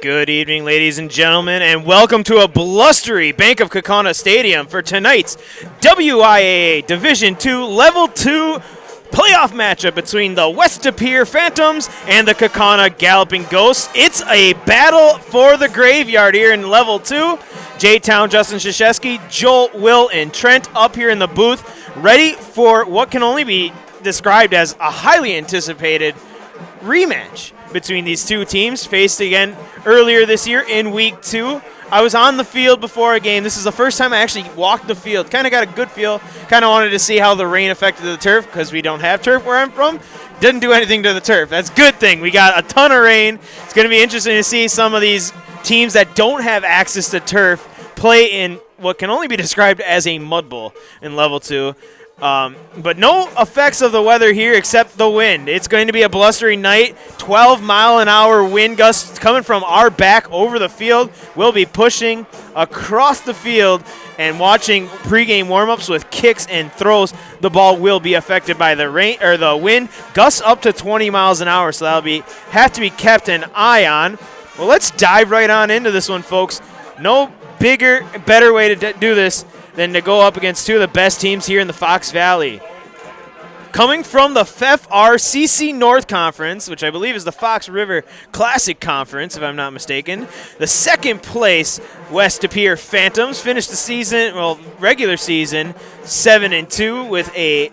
Good evening, ladies and gentlemen, and welcome to a blustery Bank of Kaukauna Stadium for tonight's WIAA Division II Level 2 playoff matchup between the West De Pere Phantoms and the Kaukauna Galloping Ghosts. It's a battle for the graveyard here in Level 2. J-Town, Justin Krzyzewski, Joel, Will, and Trent up here in the booth, ready for what can only be described as a highly anticipated rematch between these two teams, faced again earlier this year in Week 2. I was on the field before a game. This is the first time I actually walked the field. Kind of got a good feel. Kind of wanted to see how the rain affected the turf because we don't have turf where I'm from. Didn't do anything to the turf. That's a good thing. We got a ton of rain. It's going to be interesting to see some of these teams that don't have access to turf play in what can only be described as a mud bowl in Level 2. But no effects of the weather here except the wind. It's going to be a blustery night. 12-mile-an-hour wind gusts coming from our back over the field. We'll be pushing across the field and watching pregame warm-ups with kicks and throws. The ball will be affected by the rain or the wind. Gusts up to 20 miles an hour, so that'll have to be kept an eye on. Well, let's dive right on into this one, folks. No bigger, better way to do this than to go up against two of the best teams here in the Fox Valley. Coming from the FRCC North Conference, which I believe is the Fox River Classic Conference, if I'm not mistaken, the second place West De Pere Phantoms finished the season, regular season, 7-2 with a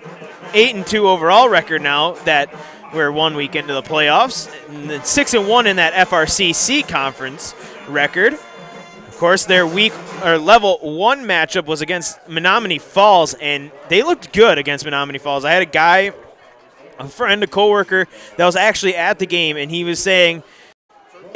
8-2 overall record now that we're 1 week into the playoffs, and 6-1 in that FRCC conference record. Of course, their level 1 matchup was against Menominee Falls, and they looked good against Menominee Falls. I had a friend, a coworker that was actually at the game, and he was saying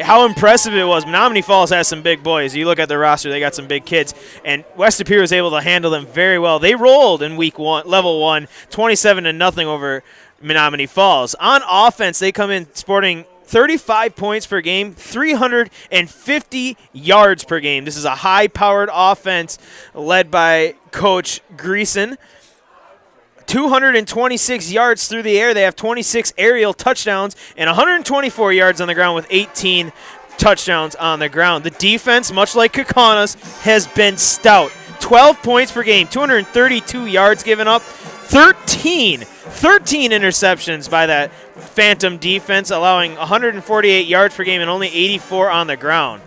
how impressive it was. Menominee Falls has some big boys. You look at their roster, they got some big kids, and West De Pere was able to handle them very well. They rolled in Week 1, Level 1, 27-0 over Menominee Falls. On offense, they come in sporting 35 points per game, 350 yards per game. This is a high-powered offense led by Coach Greason. 226 yards through the air. They have 26 aerial touchdowns and 124 yards on the ground with 18 touchdowns on the ground. The defense, much like Kaukauna's, has been stout. 12 points per game, 232 yards given up, 13 interceptions by that Phantom defense, allowing 148 yards per game and only 84 on the ground.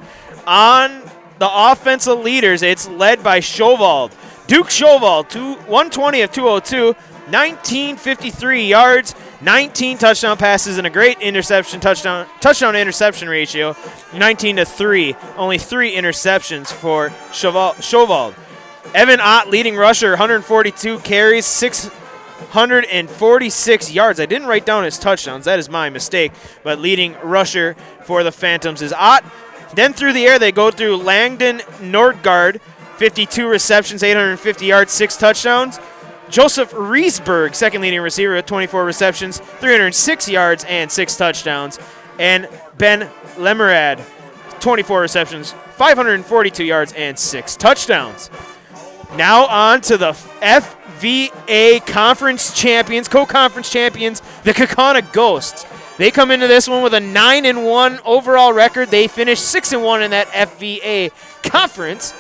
On the offensive leaders, it's led by Shovald. Duke Shovald, 120 of 202, 1953 yards, 19 touchdown passes, and a great touchdown-interception ratio, 19-3. Only 3 interceptions for Shovald. Evan Ott, leading rusher, 142 carries, 646 yards. I didn't write down his touchdowns. That is my mistake. But leading rusher for the Phantoms is Ott. Then through the air, they go through Langdon Nordgaard, 52 receptions, 850 yards, 6 touchdowns. Joseph Riesberg, second leading receiver with 24 receptions, 306 yards, and 6 touchdowns. And Ben Lemerad, 24 receptions, 542 yards, and 6 touchdowns. Now on to the FVA Conference Champions, Co-Conference Champions, the Kaukauna Ghosts. They come into this one with a 9-1 overall record. They finished 6-1 in that FVA Conference.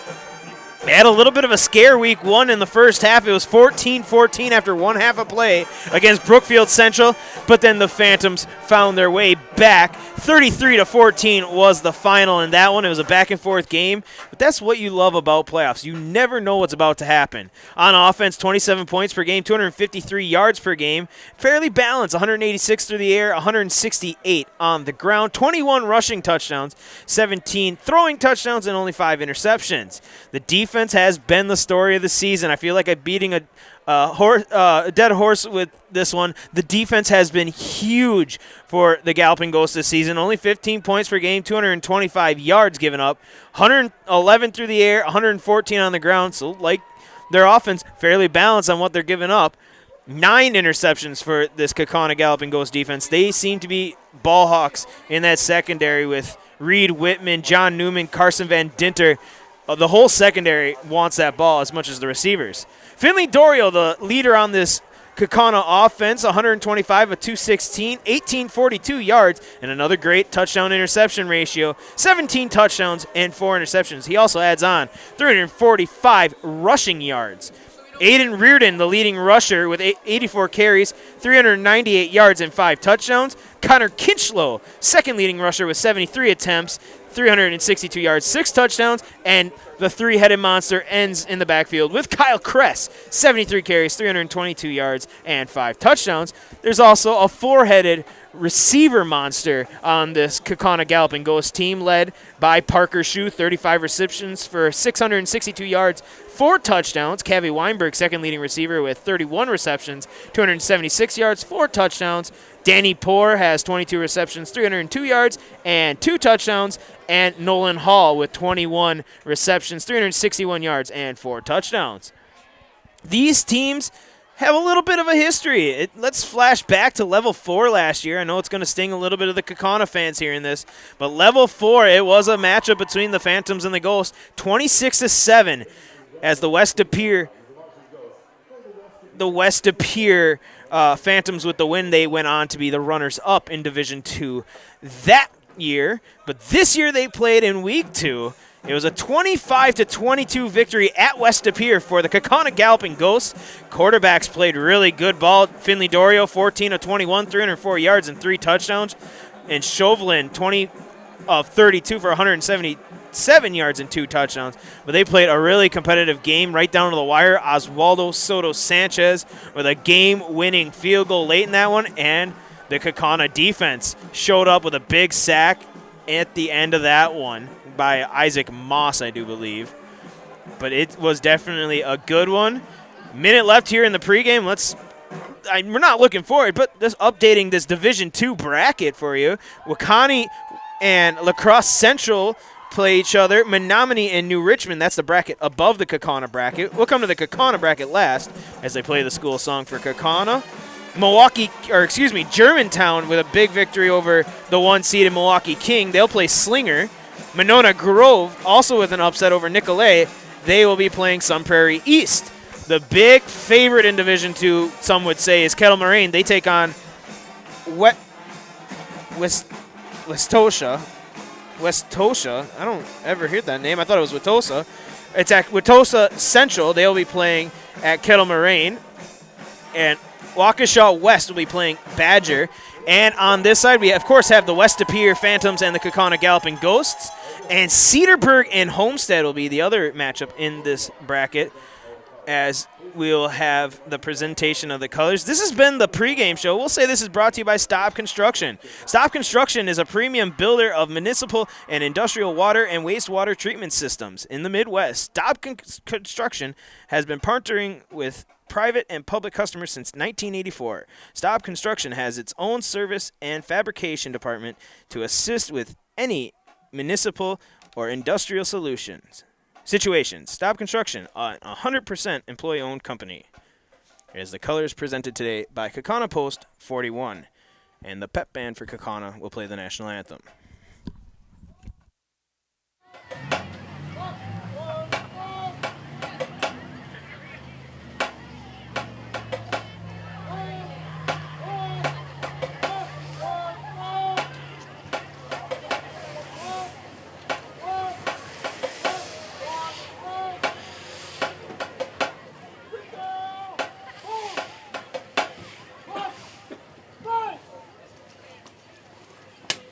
They had a little bit of a scare Week 1 in the first half. It was 14-14 after one half of play against Brookfield Central, but then the Phantoms found their way back. 33-14 was the final in that one. It was a back-and-forth game, but that's what you love about playoffs. You never know what's about to happen. On offense, 27 points per game, 253 yards per game. Fairly balanced, 186 through the air, 168 on the ground. 21 rushing touchdowns, 17 throwing touchdowns, and only 5 interceptions. The defense has been the story of the season. I feel like I'm beating a dead horse with this one. The defense has been huge for the Galloping Ghosts this season. Only 15 points per game, 225 yards given up, 111 through the air, 114 on the ground. So, like their offense, fairly balanced on what they're giving up. 9 interceptions for this Kaukauna Galloping Ghost defense. They seem to be ball hawks in that secondary with Reed Whitman, John Newman, Carson Van Dinter. The whole secondary wants that ball as much as the receivers. Finley Dorio, the leader on this Kaukauna offense, 125 of 216, 1842 yards, and another great touchdown interception ratio, 17 touchdowns and 4 interceptions. He also adds on 345 rushing yards. Aiden Reardon, the leading rusher with 84 carries, 398 yards and 5 touchdowns. Connor Kinchlow, second leading rusher with 73 attempts, 362 yards, 6 touchdowns, and the three-headed monster ends in the backfield with Kyle Kress, 73 carries, 322 yards, and 5 touchdowns. There's also a four-headed receiver monster on this Kaukauna Galloping Ghost team, led by Parker Shue, 35 receptions for 662 yards, 4 touchdowns. Cavi Weinberg, second leading receiver with 31 receptions, 276 yards, 4 touchdowns. Danny Poore has 22 receptions, 302 yards, and 2 touchdowns. And Nolan Hall with 21 receptions, 361 yards, and 4 touchdowns. These teams have a little bit of a history. Let's flash back to Level 4 last year. I know it's going to sting a little bit of the Kaukauna fans hearing this, but Level 4, it was a matchup between the Phantoms and the Ghosts, 26-7, as the West De Pere Phantoms with the win. They went on to be the runners-up in Division 2 that year, but this year they played in Week 2. It was a 25-22 victory at West De Pere for the Kaukauna Galloping Ghosts. Quarterbacks played really good ball. Finley Dorio, 14 of 21, 304 yards and 3 touchdowns. And Chauvelin, 20 of 32 for 177 yards and 2 touchdowns. But they played a really competitive game right down to the wire. Oswaldo Soto Sanchez with a game-winning field goal late in that one. And the Kaukauna defense showed up with a big sack at the end of that one by Isaac Moss, I do believe. But it was definitely a good one. Minute left here in the pregame. We're not looking forward, but just updating this Division 2 bracket for you. Wakani and La Crosse Central play each other. Menominee and New Richmond, that's the bracket above the Kaukauna bracket. We'll come to the Kaukauna bracket last as they play the school song for Kaukauna. Germantown with a big victory over the 1-seeded Milwaukee King. They'll play Slinger. Monona Grove, also with an upset over Nicolay, they will be playing Sun Prairie East. The big favorite in Division 2, some would say, is Kettle Moraine. They take on Westosha. I don't ever hear that name. I thought it was Wetosa. It's at Wetosa Central. They'll be playing at Kettle Moraine. And Waukesha West will be playing Badger. And on this side, we, of course, have the West De Pere Phantoms and the Kaukauna Galloping Ghosts. And Cedarburg and Homestead will be the other matchup in this bracket, as we'll have the presentation of the colors. This has been the pregame show. We'll say this is brought to you by Staub Construction. Staub Construction is a premium builder of municipal and industrial water and wastewater treatment systems in the Midwest. Staub Construction has been partnering with private and public customers since 1984. Staub Construction has its own service and fabrication department to assist with any municipal or industrial situations. Staub Construction, a 100% employee-owned company. Here's the colors presented today by Kaukauna Post 41. And the pep band for Kaukauna will play the national anthem.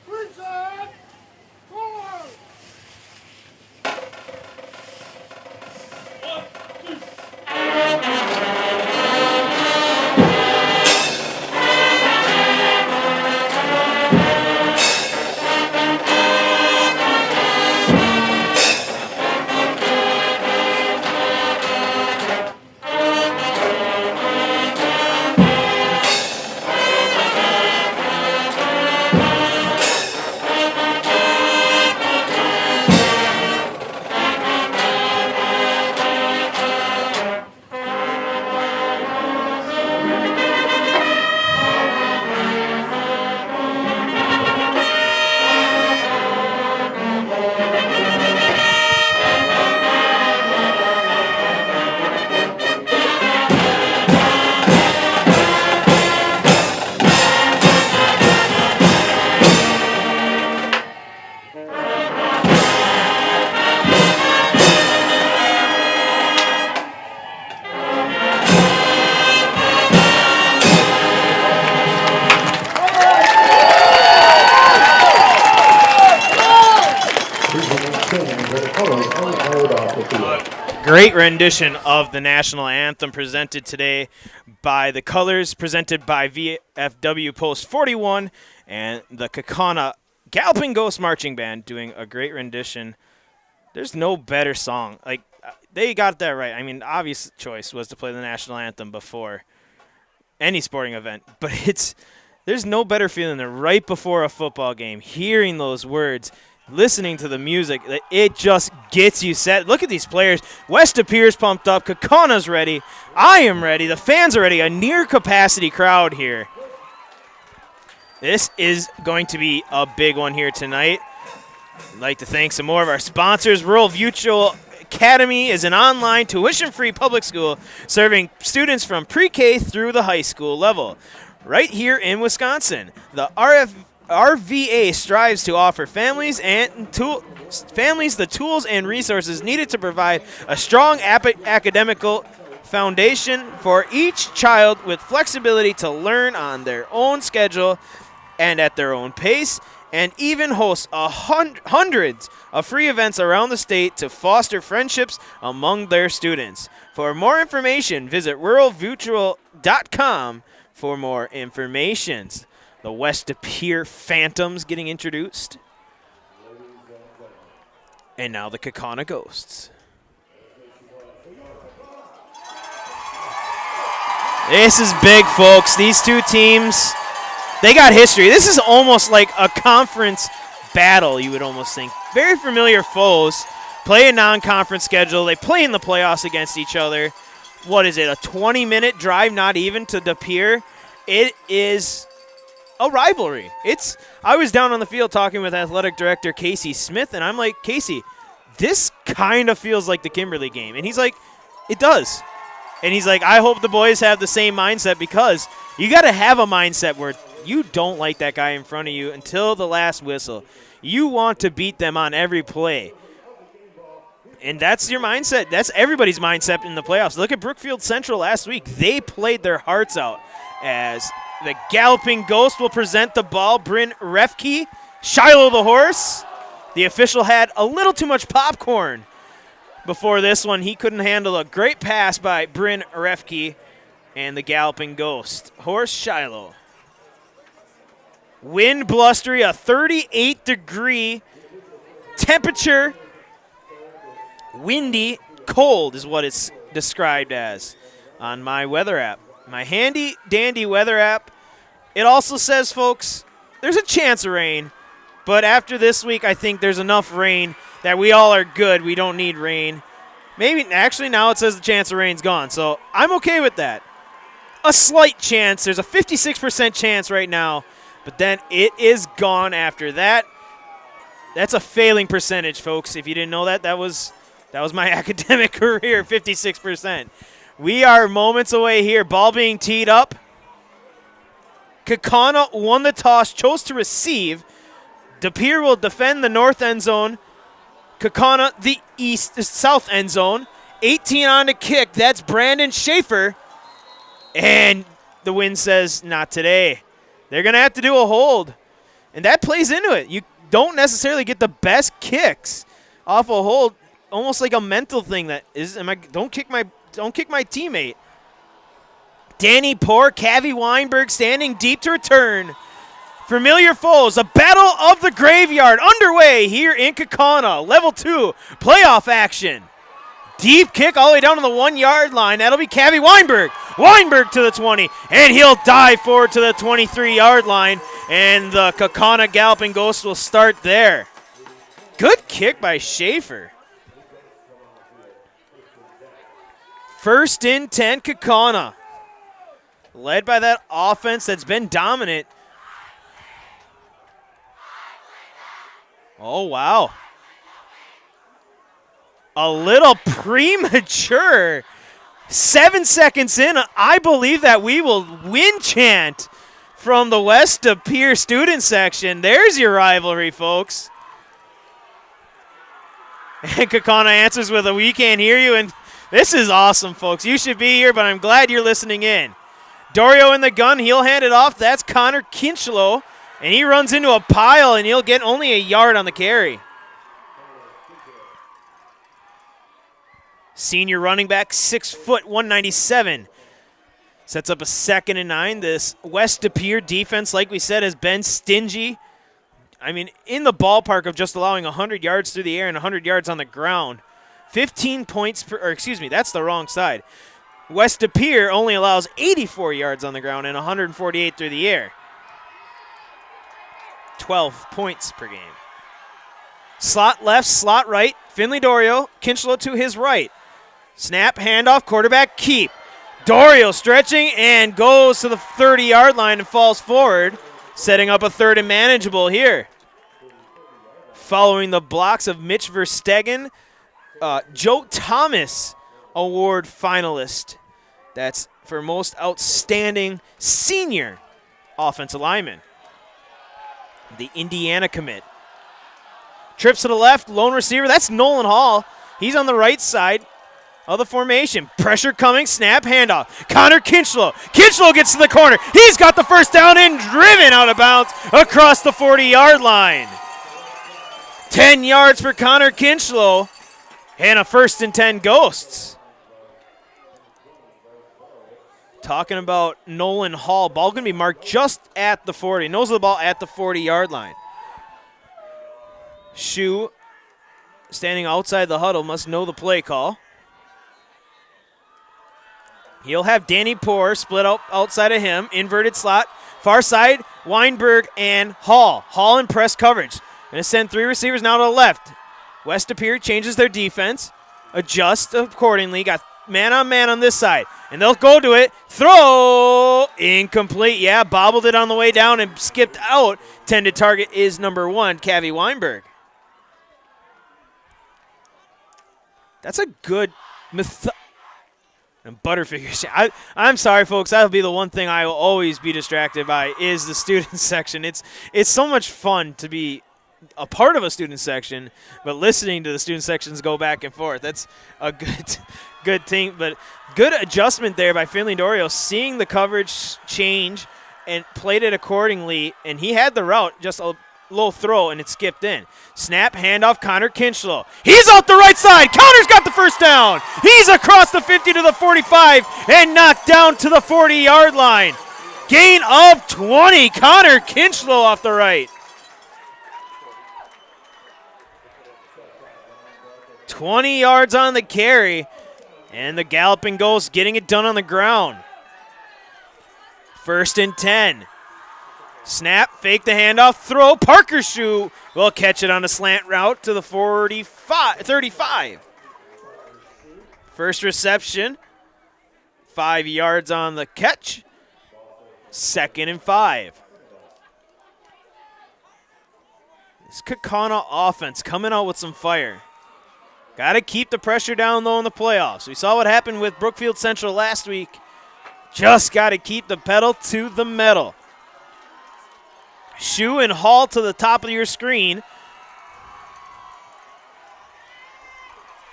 Freeze! Great rendition of the national anthem presented today by the colors presented by VFW Post 41 and the Kaukauna Galloping Ghost Marching Band doing a great rendition. There's no better song. Like, they got that right. I mean, obvious choice was to play the national anthem before any sporting event, but there's no better feeling than right before a football game, hearing those words, listening to the music. It just gets you set. Look at these players. West De Pere's pumped up. Kaukauna's ready. I am ready. The fans are ready. A near-capacity crowd here. This is going to be a big one here tonight. I'd like to thank some more of our sponsors. Rural Mutual Academy is an online tuition-free public school serving students from pre-K through the high school level. Right here in Wisconsin, the RVA strives to offer families the tools and resources needed to provide a strong academical foundation for each child with flexibility to learn on their own schedule and at their own pace, and even hosts hundreds of free events around the state to foster friendships among their students. For more information, visit ruralmutual.com for more information. The West De Pere Phantoms getting introduced. And now the Kaukauna Ghosts. This is big, folks. These two teams, they got history. This is almost like a conference battle, you would almost think. Very familiar foes. Play a non-conference schedule. They play in the playoffs against each other. What is it, a 20-minute drive, not even, to De Pere? It is a rivalry. I was down on the field talking with athletic director Casey Smith, and I'm like, Casey, this kind of feels like the Kimberly game. And he's like, it does. And he's like, I hope the boys have the same mindset, because you got to have a mindset where you don't like that guy in front of you until the last whistle. You want to beat them on every play. And that's your mindset. That's everybody's mindset in the playoffs. Look at Brookfield Central last week. They played their hearts out as the Galloping Ghost will present the ball. Bryn Refke, Shiloh the horse. The official had a little too much popcorn before this one. He couldn't handle a great pass by Bryn Refke and the Galloping Ghost. Horse Shiloh. Wind blustery, a 38-degree temperature. Windy, cold is what it's described as on my weather app. My handy-dandy weather app. It also says, folks, there's a chance of rain, but after this week, I think there's enough rain that we all are good. We don't need rain. Maybe, actually, now it says the chance of rain's gone, so I'm okay with that. A slight chance. There's a 56% chance right now, but then it is gone after that. That's a failing percentage, folks. If you didn't know that, that was my academic career, 56%. We are moments away here. Ball being teed up. Kaukauna won the toss, chose to receive. De Pere will defend the north end zone. Kaukauna the south end zone. 18 on the kick. That's Brandon Schaefer. And the wind says, not today. They're going to have to do a hold. And that plays into it. You don't necessarily get the best kicks off a hold. Almost like a mental thing that is, don't kick my teammate. Danny Poor, Cavi Weinberg standing deep to return. Familiar foes, a battle of the graveyard underway here in Kaukauna. Level 2, playoff action. Deep kick all the way down to the 1-yard line. That'll be Cavi Weinberg. Weinberg to the 20, and he'll dive forward to the 23-yard line, and the Kaukauna Galloping Ghost will start there. Good kick by Schaefer. First and 10, Kaukauna. Led by that offense that's been dominant. Oh, wow. A little premature. 7 seconds in, I believe that we will win chant from the West De Pere student section. There's your rivalry, folks. And Kaukauna answers with a "we can't hear you," and this is awesome, folks. You should be here, but I'm glad you're listening in. Dorio in the gun. He'll hand it off. That's Connor Kinchlow, and he runs into a pile, and he'll get only a yard on the carry. Senior running back, 6 foot, 197. Sets up a 2nd and 9. This West De Pere defense, like we said, has been stingy. I mean, in the ballpark of just allowing 100 yards through the air and 100 yards on the ground. 15 points per, or excuse me, that's the wrong side. West De Pere only allows 84 yards on the ground and 148 through the air. 12 points per game. Slot left, slot right. Finley Dorio, Kinchlow to his right. Snap, handoff, quarterback, keep. Dorio stretching and goes to the 30-yard line and falls forward, setting up a 3rd and manageable here. Following the blocks of Mitch Verstegen, Joe Thomas Award finalist. That's for most outstanding senior offensive lineman. The Indiana commit. Trips to the left, lone receiver. That's Nolan Hall. He's on the right side of the formation. Pressure coming, snap, handoff. Connor Kinchlow. Kinchlow gets to the corner. He's got the first down and driven out of bounds across the 40-yard line. 10 yards for Connor Kinchlow and a 1st and 10 Ghosts. Talking about Nolan Hall. Ball going to be marked just at the 40. Nose of the ball at the 40-yard line. Shu, standing outside the huddle, must know the play call. He'll have Danny Poor split out outside of him. Inverted slot. Far side, Weinberg and Hall. Hall in press coverage. Going to send 3 receivers now to the left. West De Pere changes their defense. Adjust accordingly. Got man on this side. And they'll go to it. Throw. Incomplete. Yeah, bobbled it on the way down and skipped out. Tended target is number 1, Cavi Weinberg. That's a good and Butterfinger. I'm sorry, folks. That'll be the one thing I will always be distracted by is the student section. It's so much fun to be a part of a student section, but listening to the student sections go back and forth. That's a good thing. But good adjustment there by Finley Dorio, seeing the coverage change and played it accordingly. And he had the route, just a low throw, and it skipped in. Snap, handoff, Connor Kinchlow. He's out the right side. Connor's got the first down. He's across the 50 to the 45 and knocked down to the 40-yard line. Gain of 20. Connor Kinchlow off the right. 20 yards on the carry, and the Galloping Ghost getting it done on the ground. 1st and 10. Snap, fake the handoff, throw. Parker Shu will catch it on a slant route to the 35. First reception, 5 yards on the catch. 2nd and 5. This Kaukauna offense coming out with some fire. Got to keep the pressure down low in the playoffs. We saw what happened with Brookfield Central last week. Just got to keep the pedal to the metal. Shu and Hall to the top of your screen.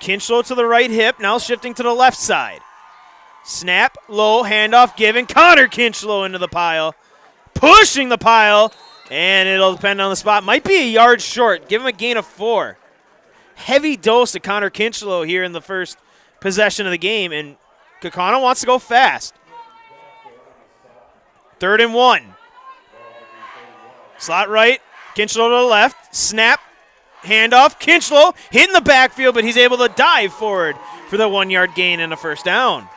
Kinchlow to the right hip, now shifting to the left side. Snap, low, handoff given. Connor Kinchlow into the pile. Pushing the pile, and it'll depend on the spot. Might be a yard short. Give him a gain of 4. Heavy dose to Connor Kinchlow here in the first possession of the game, and Kaukauna wants to go fast. 3rd and 1. Slot right, Kinchlow to the left. Snap, handoff, Kinchlow hitting the backfield, but he's able to dive forward for the 1-yard gain and a first down.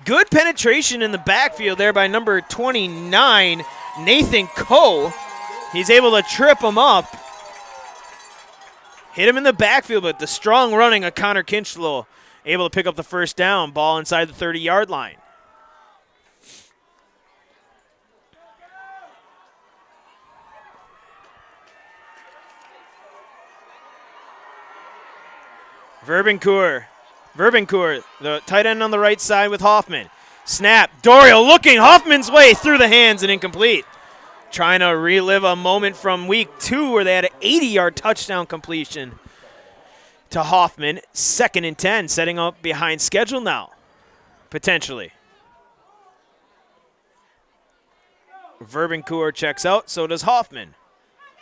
Good penetration in the backfield there by number 29, Nathan Coe. He's able to trip him up. Hit him in the backfield, but the strong running of Connor Kinchlow able to pick up the first down. Ball inside the 30-yard line. Verbencourt, the tight end on the right side with Hoffman. Snap, Dorio looking Hoffman's way through the hands and incomplete. Trying to relive a moment from week 2 where they had an 80-yard touchdown completion to Hoffman. 2nd and 10, setting up behind schedule now, potentially. Verbencourt checks out, so does Hoffman.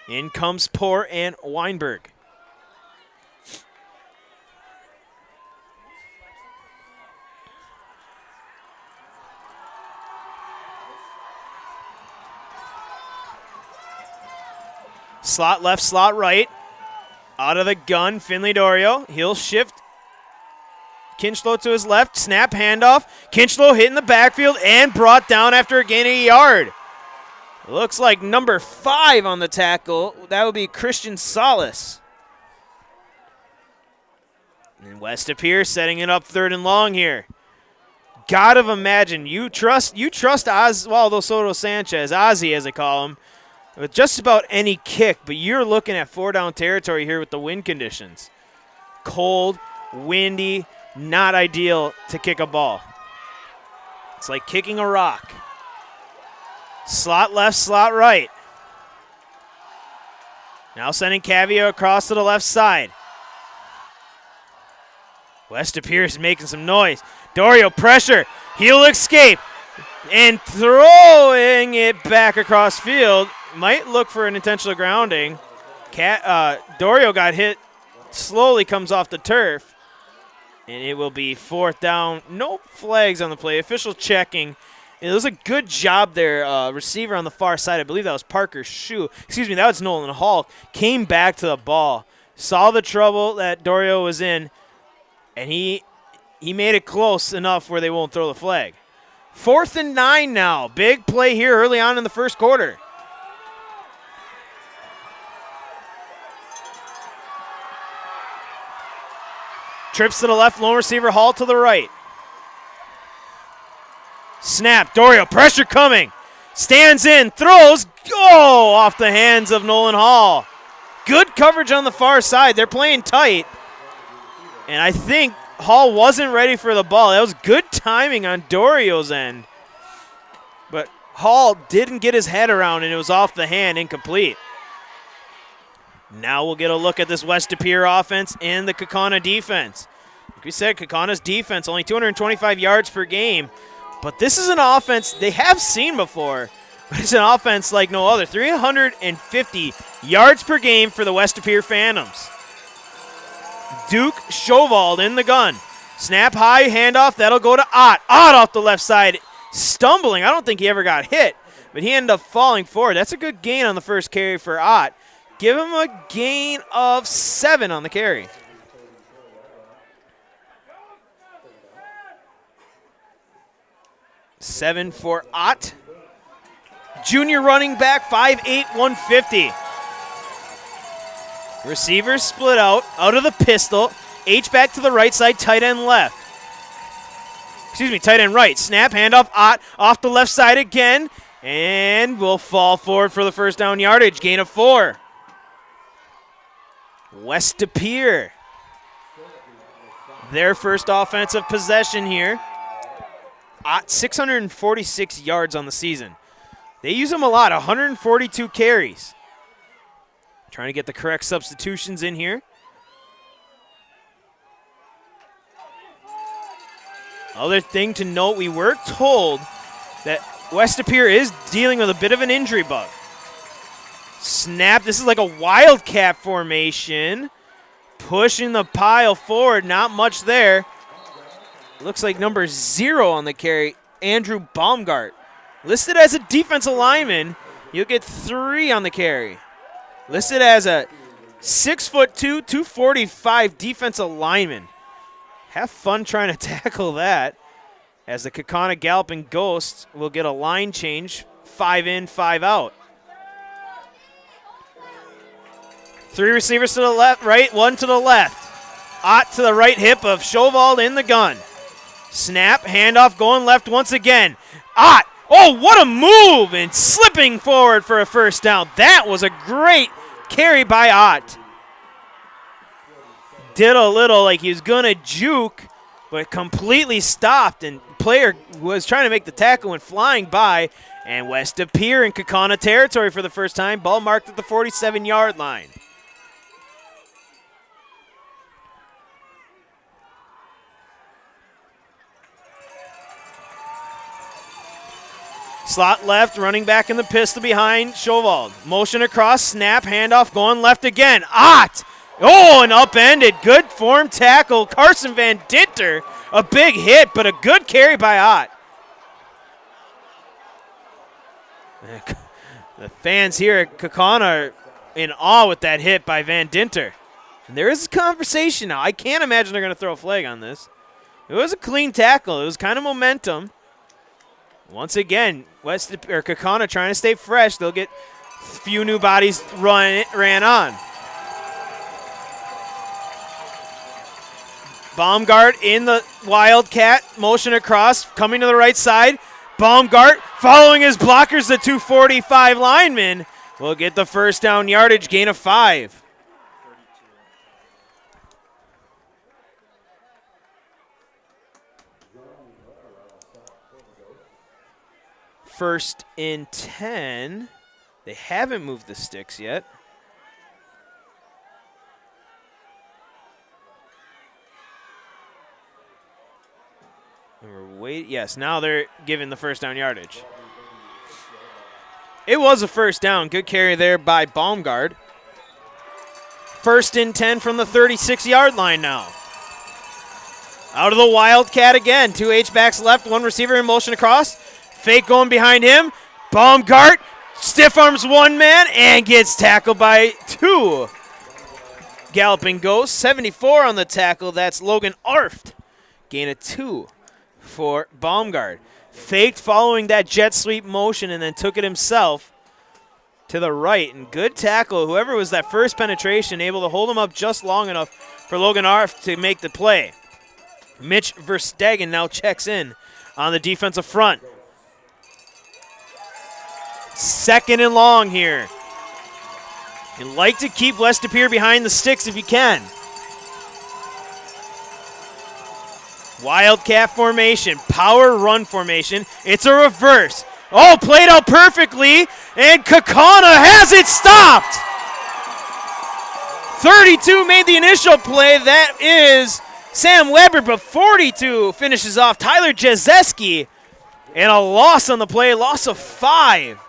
In comes Poor and Weinberg. Slot left, slot right. Out of the gun, Finley Dorio. He'll shift. Kinchlow to his left. Snap handoff. Kinchlow hit in the backfield and brought down after a gain of a yard. Looks like number 5 on the tackle. That would be Christian Salas. And West Pere setting it up 3rd and long here. Gotta imagine you trust Oswaldo Soto Sanchez, Ozzy as they call him, with just about any kick, but you're looking at 4-down territory here with the wind conditions. Cold, windy, not ideal to kick a ball. It's like kicking a rock. Slot left, slot right. Now sending Cavio across to the left side. West Pere is making some noise. Dorio pressure. He'll escape. And throwing it back across field. Might look for an intentional grounding. Dorio got hit. Slowly comes off the turf. And it will be 4th down. No flags on the play. Official checking. It was a good job there. Receiver on the far side. I believe that was Parker Shue. Excuse me, that was Nolan Hall. Came back to the ball. Saw the trouble that Dorio was in. And he made it close enough where they won't throw the flag. 4th and 9 now. Big play here early on in the first quarter. Trips to the left, lone receiver, Hall to the right. Snap, Dorio, pressure coming. Stands in, throws, off the hands of Nolan Hall. Good coverage on the far side. They're playing tight. And I think Hall wasn't ready for the ball. That was good timing on Dorio's end. But Hall didn't get his head around, and it was off the hand, incomplete. Now we'll get a look at this West Pere offense and the Kaukauna defense. Like we said, Kaukauna's defense, only 225 yards per game. But this is an offense they have seen before. But it's an offense like no other. 350 yards per game for the West Pere Phantoms. Duke Shovald in the gun. Snap high, handoff. That'll go to Ott. Ott off the left side. Stumbling. I don't think he ever got hit. But he ended up falling forward. That's a good gain on the first carry for Ott. Give him a gain of 7 on the carry. Seven for Ott. Junior running back, 5'8", 150. Receivers split out of the pistol. H-back to the right side, tight end left. Excuse me, tight end right. Snap, handoff, Ott off the left side again. And will fall forward for the first down yardage. Gain of 4. West Pere. Their first offensive possession here. Ott, 646 yards on the season. They use him a lot, 142 carries. Trying to get the correct substitutions in here. Other thing to note, we were told that West Pere is dealing with a bit of an injury bug. Snap, this is like a wildcat formation. Pushing the pile forward, not much there. Looks like number 0 on the carry, Andrew Baumgart. Listed as a defensive lineman, you'll get 3 on the carry. Listed as a 6'2", 245 defensive lineman. Have fun trying to tackle that, as the Kaukauna Galloping Ghosts will get a line change, 5 in, 5 out. 3 receivers to the left, right, 1 to the left. Ott to the right hip of Shovald in the gun. Snap, handoff, going left once again. Ott, oh, what a move, and slipping forward for a first down. That was a great carry by Ott. Did a little like he was going to juke, but completely stopped, and player was trying to make the tackle, went flying by, and West Pere in Kaukauna territory for the first time. Ball marked at the 47-yard line. Slot left, running back in the pistol behind Shovald. Motion across, snap, handoff, going left again. Ott! Oh, an upended, good form tackle. Carson Van Dinter, a big hit, but a good carry by Ott. The fans here at Kaukauna are in awe with that hit by Van Dinter. And there is a conversation now. I can't imagine they're going to throw a flag on this. It was a clean tackle. It was kind of momentum. Once again, Kaukauna trying to stay fresh. They'll get a few new bodies ran on. Baumgart in the Wildcat, motion across, coming to the right side. Baumgart following his blockers, the 245 lineman will get the first down yardage, gain of 5. First and 10. They haven't moved the sticks yet. Yes, now they're giving the first down yardage. It was a first down. Good carry there by Baumgart. First and 10 from the 36-yard line now. Out of the Wildcat again. 2 H-backs left, 1 receiver in motion across. Fake going behind him. Baumgart stiff arms 1 man and gets tackled by 2. Galloping Ghost, 74 on the tackle. That's Logan Arft. Gain of 2 for Baumgart. Faked following that jet sweep motion and then took it himself to the right. And good tackle. Whoever was that first penetration, able to hold him up just long enough for Logan Arft to make the play. Mitch Verstegen now checks in on the defensive front. Second and long here. You like to keep West De Pere behind the sticks if you can. Wildcat formation, power run formation. It's a reverse. Oh, played out perfectly, and Kaukauna has it stopped. 32 made the initial play. That is Sam Weber, but 42 finishes off Tyler Jazeski. And a loss on the play, loss of 5.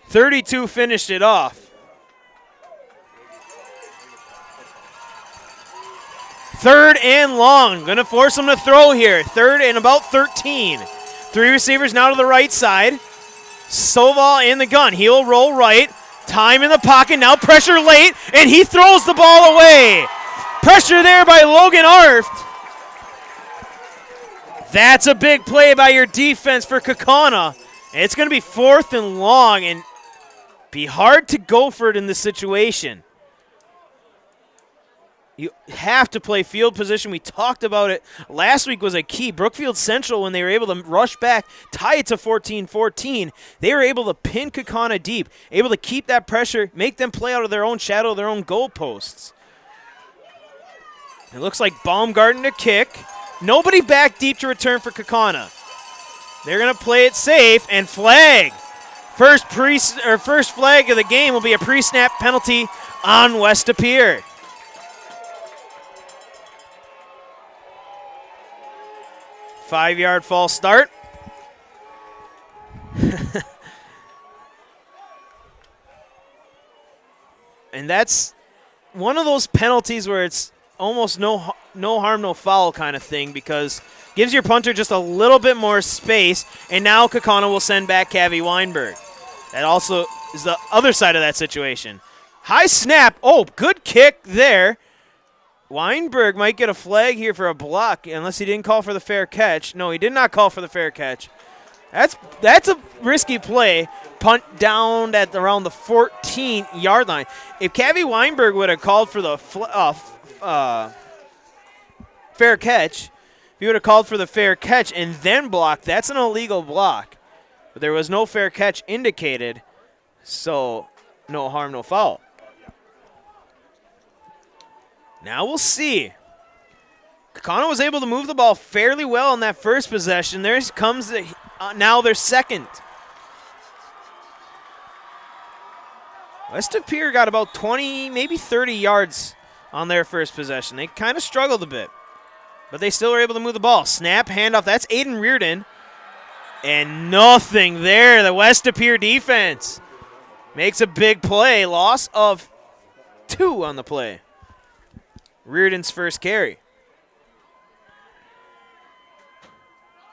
.32 finished it off. Third and long. Going to force him to throw here. Third and about 13. 3 receivers now to the right side. Stovall in the gun. He'll roll right. Time in the pocket. Now pressure late. And he throws the ball away. Pressure there by Logan Arft. That's a big play by your defense for Kaukauna. And it's going to be 4th and long. And be hard to go for it in this situation. You have to play field position. We talked about it. Last week was a key. Brookfield Central, when they were able to rush back, tie it to 14-14, they were able to pin Kaukauna deep, able to keep that pressure, make them play out of their own shadow, their own goalposts. It looks like Baumgarten to kick. Nobody back deep to return for Kaukauna. They're going to play it safe and flag. First flag of the game will be a pre-snap penalty on West De Pere. Five-yard false start. And that's one of those penalties where it's almost no harm, no foul kind of thing, because gives your punter just a little bit more space, and now Kaukauna will send back Cavi Weinberg. That also is the other side of that situation. High snap. Oh, good kick there. Weinberg might get a flag here for a block unless he didn't call for the fair catch. No, he did not call for the fair catch. That's a risky play. Punt down at around the 14-yard line. If Cavi Weinberg would have called for the fair catch, if he would have called for the fair catch and then blocked, that's an illegal block. But there was no fair catch indicated, so no harm, no foul. Now we'll see. Kaukauna was able to move the ball fairly well in that first possession. There comes now their second. West De Pere got about 20, maybe 30 yards on their first possession. They kind of struggled a bit, but they still were able to move the ball. Snap, handoff. That's Aiden Reardon. And nothing there. The West De Pere defense makes a big play. Loss of 2 on the play. Reardon's first carry.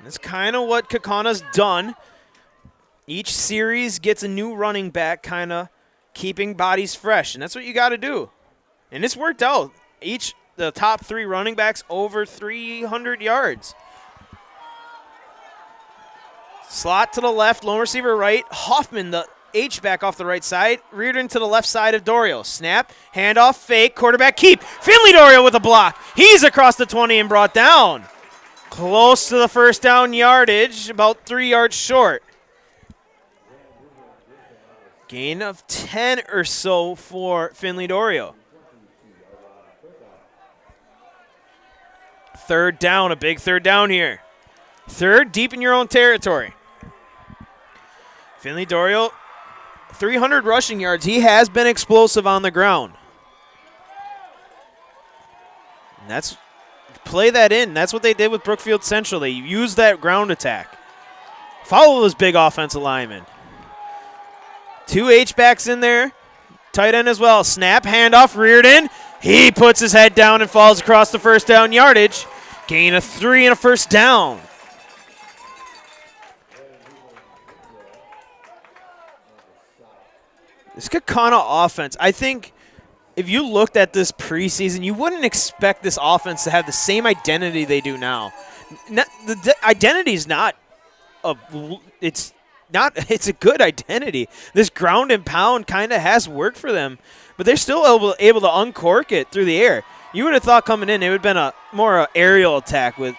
That's kind of what Kaukauna's done. Each series gets a new running back, kind of keeping bodies fresh, and that's what you got to do. And it's worked out. The top 3 running backs over 300 yards. Slot to the left, lone receiver right. Hoffman, the H-back off the right side. Reardon to the left side of Dorio. Snap, handoff, fake, quarterback keep. Finley Dorio with a block. He's across the 20 and brought down. Close to the first down yardage, about 3 yards short. Gain of 10 or so for Finley Dorio. Third down, a big third down here. Third, deep in your own territory. Finley Dorio, 300 rushing yards. He has been explosive on the ground. And play that in. That's what they did with Brookfield Central. They used that ground attack. Follow those big offensive linemen. 2 H-backs in there. Tight end as well. Snap, handoff, Reardon. He puts his head down and falls across the first down yardage. Gain of 3 and a first down. This Kaukauna offense, I think if you looked at this preseason, you wouldn't expect this offense to have the same identity they do now. The identity is not it's a good identity. This ground and pound kind of has worked for them, but they're still able to uncork it through the air. You would have thought coming in it would have been more aerial attack with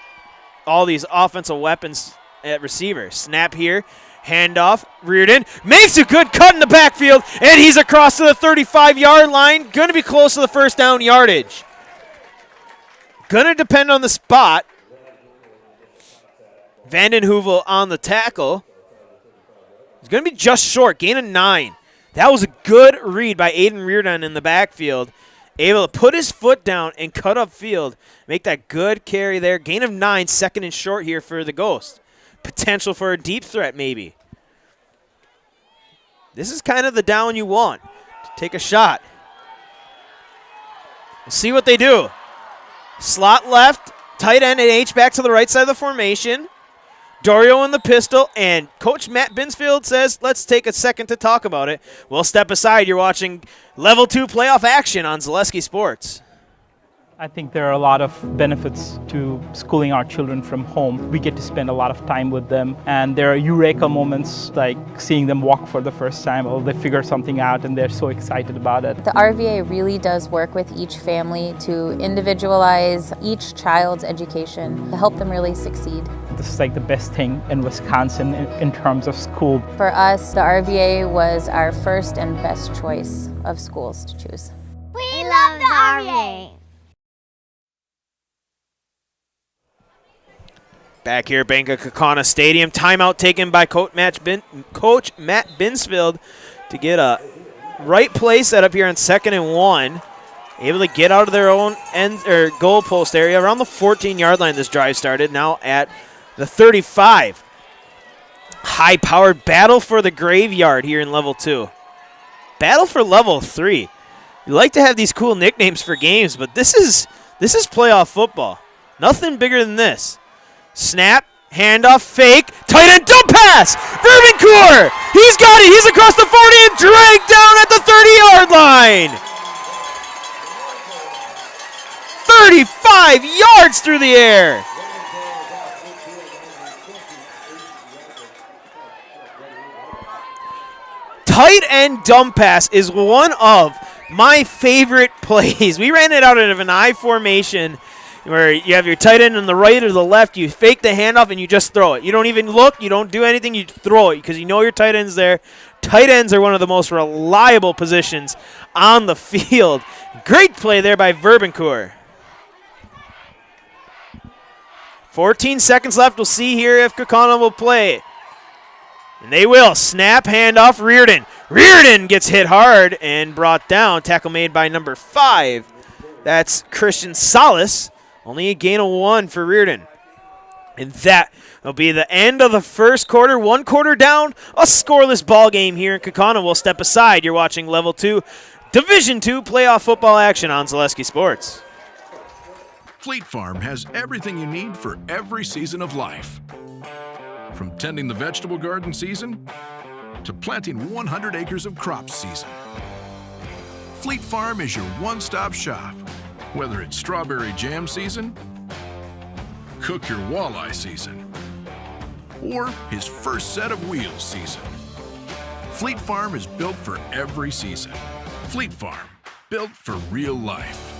all these offensive weapons at receiver. Snap here, handoff, Reardon makes a good cut in the backfield, and he's across to the 35-yard line. Going to be close to the first down yardage. Going to depend on the spot. Vanden Heuvel on the tackle. He's going to be just short, gain of 9. That was a good read by Aiden Reardon in the backfield. Able to put his foot down and cut upfield. Make that good carry there. Gain of 9, second and short here for the Ghost. Potential for a deep threat maybe. This is kind of the down you want. Take a shot. We'll see what they do. Slot left, tight end and H-back to the right side of the formation. Dorio in the pistol, and Coach Matt Binsfield says, let's take a second to talk about it. We'll step aside. You're watching Level 2 playoff action on Zaleski Sports. I think there are a lot of benefits to schooling our children from home. We get to spend a lot of time with them, and there are eureka moments like seeing them walk for the first time, or they figure something out and they're so excited about it. The RVA really does work with each family to individualize each child's education to help them really succeed. This is like the best thing in Wisconsin in terms of school. For us, the RVA was our first and best choice of schools to choose. We love the RVA. Back here at Bank of Kaukauna Stadium, timeout taken by Coach Matt Binsfield to get a right play set up here on 2nd and 1. Able to get out of their own end or goal post area around the 14-yard line. This drive started now at the 35. High-powered battle for the graveyard here in Level 2. Battle for Level 3. You like to have these cool nicknames for games, but this is playoff football. Nothing bigger than this. Snap, handoff, fake, tight end dump pass. Verbencourt, he's got it. He's across the 40 and dragged down at the 30-yard line. 35 yards through the air. Tight end dump pass is one of my favorite plays. We ran it out of an I formation where you have your tight end on the right or the left. You fake the handoff and you just throw it. You don't even look. You don't do anything. You throw it because you know your tight end's there. Tight ends are one of the most reliable positions on the field. Great play there by Verbencourt. 14 seconds left. We'll see here if Kaukauna will play. And they will. Snap, handoff, Reardon. Reardon gets hit hard and brought down. Tackle made by number 5. That's Christian Salas. Only a gain of 1 for Reardon. And that will be the end of the first quarter. 1 quarter down. A scoreless ball game here in Kaukauna. We'll step aside. You're watching Level 2 Division 2 playoff football action on Zaleski Sports. Fleet Farm has everything you need for every season of life. From tending the vegetable garden season to planting 100 acres of crops season, Fleet Farm is your one-stop shop. Whether it's strawberry jam season, cook your walleye season, or his first set of wheels season, Fleet Farm is built for every season. Fleet Farm, built for real life.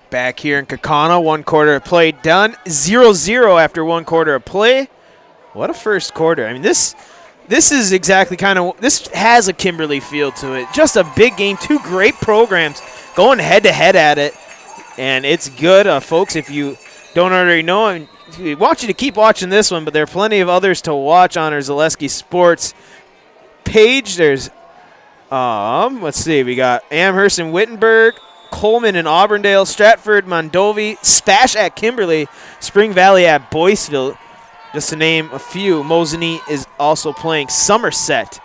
Back here in Kaukauna, 1 quarter of play done. 0-0 after 1 quarter of play. What a first quarter. I mean, this is exactly this has a Kimberly feel to it. Just a big game, 2 great programs going head-to-head at it. And it's good, folks, if you don't already know. And we want you to keep watching this one, but there are plenty of others to watch on our Zaleski Sports page. There's, let's see, we got Amherst and Wittenberg, Coleman and Auburndale, Stratford, Mondovi, Spash at Kimberly, Spring Valley at Boyceville, just to name a few. Mosinee is also playing Somerset.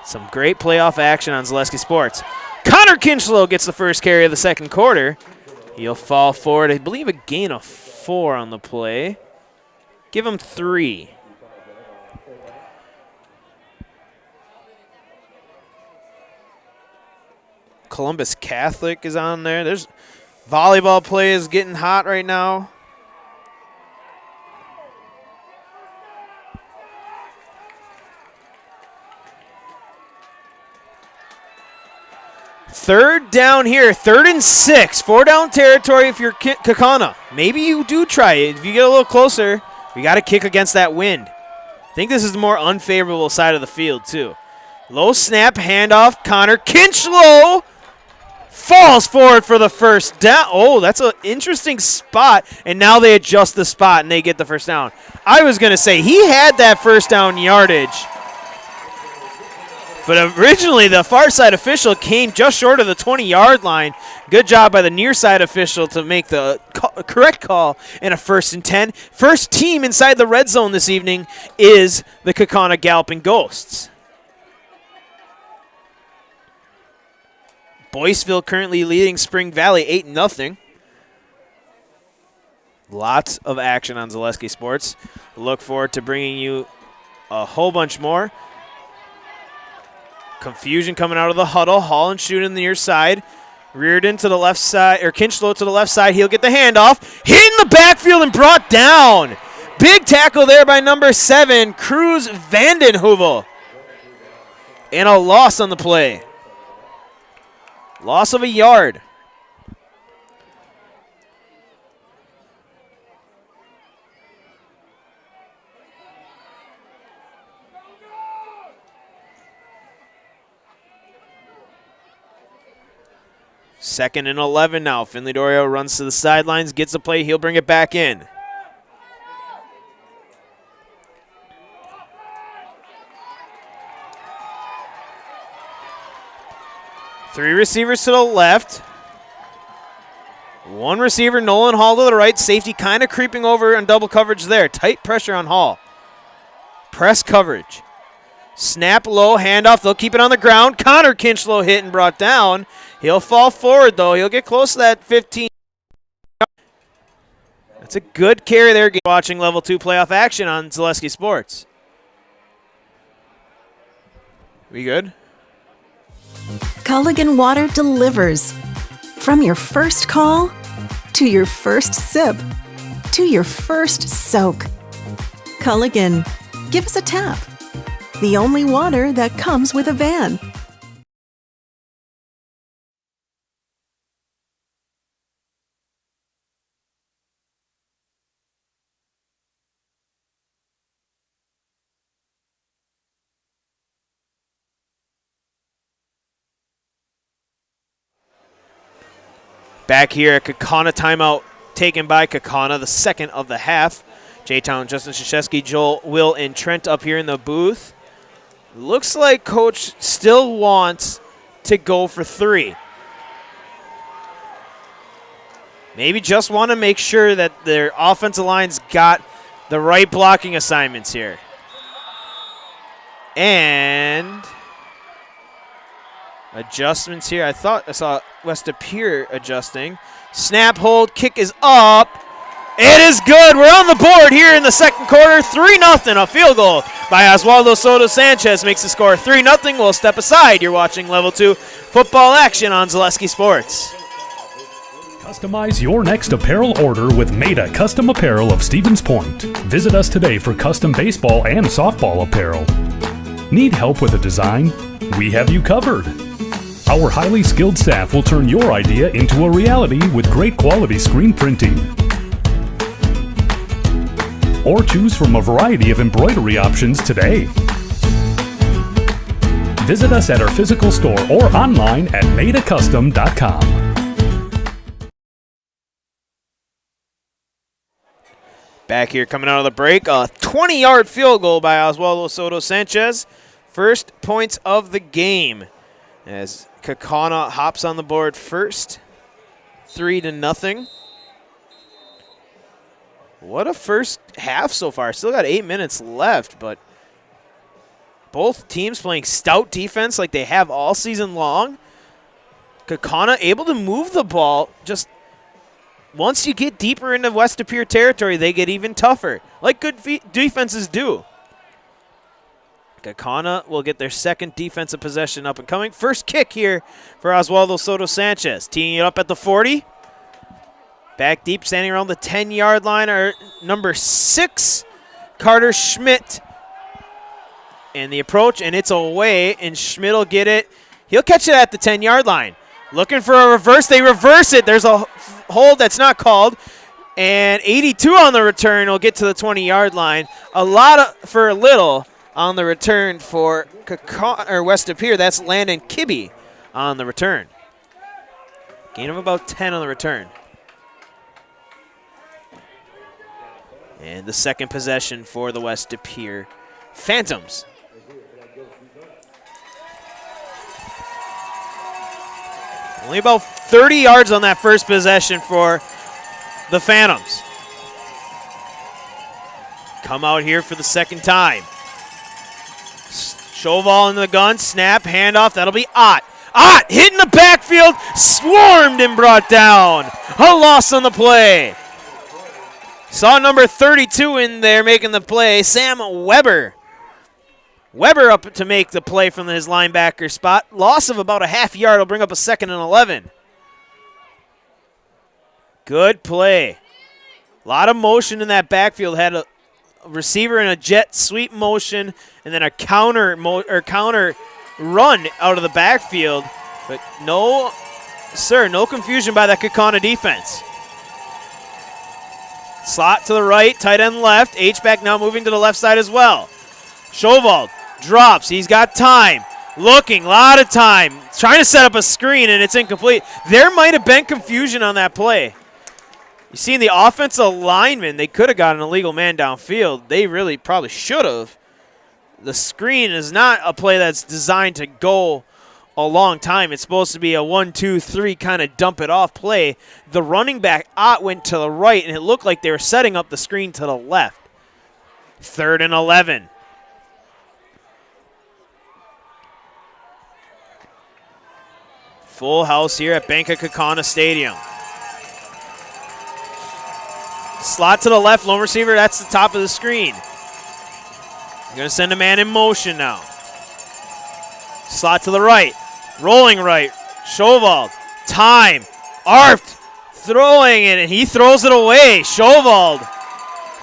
Some great playoff action on Zaleski Sports. Connor Kinchlow gets the first carry of the second quarter. He'll fall forward, I believe a gain of 4 on the play. Give him 3. Columbus Catholic is on there. There's volleyball play is getting hot right now. Third down here, 3rd and 6. 4 down territory if you're Kaukauna. Maybe you do try it. If you get a little closer, you got to kick against that wind. I think this is the more unfavorable side of the field too. Low snap, handoff, Connor Kinchlow falls forward for the first down. Oh, that's an interesting spot, and now they adjust the spot, and they get the first down. I was going to say he had that first down yardage, but originally the far side official came just short of the 20-yard line. Good job by the near side official to make the correct call and a 1st and 10. First team inside the red zone this evening is the Kaukauna Galloping Ghosts. Boyceville currently leading Spring Valley 8-0. Lots of action on Zaleski Sports. Look forward to bringing you a whole bunch more. Confusion coming out of the huddle. Holland shooting the near side. Reardon to the left side, or Kinchlow to the left side. He'll get the handoff. Hit in the backfield and brought down. Big tackle there by number 7, Cruz Vandenhoevel. And a loss on the play. Loss of a yard. Second and 11 now. Finley Dorio runs to the sidelines, gets the play. He'll bring it back in. Three receivers to the left. One receiver, Nolan Hall to the right. Safety kind of creeping over on double coverage there. Tight pressure on Hall. Press coverage. Snap low, handoff. They'll keep it on the ground. Connor Kinchlow hit and brought down. He'll fall forward, though. He'll get close to that 15. That's a good carry there. Watching Level 2 playoff action on Zaleski Sports. We good? Culligan Water delivers. From your first call, to your first sip, to your first soak. Culligan, give us a tap. The only water that comes with a van. Back here at Kaukauna, timeout taken by Kaukauna, the second of the half. J-Town, Justin Krzyzewski, Joel, Will, and Trent up here in the booth. Looks like Coach still wants to go for 3. maybe just want to make sure that their offensive line's got the right blocking assignments here. And adjustments here. I thought I saw West De Pere adjusting. Snap, hold, kick is up. It is good. We're on the board here in the second quarter. 3-0. A field goal by Oswaldo Soto Sanchez makes the score 3-0. We'll step aside. You're watching Level 2 football action on Zaleski Sports. Customize your next apparel order with Maida Custom Apparel of Stevens Point. Visit us today for custom baseball and softball apparel. Need help with a design? We have you covered. Our highly skilled staff will turn your idea into a reality with great quality screen printing. Or choose from a variety of embroidery options today. Visit us at our physical store or online at maidacustom.com. Back here coming out of the break, a 20-yard field goal by Oswaldo Soto Sanchez. First points of the game as Kaukauna hops on the board first. 3-0. What a first half so far. Still got 8 minutes left, but both teams playing stout defense like they have all season long. Kaukauna able to move the ball. Just once you get deeper into West De Pere territory, they get even tougher, like good defenses do. Kaukauna will get their second defensive possession up and coming. First kick here for Oswaldo Soto Sanchez. Teeing it up at the 40. Back deep, standing around the 10-yard line, are number 6, Carter Schmidt. And the approach, and it's away, and Schmidt will get it. He'll catch it at the 10-yard line. Looking for a reverse. They reverse it. There's a hold that's not called. And 82 on the return will get to the 20-yard line. A lot for a little on the return for West De Pere. That's Landon Kibbe on the return. Gain of about 10 on the return. And the second possession for the West De Pere Phantoms. Only about 30 yards on that first possession for the Phantoms. Come out here for the second time. Chauvel in the gun, snap, handoff, that'll be Ott. Ott hit in the backfield, swarmed and brought down. A loss on the play. Saw number 32 in there making the play, Sam Weber. Weber up to make the play from his linebacker spot. Loss of about a half yard will bring up a 2nd and 11. Good play. A lot of motion in that backfield. Had a receiver in a jet sweep motion and then a counter run out of the backfield. But no confusion by that Kaukauna defense. Slot to the right, tight end left. H-back now moving to the left side as well. Chauvel drops. He's got time. Looking, a lot of time. Trying to set up a screen, and it's incomplete. There might have been confusion on that play. You see the offensive lineman, they could have got an illegal man downfield. They really probably should have. The screen is not a play that's designed to go a long time. It's supposed to be a 1, 2, 3 kind of dump it off play. The running back, Ott, went to the right, and it looked like they were setting up the screen to the left. 3rd and 11. Full house here at Bank of Kaukauna Stadium. Slot to the left, lone receiver, that's the top of the screen. You're going to send a man in motion now. Slot to the right, rolling right, Chauvel, time, Arft throwing it, and he throws it away. Chauvel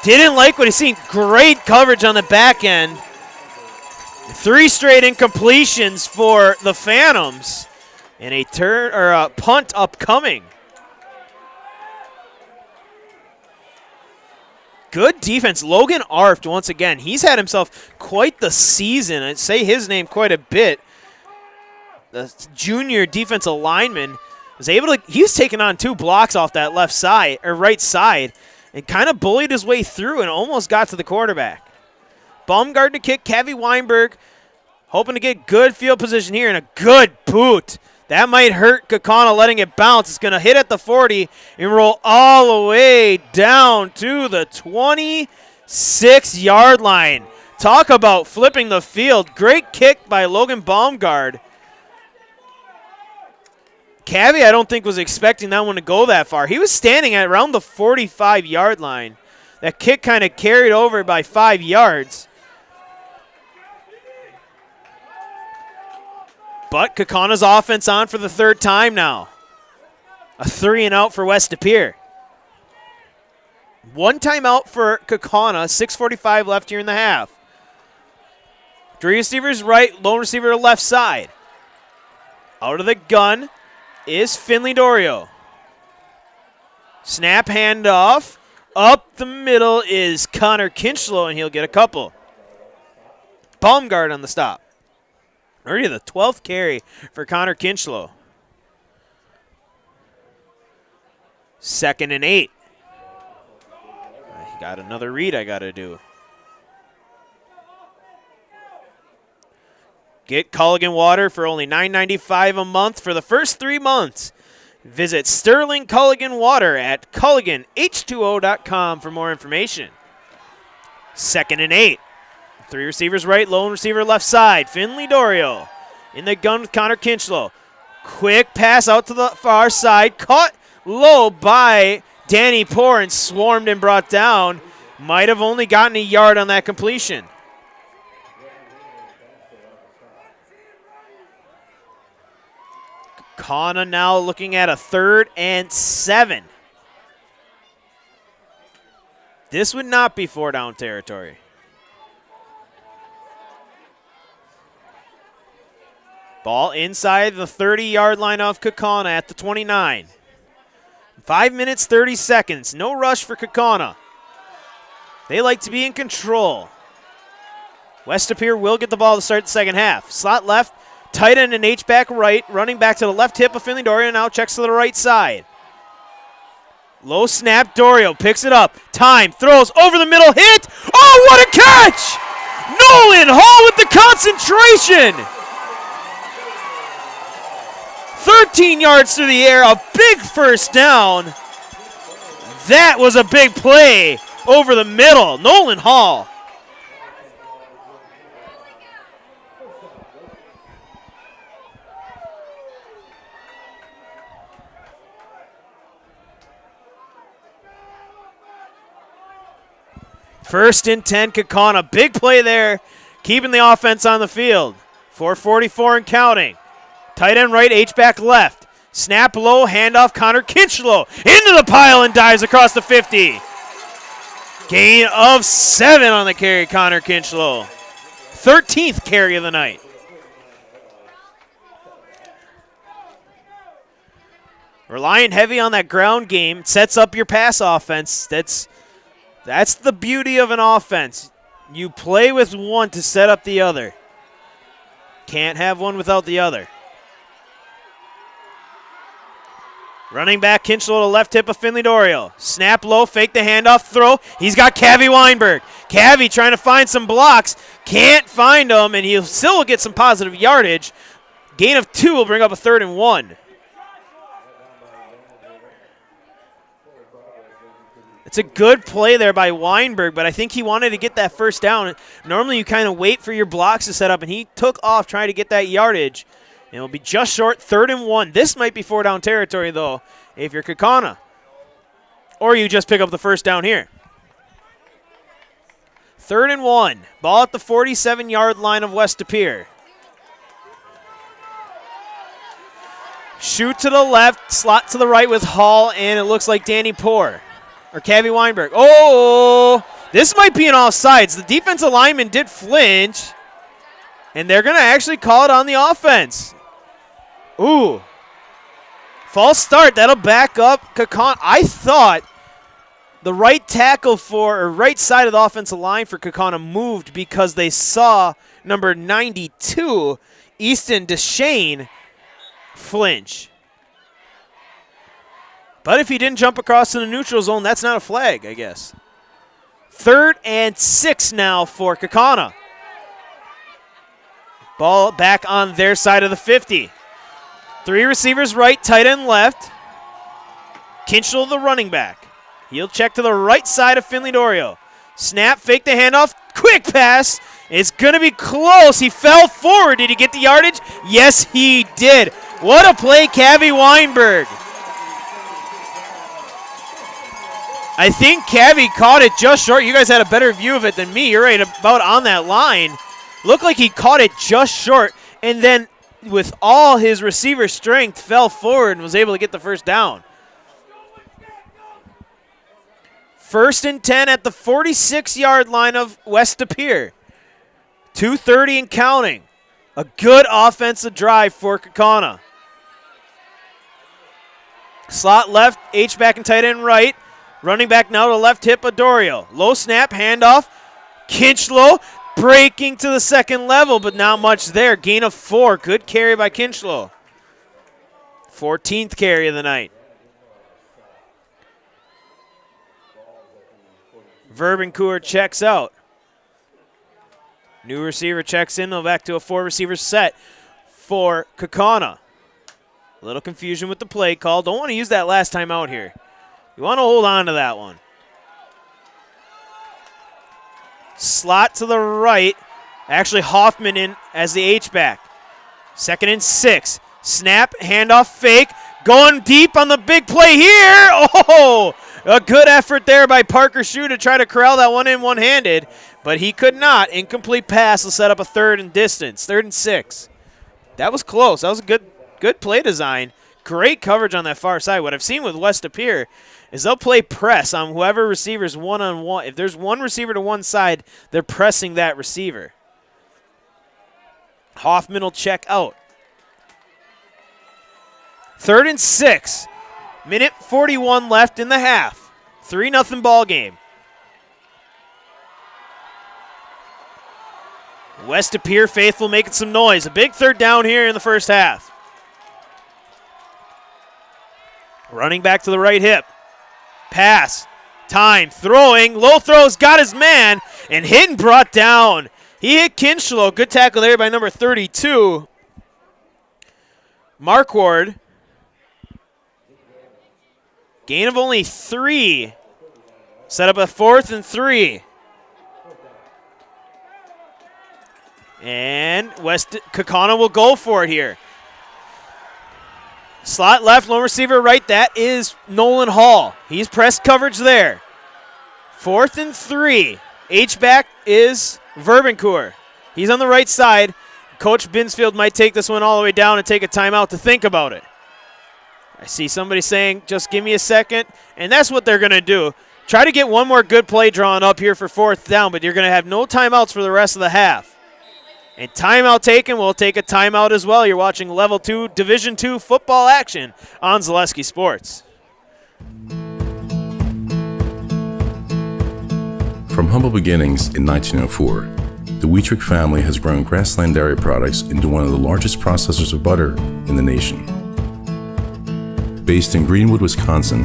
didn't like what he's seen. Great coverage on the back end. 3 straight incompletions for the Phantoms, and a punt upcoming. Good defense. Logan Arft, once again, he's had himself quite the season. I'd say his name quite a bit. The junior defensive lineman was able to, he was taking on 2 blocks off that left side, or right side, and kind of bullied his way through and almost got to the quarterback. Baumgartner kick, Cavi Weinberg hoping to get good field position here, and a good boot. That might hurt Kaukauna letting it bounce. It's going to hit at the 40 and roll all the way down to the 26-yard line. Talk about flipping the field. Great kick by Logan Baumgard. Cavi, I don't think, was expecting that one to go that far. He was standing at around the 45-yard line. That kick kind of carried over by 5 yards. But Kaukauna's offense on for the third time now. A 3-and-out for West De Pere. One timeout for Kaukauna, 6:45 left here in the half. 3 receivers right, lone receiver to left side. Out of the gun is Finley Dorio. Snap handoff. Up the middle is Connor Kinchlow, and he'll get a couple. Baumgard on the stop. Already the 12th carry for Connor Kinchlow. 2nd and 8. I got another read I got to do. Get Culligan water for only $9.95 a month for the first 3 months. Visit Sterling Culligan Water at CulliganH2O.com for more information. 2nd and 8. 3 receivers right, lone receiver left side. Finley Dorio in the gun with Connor Kinchlow. Quick pass out to the far side. Caught low by Danny Poor and swarmed and brought down. Might have only gotten a yard on that completion. Kaukauna now looking at a 3rd and 7. This would not be 4-down territory. Ball inside the 30-yard line of Kaukauna at the 29. 5 minutes, 30 seconds. No rush for Kaukauna. They like to be in control. West De Pere will get the ball to start the second half. Slot left, tight end and H-back right. Running back to the left hip of Finley Dorio, now checks to the right side. Low snap, Dorio picks it up. Time, throws over the middle, hit. Oh, what a catch! Nolan Hall with the concentration! 13 yards through the air, a big first down. That was a big play over the middle. Nolan Hall. First and 10, Kaukauna. Big play there, keeping the offense on the field. 4:44 and counting. Tight end right, H-back left. Snap low, handoff, Connor Kinchlow into the pile and dives across the 50. Gain of 7 on the carry, Connor Kinchlow. 13th carry of the night. Relying heavy on that ground game sets up your pass offense. That's the beauty of an offense. You play with one to set up the other. Can't have one without the other. Running back, Kinchlow to left hip of Finley Dorio. Snap low, fake the handoff, throw. He's got Cavi Weinberg. Cavi trying to find some blocks. Can't find them, and he'll still get some positive yardage. Gain of 2 will bring up a 3rd and 1. It's a good play there by Weinberg, but I think he wanted to get that first down. Normally you kind of wait for your blocks to set up, and he took off trying to get that yardage. And it'll be just short, 3rd and 1. This might be 4-down territory, though, if you're Kaukauna. Or you just pick up the first down here. 3rd and 1. Ball at the 47-yard line of West De Pere. Shoot to the left, slot to the right with Hall, and it looks like Danny Poor. Or Cavi Weinberg. Oh, this might be an offsides. The defensive lineman did flinch, and they're going to actually call it on the offense. Ooh. False start. That'll back up Kaukauna. I thought the right tackle or right side of the offensive line for Kaukauna moved because they saw number 92, Easton Deshane, flinch. But if he didn't jump across to the neutral zone, that's not a flag, I guess. 3rd and 6 now for Kaukauna. Ball back on their side of the 50. 3 receivers right, tight end left. Kinchel, the running back. He'll check to the right side of Finley Dorio. Snap, fake the handoff, quick pass. It's going to be close. He fell forward. Did he get the yardage? Yes, he did. What a play, Cavi Weinberg. I think Cavi caught it just short. You guys had a better view of it than me. You're right about on that line. Looked like he caught it just short, and then with all his receiver strength, fell forward and was able to get the first down. 1st and 10 at the 46-yard line of West De Pere. 2:30 and counting. A good offensive drive for Kaukauna. Slot left, H-back and tight end right. Running back now to left hip of Dorio. Low snap, handoff. Kinchlow breaking to the second level, but not much there. Gain of 4. Good carry by Kinchlow. 14th carry of the night. Verbencourt checks out. New receiver checks in. They'll back to a 4-receiver set for Kaukauna. A little confusion with the play call. Don't want to use that last time out here. You want to hold on to that one. Slot to the right. Actually, Hoffman in as the H-back. 2nd and 6. Snap, handoff, fake. Going deep on the big play here. Oh, a good effort there by Parker Shue to try to corral that one in one-handed, but he could not. Incomplete pass will set up a 3rd and distance. 3rd and 6. That was close. That was a good play design. Great coverage on that far side. What I've seen with West De Pere is they'll play press on whoever receiver's one-on-one. If there's one receiver to one side, they're pressing that receiver. Hoffman will check out. 3rd and 6. Minute 41 left in the half. 3-0 ball game. West De Pere faithful making some noise. A big 3rd down here in the first half. Running back to the right hip. Pass. Time. Throwing. Low throws. Got his man. And hit and brought down. He hit Kinchlow. Good tackle there by number 32. Marquard. Gain of only 3. Set up a 4th and 3. And Kaukauna will go for it here. Slot left, lone receiver right. That is Nolan Hall. He's pressed coverage there. 4th and 3. H-back is Verbencourt. He's on the right side. Coach Binsfield might take this one all the way down and take a timeout to think about it. I see somebody saying, just give me a second. And that's what they're going to do. Try to get one more good play drawn up here for 4th down, but you're going to have no timeouts for the rest of the half. And timeout taken, we'll take a timeout as well. You're watching Level 2 Division II football action on Zaleski Sports. From humble beginnings in 1904, the Wheatrick family has grown Grassland Dairy Products into one of the largest processors of butter in the nation. Based in Greenwood, Wisconsin,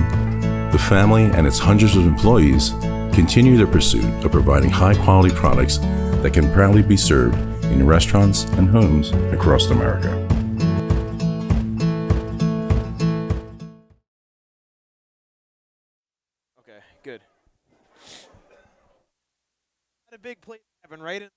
the family and its hundreds of employees continue their pursuit of providing high-quality products that can proudly be served in restaurants and homes across America. Okay, good. Had a big play happen right in.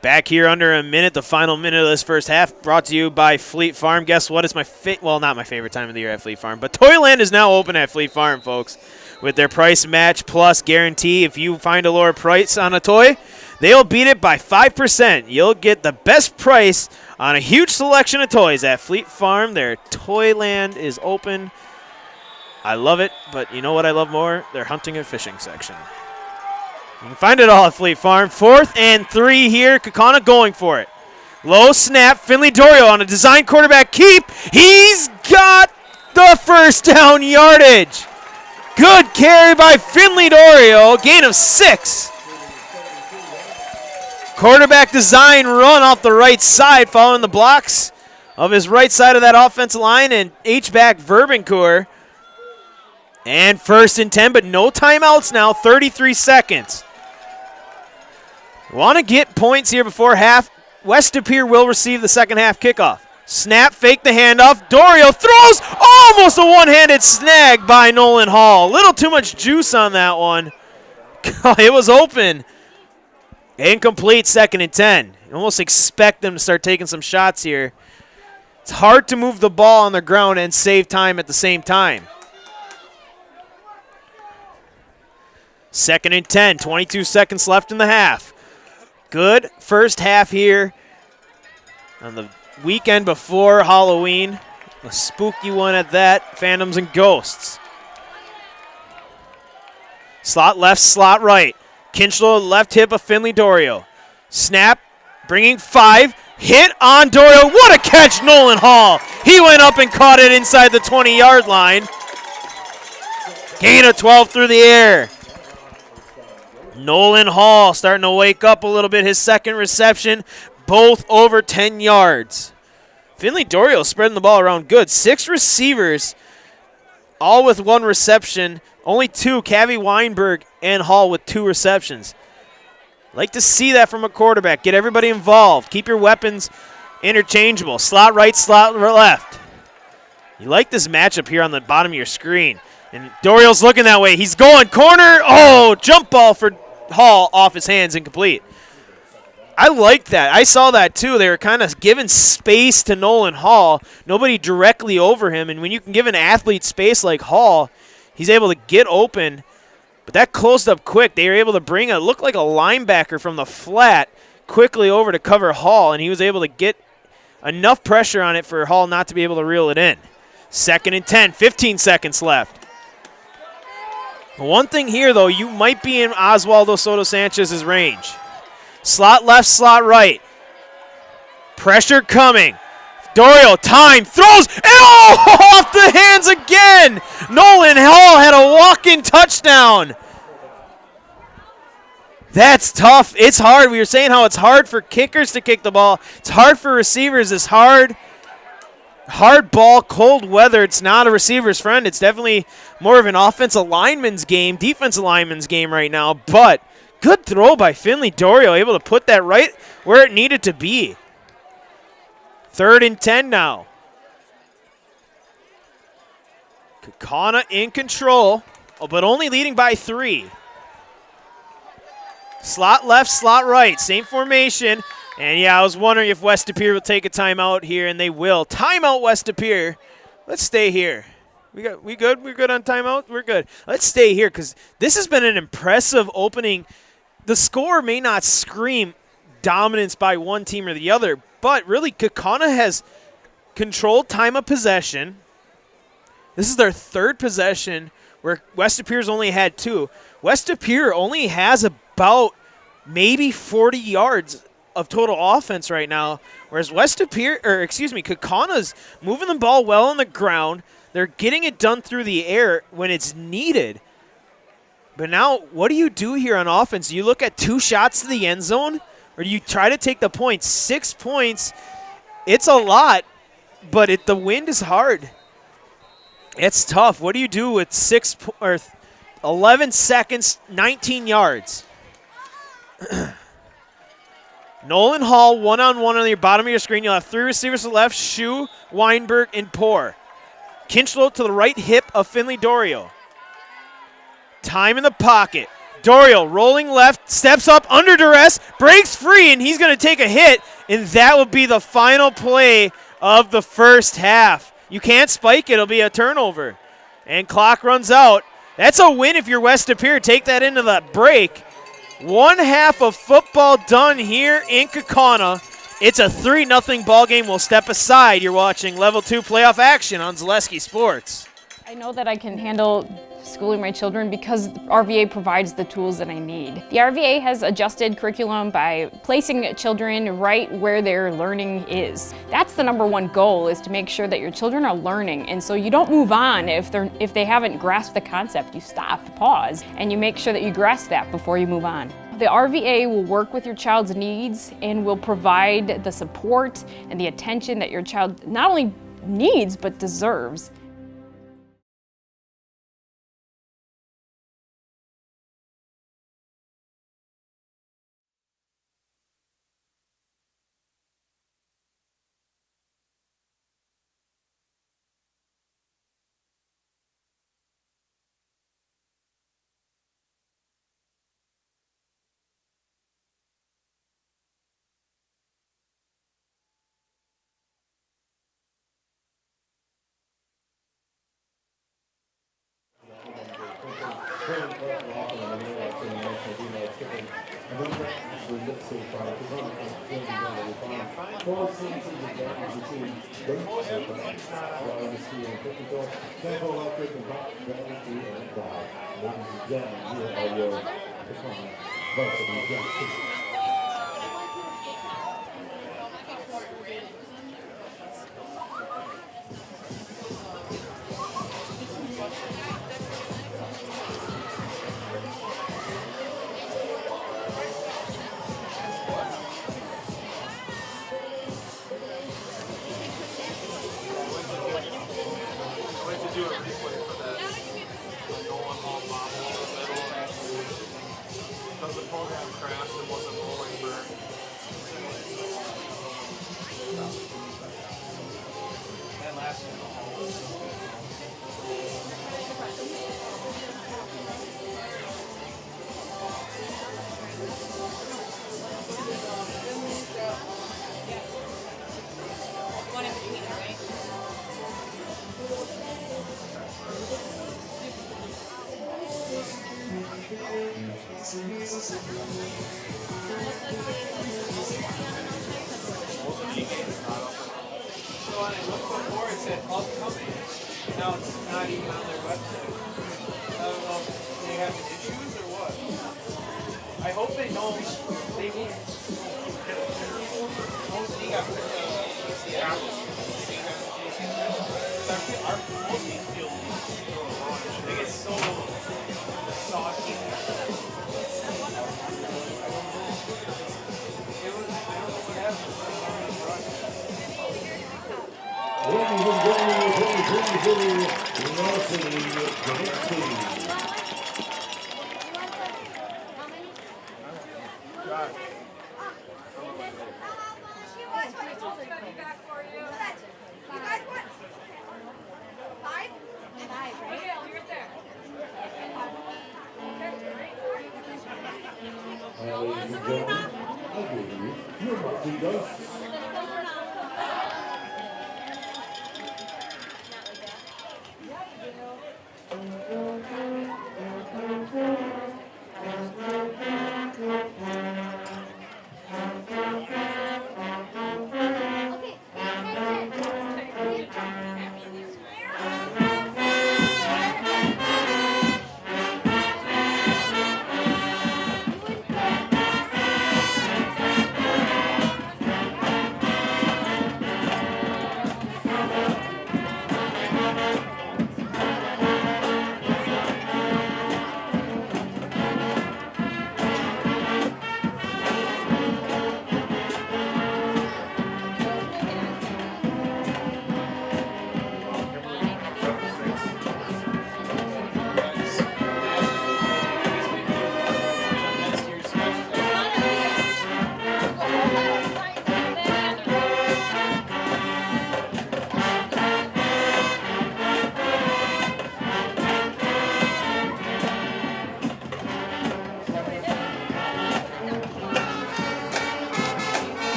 Back here under a minute, the final minute of this first half, brought to you by Fleet Farm. Guess what? It's well, not my favorite time of the year at Fleet Farm, but Toyland is now open at Fleet Farm, folks, with their price match plus guarantee. If you find a lower price on a toy, they'll beat it by 5%. You'll get the best price on a huge selection of toys at Fleet Farm. Their Toyland is open. I love it, but you know what I love more? Their hunting and fishing section. You can find it all at Fleet Farm. 4th and 3 here. Kaukauna going for it. Low snap. Finley Dorio on a design quarterback keep. He's got the first down yardage. Good carry by Finley Dorio. Gain of 6. Quarterback design run off the right side following the blocks of his right side of that offensive line, and H-back Verbencourt. And 1st and 10, but no timeouts now, 33 seconds. Want to get points here before half. West De Pere will receive the second half kickoff. Snap, fake the handoff. Dorio throws, almost a one-handed snag by Nolan Hall. A little too much juice on that one. It was open. Incomplete, 2nd and 10. You almost expect them to start taking some shots here. It's hard to move the ball on the ground and save time at the same time. 2nd and 10, 22 seconds left in the half. Good first half here on the weekend before Halloween. A spooky one at that, Phantoms and Ghosts. Slot left, slot right. Kinchlow, left hip of Finley Dorio. Snap, bringing 5. Hit on Dorio. What a catch, Nolan Hall. He went up and caught it inside the 20-yard line. Gain of 12 through the air. Nolan Hall starting to wake up a little bit. His second reception, both over 10 yards. Finley Dorio spreading the ball around good. 6 receivers, all with 1 reception. Only 2, Cavi Weinberg and Hall with 2 receptions. Like to see that from a quarterback. Get everybody involved. Keep your weapons interchangeable. Slot right, slot left. You like this matchup here on the bottom of your screen. And Dorio's looking that way. He's going corner. Oh, jump ball for Hall off his hands, incomplete. I like that. I saw that too. They were kind of giving space to Nolan Hall. Nobody directly over him. And when you can give an athlete space like Hall, he's able to get open. But that closed up quick. They were able to bring a, looked like a linebacker from the flat quickly over to cover Hall, and he was able to get enough pressure on it for Hall not to be able to reel it in. 2nd and 10, 15 seconds left. One thing here, though, you might be in Oswaldo Soto Sanchez's range. Slot left, slot right. Pressure coming. Dorio, time, throws, and oh, off the hands again. Nolan Hall had a walk-in touchdown. That's tough. It's hard. We were saying how it's hard for kickers to kick the ball. It's hard for receivers. It's hard ball, cold weather. It's not a receiver's friend. It's definitely more of an offensive lineman's game, defensive lineman's game right now. But good throw by Finley Dorio, able to put that right where it needed to be. 3rd and 10 now. Kaukauna in control, but only leading by 3. Slot left, slot right, same formation. And yeah, I was wondering if West De Pere will take a timeout here, and they will. Timeout, West De Pere. Let's stay here. We good? We're good on timeout? We're good. Let's stay here because this has been an impressive opening. The score may not scream dominance by one team or the other, but really Kaukauna has controlled time of possession. This is their 3rd possession where West De Pere's only had 2. West De Pere only has about maybe 40 yards of total offense right now, whereas Kaukauna's moving the ball well on the ground. They're getting it done through the air when it's needed. But now, what do you do here on offense? Do you look at 2 shots to the end zone, or do you try to take the points? 6 points, it's a lot, but the wind is hard. It's tough. What do you do with 11 seconds, 19 yards? Nolan Hall, one-on-one on the bottom of your screen. You'll have 3 receivers to the left, Shu, Weinberg, and Pere. Kinchlow to the right hip of Finley Dorio. Time in the pocket. Dorio rolling left, steps up under duress, breaks free, and he's going to take a hit, and that will be the final play of the first half. You can't spike it. It'll be a turnover. And clock runs out. That's a win if you're West De Pere. Take that into the break. 1 half of football done here in Kaukauna. It's a 3-0 ball game. We'll step aside. You're watching Level 2 playoff action on Zaleski Sports. I know that I can handle schooling my children because RVA provides the tools that I need. The RVA has adjusted curriculum by placing children right where their learning is. That's the #1 goal, is to make sure that your children are learning, and so you don't move on if they haven't grasped the concept. You stop, pause, and you make sure that you grasp that before you move on. The RVA will work with your child's needs and will provide the support and the attention that your child not only needs, but deserves. Before it said upcoming, now it's not even on their website. I don't know if they have issues or what. I hope they don't. They need. Most of you got the apples. Our most field they get so saucy. It was, I don't know what happened.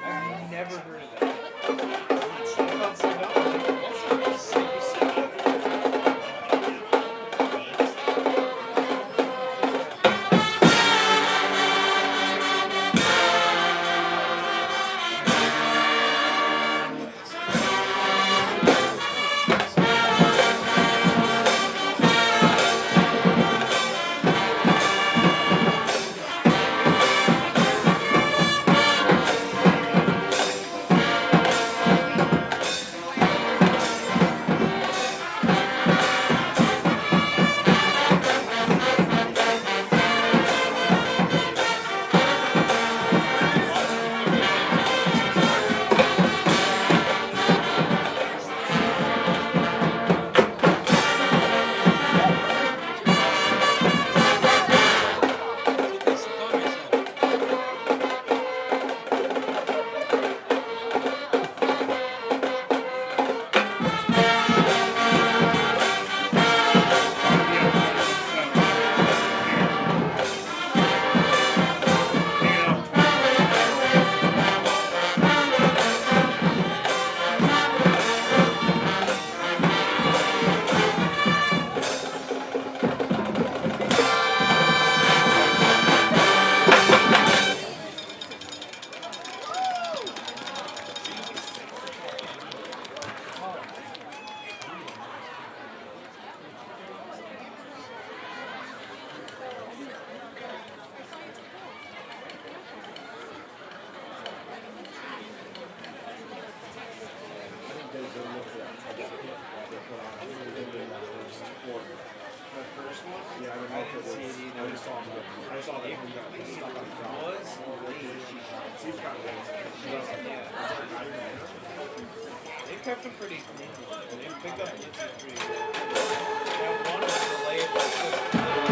I've never heard of that. They kept them pretty clean. They picked up blitzes pretty good. That one was delayed.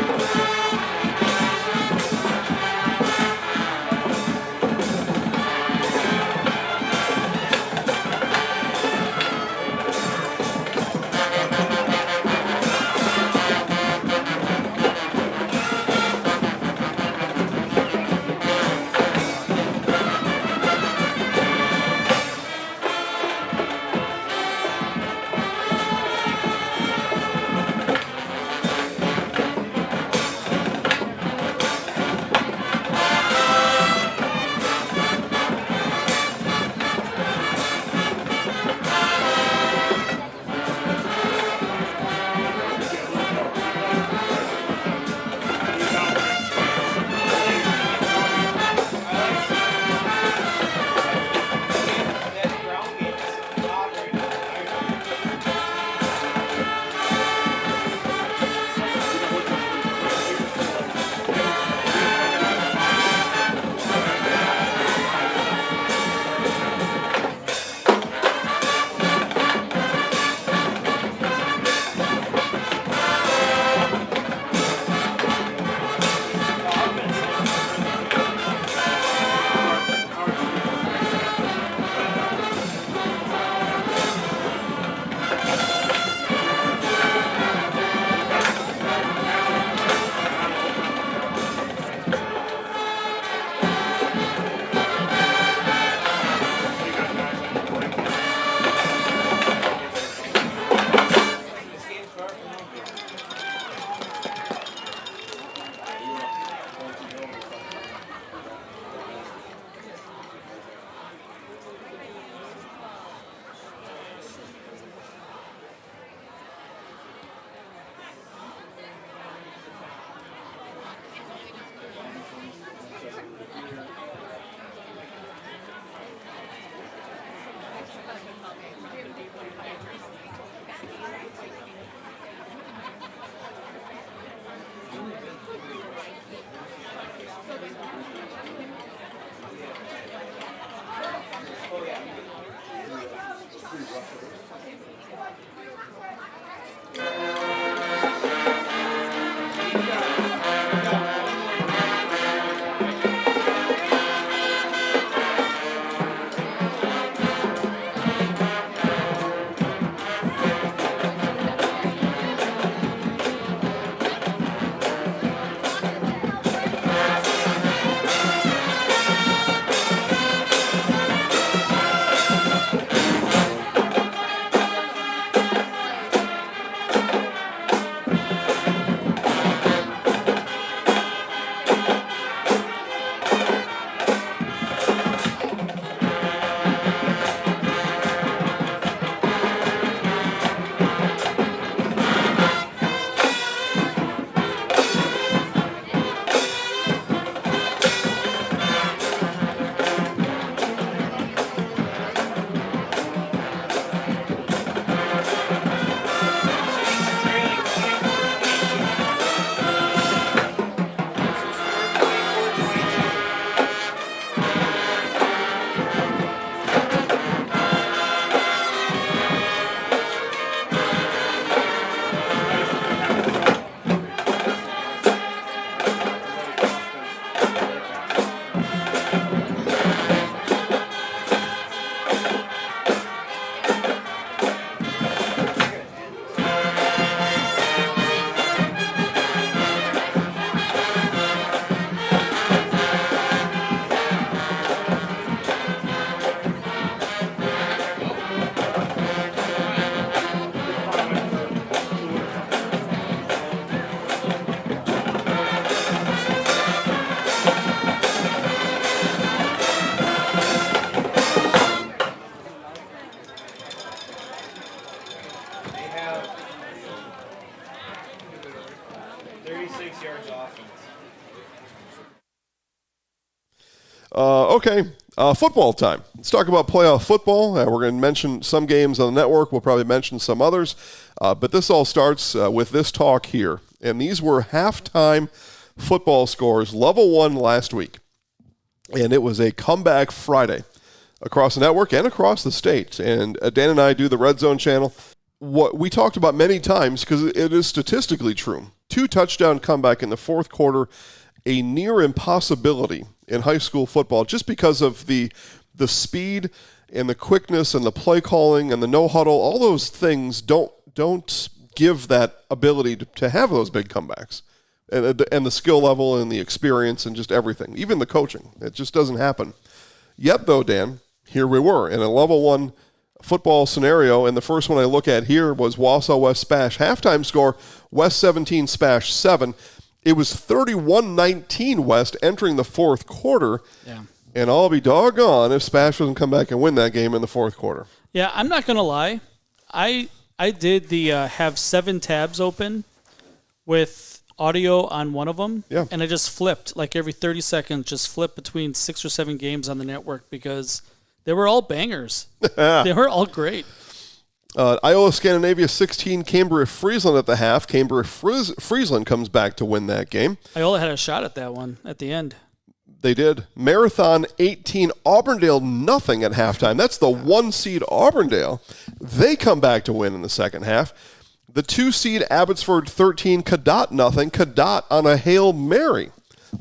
Okay, football time. Let's talk about playoff football. We're going to mention some games on the network. We'll probably mention some others. But this all starts with this talk here. And these were halftime football scores, level 1 last week. And it was a comeback Friday across the network and across the state. And Dan and I do the Red Zone channel. What we talked about many times, because it is statistically true, 2-touchdown comeback in the fourth quarter, a near impossibility in high school football just because of the speed and the quickness and the play calling and the no huddle. All those things don't give that ability to have those big comebacks. And the skill level and the experience and just everything, even the coaching. It just doesn't happen. Yet, though, Dan, here we were in a level 1 football scenario, and the first one I look at here was Wausau West Spash. Halftime score, West 17, Spash 7. It was 31-19 West entering the fourth quarter, and I'll be doggone if Spash doesn't come back and win that game in the fourth quarter. Yeah, I'm not going to lie. I did the have 7 tabs open with audio on one of them, and I just flipped, like every 30 seconds, just flipped between 6 or 7 games on the network because they were all bangers. They were all great. Iowa Scandinavia 16, Cambria Friesland at the half. Cambria Friesland comes back to win that game. Iowa had a shot at that one at the end. They did. Marathon 18, Auburndale nothing at halftime. That's the 1 seed Auburndale. They come back to win in the second half. The 2 seed Abbotsford 13, Cadott nothing. Cadott on a Hail Mary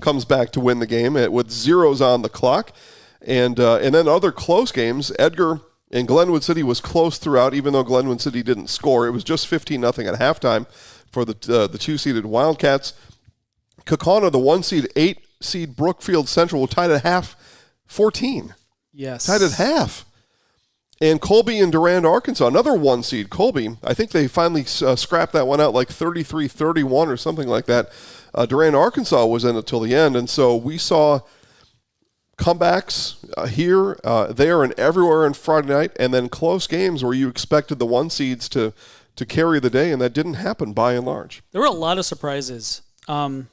comes back to win the game with zeros on the clock. And then other close games, Edgar and Glenwood City was close throughout, even though Glenwood City didn't score. It was just 15-0 at halftime for the 2-seeded Wildcats. Kaukauna, the 1 seed, 8 seed Brookfield Central, tied at half 14. Yes. Tied at half. And Colby and Durand, Arkansas, another 1 seed. Colby, I think they finally scrapped that one out like 33-31 or something like that. Durand, Arkansas was in it till the end. And so we saw comebacks here, there, and everywhere on Friday night, and then close games where you expected the 1 seeds to carry the day, and that didn't happen by and large. There were a lot of surprises. And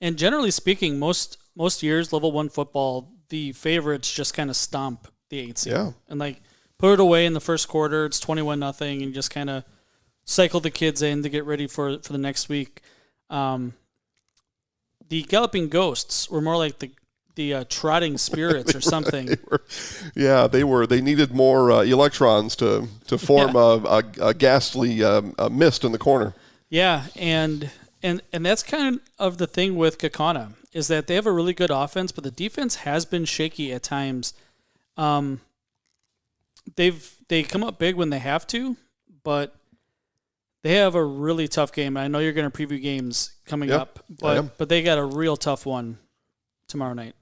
generally speaking, most years, level 1 football, the favorites just kind of stomp the 8 seed. Yeah. And like put it away in the first quarter, it's 21-0, and just kind of cycle the kids in to get ready for the next week. The Galloping Ghosts were more like the trotting spirits or something. They needed more electrons to form a ghastly mist in the corner. Yeah, and that's kind of the thing with Kaukauna is that they have a really good offense, but the defense has been shaky at times. They come up big when they have to, but they have a really tough game. I know you're going to preview games coming up, but they got a real tough one tomorrow night.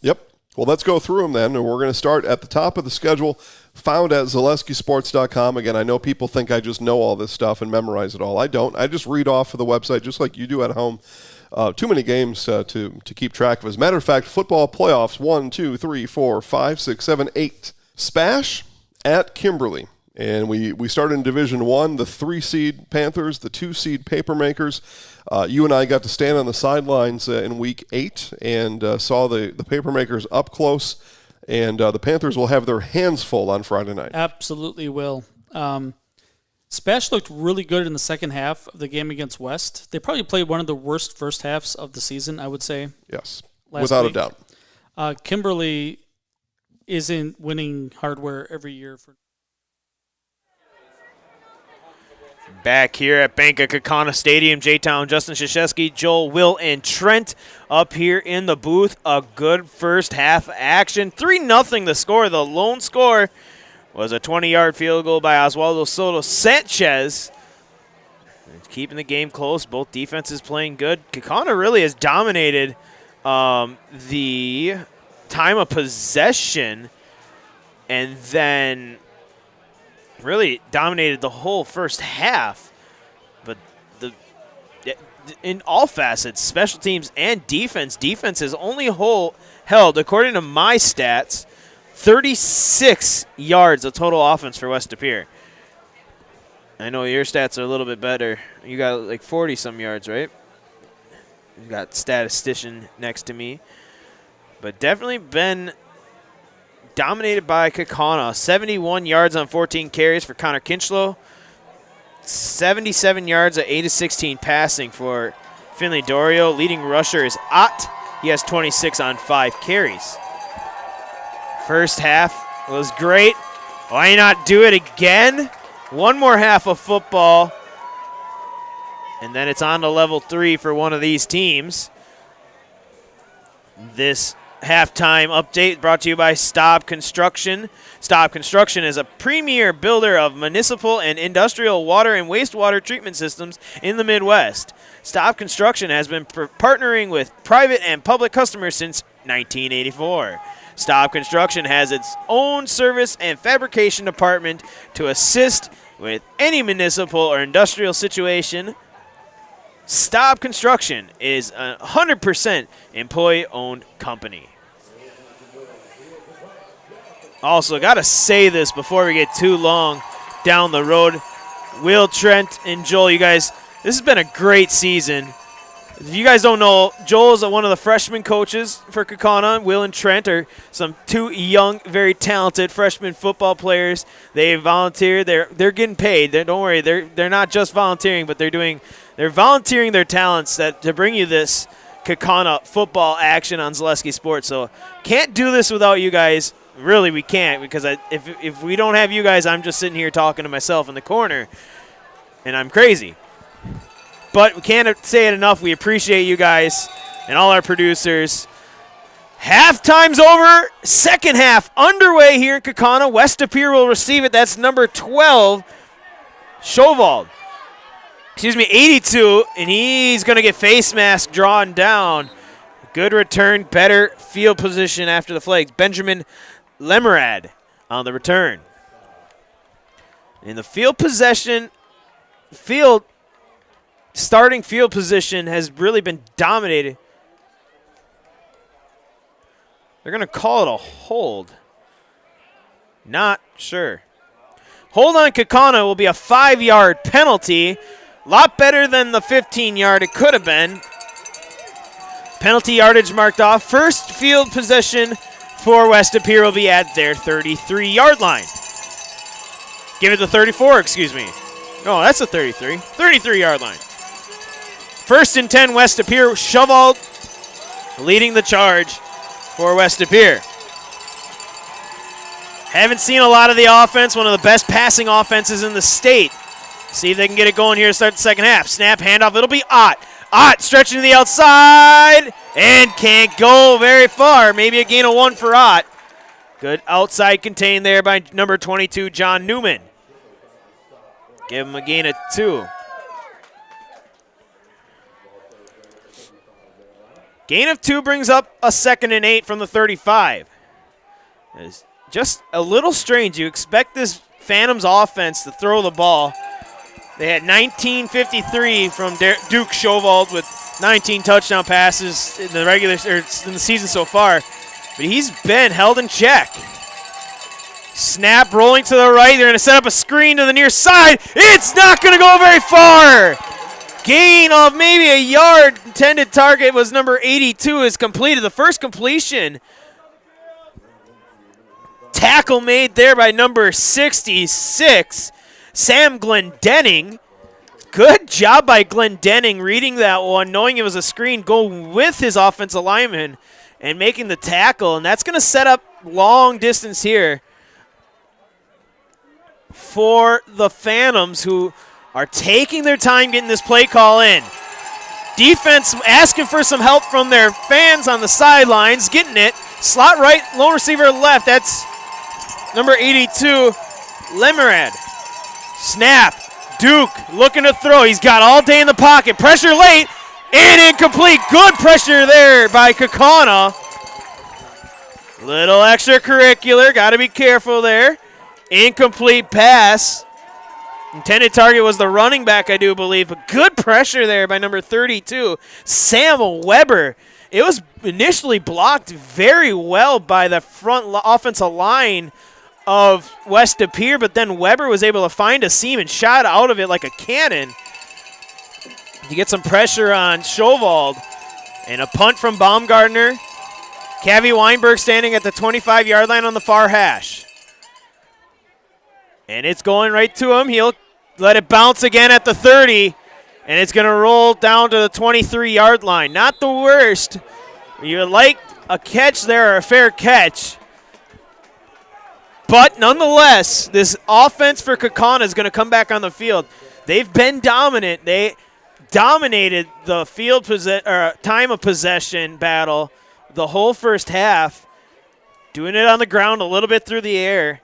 Yep. Well, let's go through them then, and we're going to start at the top of the schedule, found at ZaleskiSports.com. Again, I know people think I just know all this stuff and memorize it all. I don't. I just read off of the website just like you do at home. Too many games to keep track of. As a matter of fact, football playoffs, 1, 2, 3, 4, 5, 6, 7, 8. Spash at Kimberly. And we started in Division 1, the 3-seed Panthers, the 2-seed Papermakers. You and I got to stand on the sidelines in Week 8 and saw the Papermakers up close. And the Panthers will have their hands full on Friday night. Absolutely will. Spash looked really good in the second half of the game against West. They probably played one of the worst first halves of the season, I would say. Yes, without a doubt. Kimberly isn't winning hardware every year for. Back here at Bank of Kaukauna Stadium, J-Town, Justin Krzyzewski, Joel, Will, and Trent up here in the booth. A good first half action. 3-0 the score. The lone score was a 20-yard field goal by Oswaldo Soto Sanchez. Keeping the game close. Both defenses playing good. Kaukauna really has dominated the time of possession and then really dominated the whole first half. But in all facets, special teams and defense has only held, according to my stats, 36 yards of total offense for West De Pere. I know your stats are a little bit better. You got like 40-some yards, right? You got statistician next to me. but definitely been dominated by Kaukauna. 71 yards on 14 carries for Connor Kinchlow. 77 yards at 8 of 16 passing for Finley Dorio. Leading rusher is Ott. He has 26 on 5 carries. First half was great. Why not do it again? One more half of football. And then it's on to level 3 for one of these teams. This halftime update brought to you by Staub Construction. Staub Construction is a premier builder of municipal and industrial water and wastewater treatment systems in the Midwest. Staub Construction has been partnering with private and public customers since 1984. Staub Construction has its own service and fabrication department to assist with any municipal or industrial situation. Staub Construction is a 100% employee-owned company. Also, got to say this before we get too long down the road. Will, Trent, and Joel, you guys, this has been a great season. If you guys don't know, Joel is one of the freshman coaches for Kaukauna. Will and Trent are some 2 young, very talented freshman football players. They volunteer. They're getting paid. Don't worry. They're not just volunteering, but they're volunteering their talents to bring you this Kaukauna football action on Zaleski Sports. So can't do this without you guys. Really, we can't, because if we don't have you guys, I'm just sitting here talking to myself in the corner, and I'm crazy. But we can't say it enough. We appreciate you guys and all our producers. Halftime's over. Second half underway here in Kaukauna. West De Pere will receive it. That's number 12, Schovald. 82, and he's going to get face mask drawn down. Good return, better field position after the flags. Benjamin Lemerad on the return. In the starting field position has really been dominated. They're going to call it a hold. Not sure. Hold on Kaukauna will be a 5-yard penalty. A lot better than the 15-yard it could have been. Penalty yardage marked off. First field possession for West De Pere will be at their 33-yard line. Give it the 34, excuse me. No, that's a 33. 33-yard line. First and 10, West De Pere. Schovald leading the charge for West De Pere. Haven't seen a lot of the offense. One of the best passing offenses in the state. See if they can get it going here to start the second half. Snap, handoff. It'll be Ott. Ott stretching to the outside and can't go very far. Maybe a gain of 1 for Ott. Good outside contained there by number 22, John Newman. Give him a gain of 2. Gain of 2 brings up a 2nd and 8 from the 35. It's just a little strange. You expect this Phantoms offense to throw the ball. They had 1953 from Duke Schovald with 19 touchdown passes in the season so far. But he's been held in check. Snap rolling to the right. They're going to set up a screen to the near side. It's not going to go very far. Gain of maybe a yard. Intended target was number 82 is completed. The first completion. Tackle made there by number 66, Sam Glendenning. Good job by Glendenning reading that one, knowing it was a screen, going with his offensive lineman and making the tackle. And that's going to set up long distance here for the Phantoms, who are taking their time getting this play call in. Defense asking for some help from their fans on the sidelines, getting it. Slot right, lone receiver left. That's number 82, Lemerad. Snap. Duke looking to throw. He's got all day in the pocket. Pressure late and incomplete. Good pressure there by Kaukauna. Little extracurricular. Got to be careful there. Incomplete pass. Intended target was the running back, I do believe. But good pressure there by number 32, Sam Weber. It was initially blocked very well by the front offensive line of West De Pere, but then Weber was able to find a seam and shot out of it like a cannon. You get some pressure on Schovald. And a punt from Baumgartner. Cavi Weinberg standing at the 25-yard line on the far hash. And it's going right to him. He'll let it bounce again at the 30, and it's going to roll down to the 23-yard line. Not the worst. You would like a catch there, or a fair catch. But nonetheless, this offense for Kaukauna is going to come back on the field. They've been dominant. They dominated the field time of possession battle the whole first half, doing it on the ground, a little bit through the air,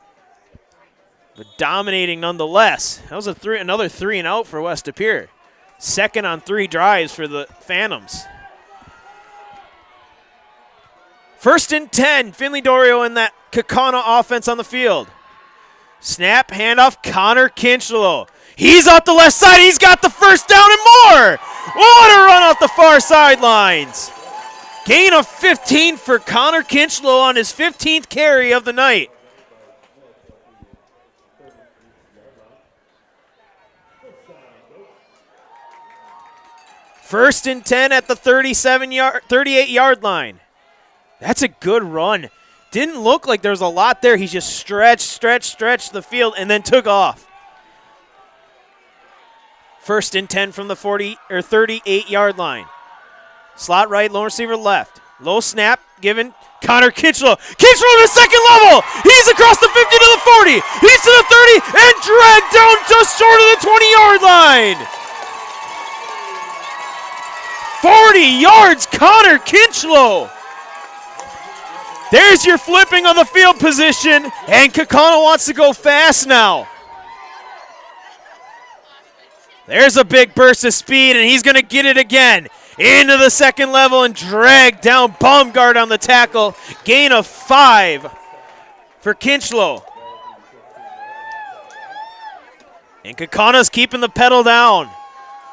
but dominating nonetheless. That was another 3 and out for West De Pere. Second on 3 drives for the Phantoms. 1st and 10, Finley Dorio in that Kaukauna offense on the field. Snap, handoff, Connor Kinchlow. He's off the left side. He's got the first down and more. What a run off the far sidelines. Gain of 15 for Connor Kinchlow on his 15th carry of the night. First and 10 at the 38-yard line. That's a good run. Didn't look like there was a lot there. He just stretched the field and then took off. First and 10 from the 38-yard line. Slot right, lone receiver left. Low snap given Connor Kinchlow. Kinchlow to the second level. He's across the 50 to the 40. He's to the 30 and dragged down just short of the 20-yard line. 40 yards, Connor Kinchlow. There's your flipping of the field position, and Kaukauna wants to go fast now. There's a big burst of speed, and he's going to get it again. Into the second level and drag down Baumgart on the tackle. Gain of 5 for Kinchlow. And Kaukauna's keeping the pedal down.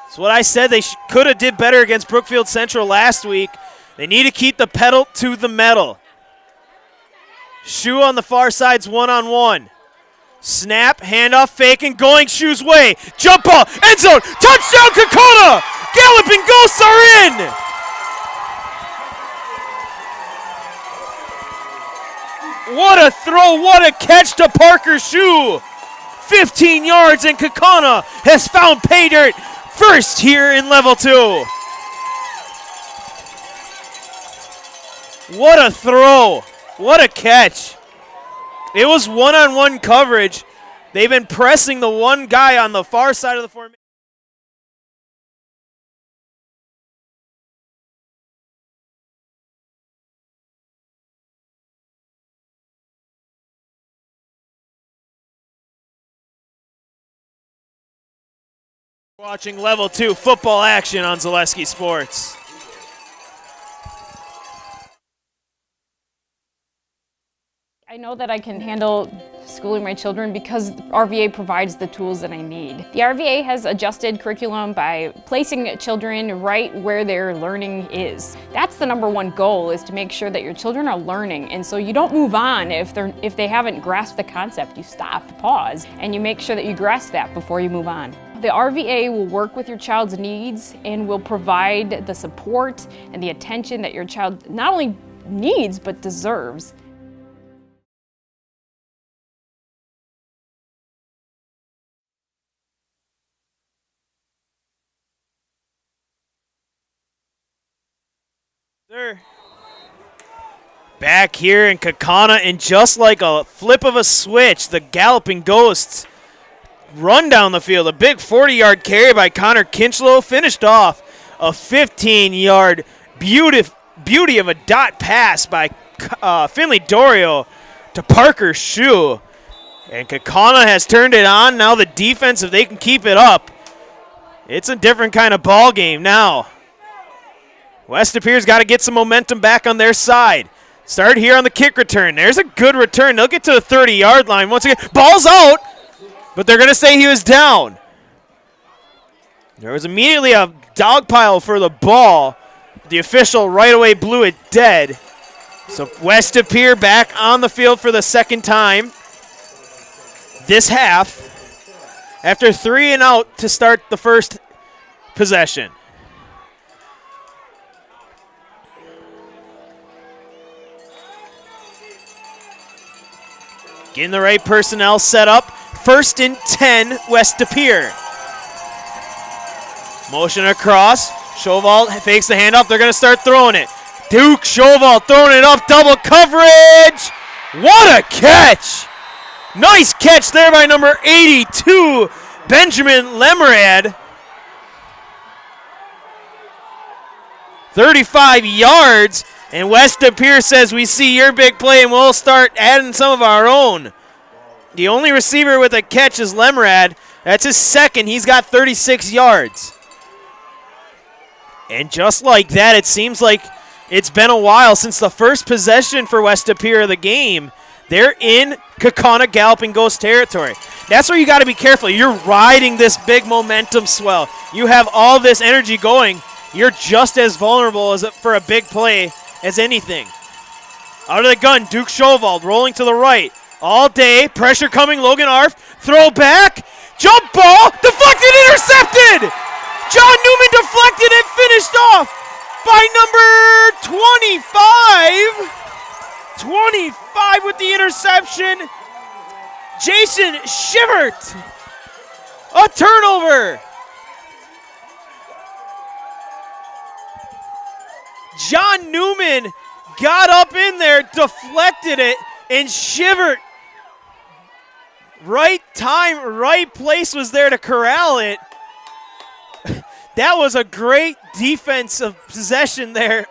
That's what I said. They could have did better against Brookfield Central last week. They need to keep the pedal to the metal. Shu on the far side's one-on-one. Snap, handoff, fake, and going Shu's way. Jump ball, end zone, touchdown Kaukauna! Galloping Ghosts are in! What a throw, what a catch to Parker Shu! 15 yards, and Kaukauna has found pay dirt first here in level 2. What a throw, what a catch. It was one-on-one coverage. They've been pressing the one guy on the far side of the formation. Watching level 2 football action on Zaleski Sports. I know that I can handle schooling my children because RVA provides the tools that I need. The RVA has adjusted curriculum by placing children right where their learning is. That's the #1 goal, is to make sure that your children are learning, and so you don't move on if they haven't grasped the concept. You stop, pause, and you make sure that you grasp that before you move on. The RVA will work with your child's needs and will provide the support and the attention that your child not only needs but deserves. Back here in Kaukauna, and just like a flip of a switch, the Galloping Ghosts run down the field. A big 40-yard carry by Connor Kinchlow, finished off a 15-yard beauty of a dot pass by Finley Dorio to Parker Shu. And Kaukauna has turned it on. Now the defense, if they can keep it up, it's a different kind of ball game now. West De Pere's got to get some momentum back on their side. Start here on the kick return. There's a good return. They'll get to the 30-yard line once again. Ball's out, but they're going to say he was down. There was immediately a dog pile for the ball. The official right away blew it dead. So West De Pere back on the field for the second time this half after 3 and out to start the first possession. Getting the right personnel set up. 1st and 10, West De Pere. Motion across. Shovall fakes the handoff. They're going to start throwing it. Duke Shovall throwing it up. Double coverage. What a catch. Nice catch there by number 82, Benjamin Lemerad. 35 yards. And West De Pere says, we see your big play and we'll start adding some of our own. The only receiver with a catch is Lemerad. That's his second. He's got 36 yards. And just like that, it seems like it's been a while since the first possession for West De Pere of the game. They're in Kaukauna Galloping Ghost territory. That's where you got to be careful. You're riding this big momentum swell. You have all this energy going. You're just as vulnerable as for a big play as anything. Out of the gun, Duke Shovall rolling to the right. All day, pressure coming, Logan Arf, throw back, jump ball, deflected, intercepted! John Newman deflected and finished off by number 25. 25 with the interception. Jason Shivert. A turnover. John Newman got up in there, deflected it, and Shivert, right time, right place was there to corral it. That was a great defensive possession there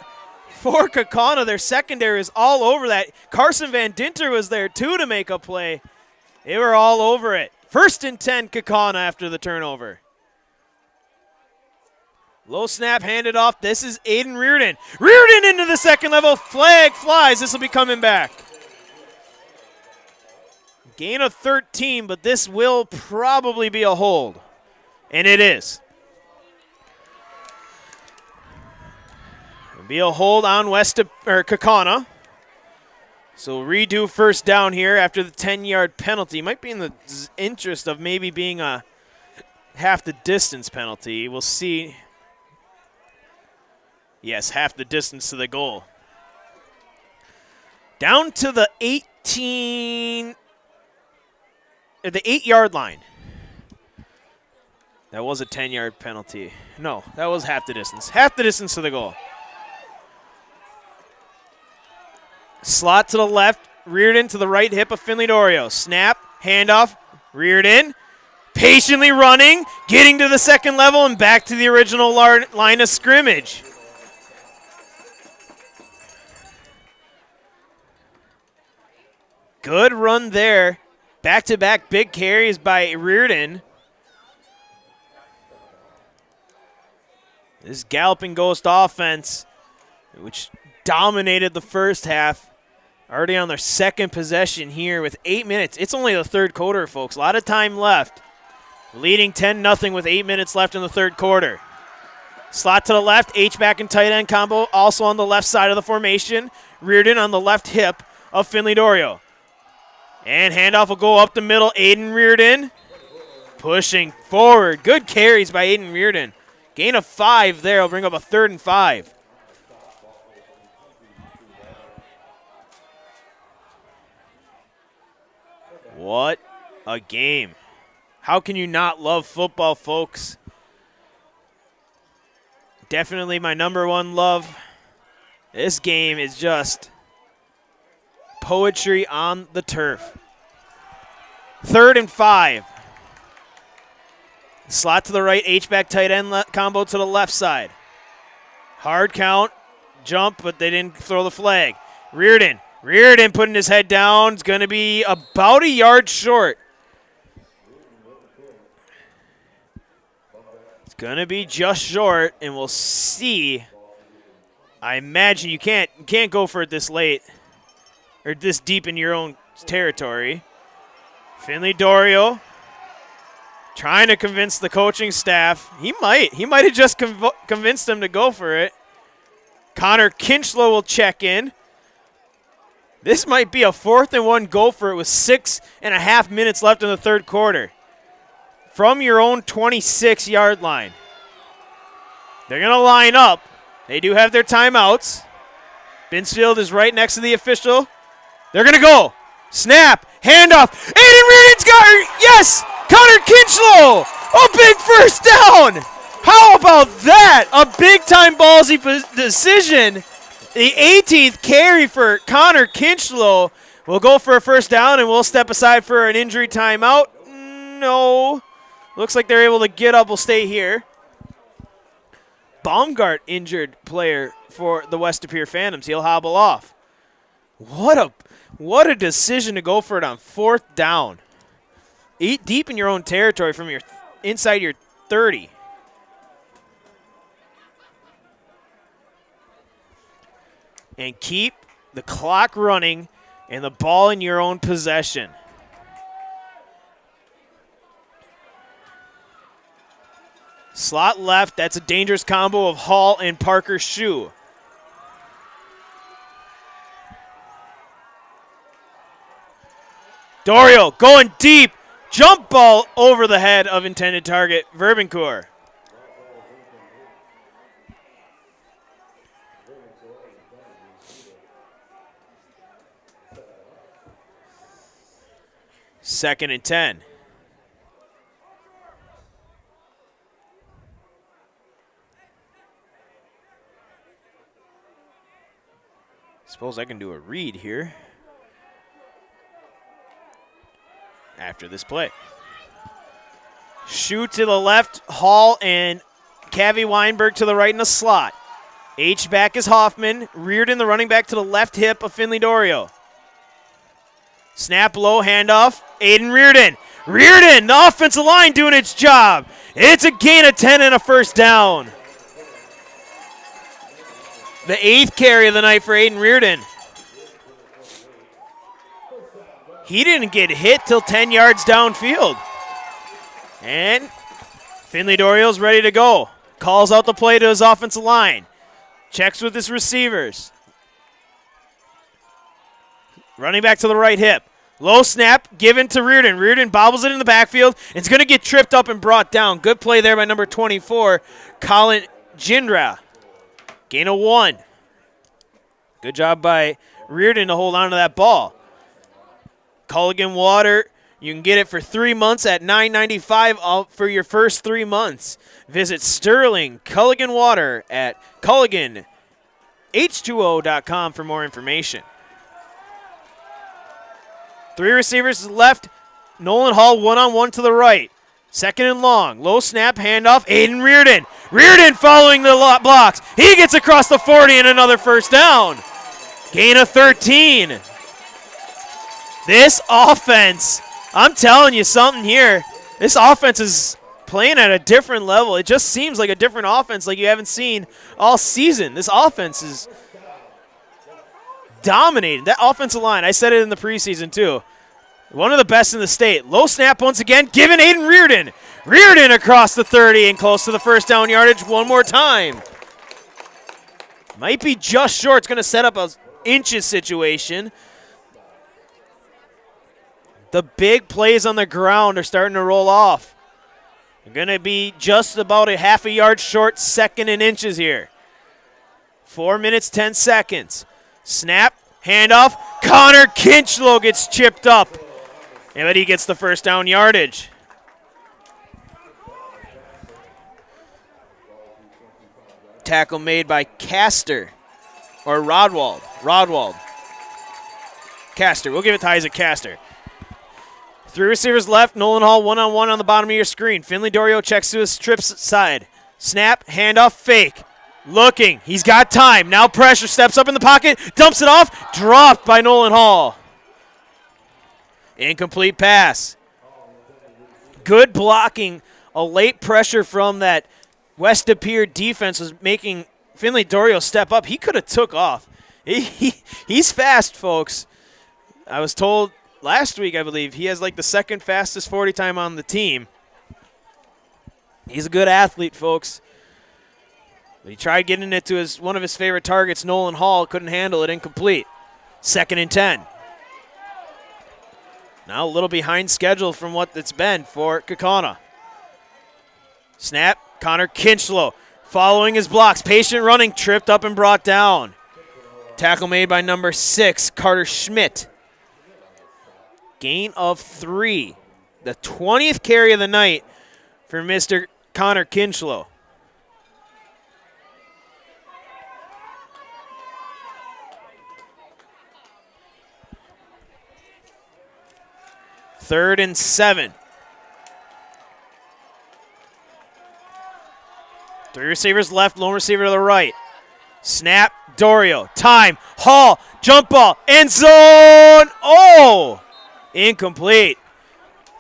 for Kaukauna. Their secondary is all over that. Carson Van Dinter was there too to make a play. They were all over it. 1st and 10, Kaukauna after the turnover. Low snap handed off. This is Aiden Reardon. Reardon into the second level. Flag flies. This will be coming back. Gain of 13, but this will probably be a hold. And it is. It'll be a hold on Kaukauna. So redo first down here after the 10-yard penalty. Might be in the interest of maybe being a half the distance penalty. We'll see. Yes, half the distance to the goal. Down to the 8-yard line. That was a 10-yard penalty. No, that was half the distance. Half the distance to the goal. Slot to the left. Reardon to the right hip of Finley Dorio. Snap, handoff, Reardon. Patiently running, getting to the second level and back to the original line of scrimmage. Good run there. Back-to-back big carries by Reardon. This Galloping Ghost offense, which dominated the first half, already on their second possession here with 8 minutes. It's only the third quarter, folks. A lot of time left. Leading 10-0 with 8 minutes left in the third quarter. Slot to the left, H-back and tight end combo also on the left side of the formation. Reardon on the left hip of Finley Dorio. And handoff will go up the middle. Aiden Reardon pushing forward. Good carries by Aiden Reardon. Gain of 5 there. Will bring up a 3rd and 5. What a game. How can you not love football, folks? Definitely my number one love. This game is just poetry on the turf. 3rd and 5. Slot to the right, H-back tight end combo to the left side. Hard count, jump, but they didn't throw the flag. Reardon putting his head down. It's going to be about a yard short. It's going to be just short, and we'll see. I imagine you can't go for it this late or this deep in your own territory. Finley Dorio trying to convince the coaching staff. He might have just convinced them to go for it. Connor Kinchlow will check in. This might be a 4th and 1 go for it with 6.5 minutes left in the third quarter. From your own 26-yard line. They're going to line up. They do have their timeouts. Binsfield is right next to the official. They're going to go. Snap, handoff. Aiden Reardon's got her. Yes, Connor Kinchlow. A big first down. How about that? A big-time ballsy decision. The 18th carry for Connor Kinchlow. We'll go for a first down, and we'll step aside for an injury timeout. No. Looks like they're able to get up. We'll stay here. Baumgart, injured player for the West De Pere Phantoms. He'll hobble off. What a decision to go for it on fourth down. Eat deep in your own territory from your inside your 30. And keep the clock running and the ball in your own possession. Slot left, that's a dangerous combo of Hall and Parker Shoe. Dorio going deep. Jump ball over the head of intended target, Verbencourt. Second and 10. Suppose I can do a read here after this play. Shoot to the left, Hall and Cavi Weinberg to the right in the slot. H-back is Hoffman. Reardon, the running back, to the left hip of Finley Dorio. Snap low, handoff. Aiden Reardon. Reardon, the offensive line doing its job. It's a gain of 10 and a first down. The 8th carry of the night for Aiden Reardon. He didn't get hit till 10 yards downfield. And Finley Dorio's ready to go. Calls out the play to his offensive line. Checks with his receivers. Running back to the right hip. Low snap given to Reardon. Reardon bobbles it in the backfield. It's going to get tripped up and brought down. Good play there by number 24, Colin Jindra. Gain of 1. Good job by Reardon to hold on to that ball. Culligan Water, you can get it for 3 months at $9.95 for your first 3 months. Visit Sterling Culligan Water at CulliganH2O.com for more information. 3 receivers left. Nolan Hall one-on-one to the right. Second and long. Low snap, handoff. Aiden Reardon. Reardon following the blocks. He gets across the 40 and another first down. Gain of 13. This offense, I'm telling you something here. This offense is playing at a different level. It just seems like a different offense like you haven't seen all season. This offense is dominating. That offensive line, I said it in the preseason too. One of the best in the state. Low snap once again, given Aiden Reardon. Reardon across the 30 and close to the first down yardage one more time. Might be just short. It's going to set up an inches situation. The big plays on the ground are starting to roll off. They're going to be just about a half a yard short, second and inches here. 4 minutes, 10 seconds. Snap, handoff. Connor Kinchlow gets chipped up. But he gets the first down yardage. Tackle made by Castor. Or Rodwald. Castor. We'll give it to Isaac Castor. 3 receivers left. Nolan Hall one-on-one on the bottom of your screen. Finley Dorio checks to his trips side. Snap, handoff, fake. Looking. He's got time. Now pressure. Steps up in the pocket. Dumps it off. Dropped by Nolan Hall. Incomplete pass. Good blocking. A late pressure from that West De Pere defense was making Finley Dorio step up. He could have took off. He's fast, folks. I was told last week, I believe, he has like the second fastest 40 time on the team. He's a good athlete, folks. But he tried getting it to one of his favorite targets, Nolan Hall. Couldn't handle it. Incomplete. 2nd and 10. Now a little behind schedule from what it's been for Kaukauna. Snap. Connor Kinchlow following his blocks. Patient running. Tripped up and brought down. Tackle made by number 6, Carter Schmidt. Gain of 3. The 20th carry of the night for Mr. Connor Kinchlow. Third and 7. 3 receivers left, lone receiver to the right. Snap, Dorio, time, Hall, jump ball, end zone. Oh, incomplete.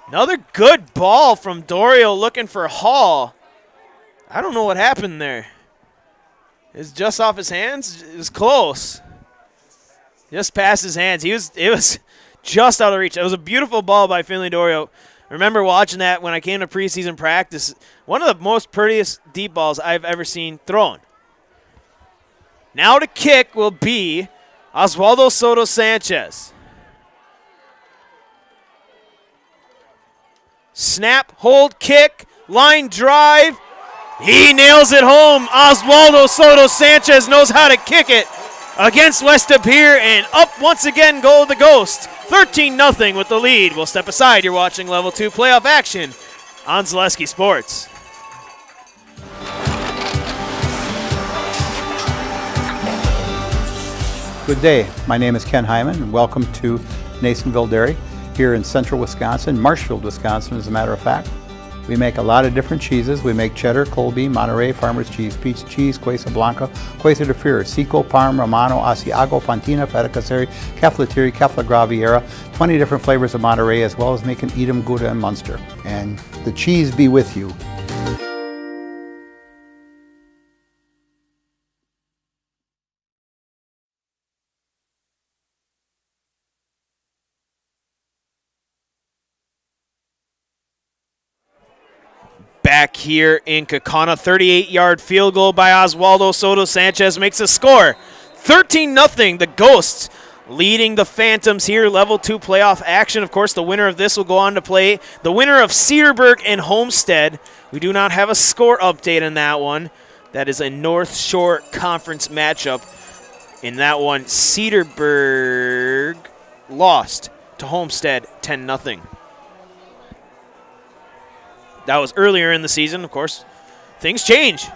Another good ball from Dorio looking for Hall. I don't know what happened there. It's just off his hands. It was close. Just past his hands. It was just out of reach. It was a beautiful ball by Finley Dorio. I remember watching that when I came to preseason practice. One of the most prettiest deep balls I've ever seen thrown. Now to kick will be Oswaldo Soto Sanchez. Snap, hold, kick, line drive. He nails it home. Oswaldo Soto Sanchez knows how to kick it against West De Pere, and up once again go the Ghosts. 13-0 with the lead. We'll step aside. You're watching Level 2 playoff action on Zaleski Sports. Good day. My name is Ken Hyman, and welcome to Nasonville Dairy here in central Wisconsin, Marshfield, Wisconsin, as a matter of fact. We make a lot of different cheeses. We make cheddar, Colby, Monterey, Farmer's Cheese, Peach Cheese, Quesa Blanca, Quesa de Fere, Seco, Parm, Romano, Asiago, Fontina, Feta Caseri, Caflateri, Cafla Graviera, 20 different flavors of Monterey, as well as making Edam, Gouda, and Munster. And the cheese be with you. Back here in Kaukauna, 38-yard field goal by Oswaldo Soto Sanchez makes a score. 13-0, the Ghosts leading the Phantoms here. Level 2 playoff action. Of course, the winner of this will go on to play the winner of Cedarburg and Homestead. We do not have a score update in that one. That is a North Shore Conference matchup. In that one, Cedarburg lost to Homestead 10-0. That was earlier in the season, of course. Things change.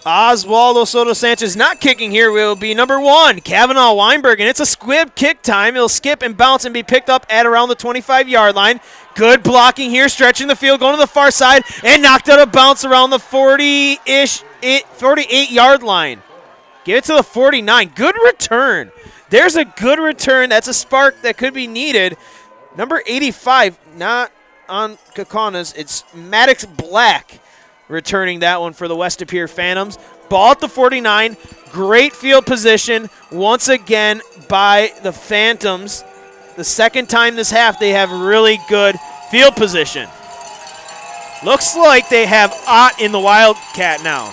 Oswaldo Soto Sanchez not kicking here will be number 1, Kavanaugh Weinberg, and it's a squib kick time. He'll skip and bounce and be picked up at around the 25-yard line. Good blocking here, stretching the field, going to the far side, and knocked out of bounce around the 48-yard line. Give it to the 49. Good return. There's a good return. That's a spark that could be needed. Number 85, not on Kaukauna's, it's Maddox Black returning that one for the West De Pere Phantoms. Ball at the 49. Great field position once again by the Phantoms. The second time this half they have really good field position. Looks like they have Ott in the Wildcat now.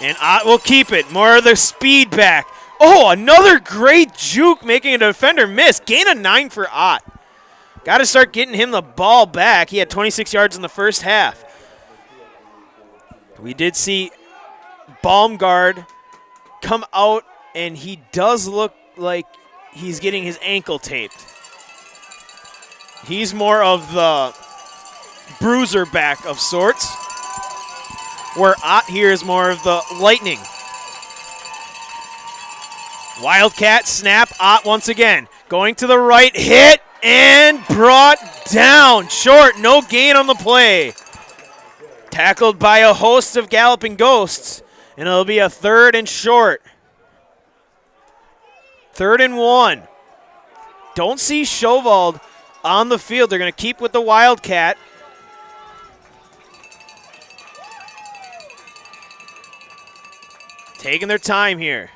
And Ott will keep it. More of the speed back. Oh, another great juke making a defender miss. Gain of 9 for Ott. Got to start getting him the ball back. He had 26 yards in the first half. We did see Baumgard come out, and he does look like he's getting his ankle taped. He's more of the bruiser back of sorts, where Ott here is more of the lightning. Wildcat snap, Ott once again. Going to the right, hit, and brought down. Short, no gain on the play. Tackled by a host of galloping Ghosts, and it'll be a 3rd and short. 3rd and 1. Don't see Schovald on the field. They're going to keep with the Wildcat. Taking their time here.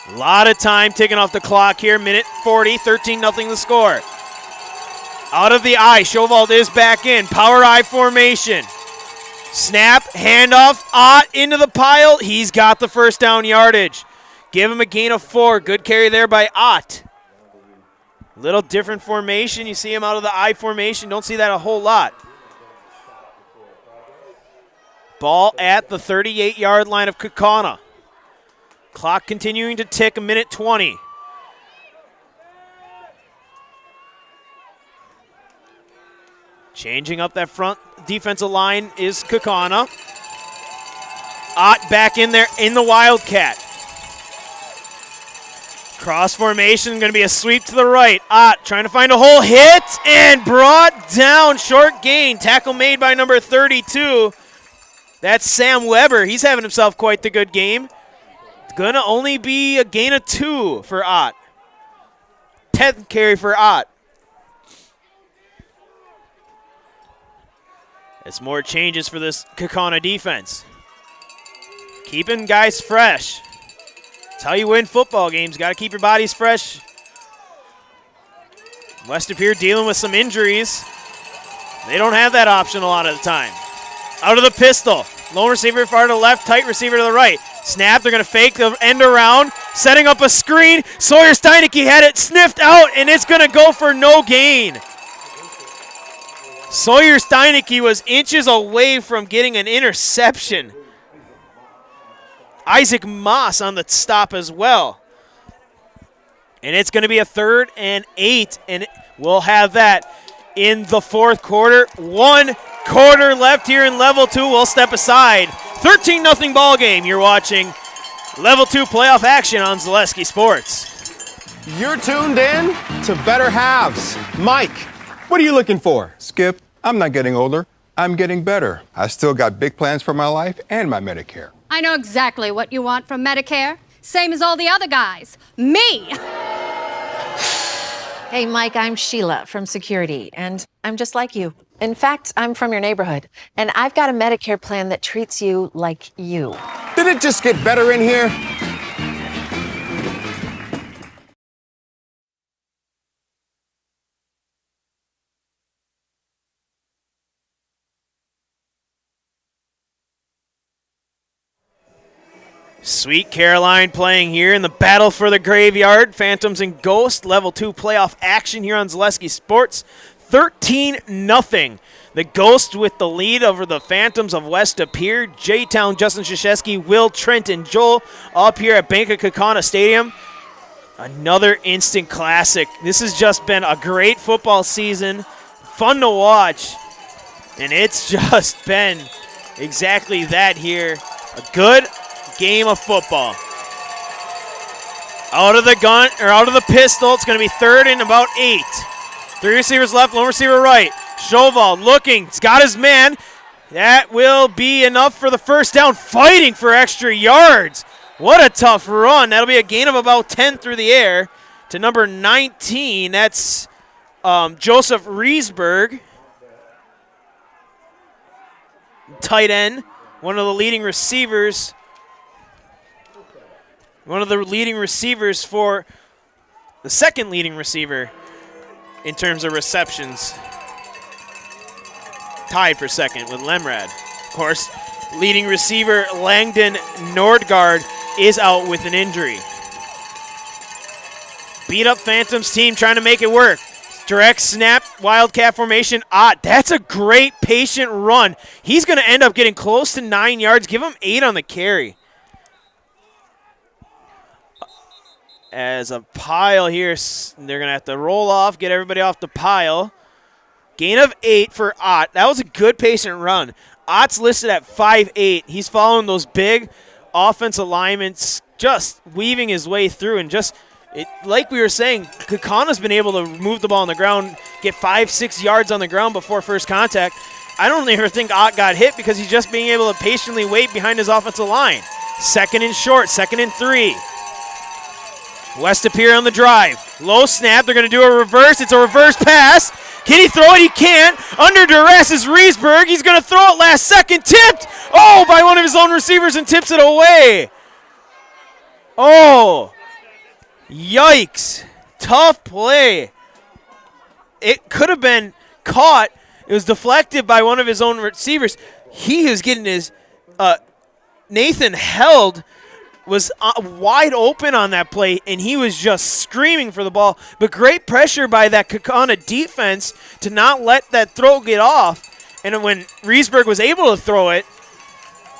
A lot of time ticking off the clock here. Minute 40, 13-0 the score. Out of the eye, Schovald is back in. Power eye formation. Snap, handoff, Ott into the pile. He's got the first down yardage. Give him a gain of 4. Good carry there by Ott. Little different formation. You see him out of the eye formation. Don't see that a whole lot. Ball at the 38-yard line of Kaukauna. Clock continuing to tick, a minute 20. Changing up that front defensive line is Kaukauna. Ott back in there in the Wildcat. Cross formation, going to be a sweep to the right. Ott trying to find a hole, hit, and brought down, short gain. Tackle made by number 32. That's Sam Weber. He's having himself quite the good game. It's going to only be a gain of 2 for Ott. 10th carry for Ott. As more changes for this Kaukauna defense. Keeping guys fresh. That's how you win football games. Got to keep your bodies fresh. West De Pere dealing with some injuries. They don't have that option a lot of the time. Out of the pistol. Lone receiver far to the left, tight receiver to the right. Snap, they're going to fake the end around. Setting up a screen. Sawyer Steinecke had it sniffed out, and it's going to go for no gain. Sawyer Steinecke was inches away from getting an interception. Isaac Moss on the stop as well. And it's going to be a 3rd and 8, and we'll have that in the 4th quarter. 1 quarter left here in Level 2. We'll step aside. 13-0 ball game. You're watching Level 2 playoff action on Zaleski Sports. You're tuned in to Better Halves. Mike, what are you looking for? Skip, I'm not getting older. I'm getting better. I still got big plans for my life and my Medicare. I know exactly what you want from Medicare. Same as all the other guys. Me! Hey, Mike, I'm Sheila from Security, and I'm just like you. In fact, I'm from your neighborhood, and I've got a Medicare plan that treats you like you. Did it just get better in here? Sweet Caroline playing here in the battle for the graveyard. Phantoms and Ghosts, Level 2 playoff action here on Zaleski Sports. 13-0. The Ghosts with the lead over the Phantoms of West De Pere. J-Town, Justin Krzyzewski, Will, Trent, and Joel up here at Bank of Kaukauna Stadium. Another instant classic. This has just been a great football season. Fun to watch. And it's just been exactly that here. A good game of football. Out of the gun, or out of the pistol, it's going to be 3rd and about 8. 3 receivers left, lone receiver right. Shovald looking, he's got his man. That will be enough for the first down, fighting for extra yards. What a tough run. That'll be a gain of about 10 through the air to number 19. That's Joseph Riesberg. Tight end, one of the leading receivers. One of the leading receivers for the second leading receiver in terms of receptions. Tied for second with Lemrad. Of course, leading receiver Langdon Nordgaard is out with an injury. Beat up Phantoms team trying to make it work. Direct snap, Wildcat formation. That's a great patient run. He's going to end up getting close to 9 yards. Give him 8 on the carry. As a pile here, they're going to have to roll off, get everybody off the pile. Gain of 8 for Ott. That was a good patient run. Ott's listed at 5'8". He's following those big offensive linemen, just weaving his way through. And just, like we were saying, Kaukauna's been able to move the ball on the ground, get 5-6 yards on the ground before first contact. I don't ever think Ott got hit because he's just being able to patiently wait behind his offensive line. 2nd and short, 2nd and 3. West De Pere on the drive. Low snap. They're going to do a reverse. It's a reverse pass. Can he throw it? He can't. Under duress is Riesberg. He's going to throw it last second. Tipped. Oh, by one of his own receivers and tips it away. Oh. Yikes. Tough play. It could have been caught. It was deflected by one of his own receivers. He was getting his Nathan Held was wide open on that play, and he was just screaming for the ball. But great pressure by that Kaukauna defense to not let that throw get off. And when Riesberg was able to throw it,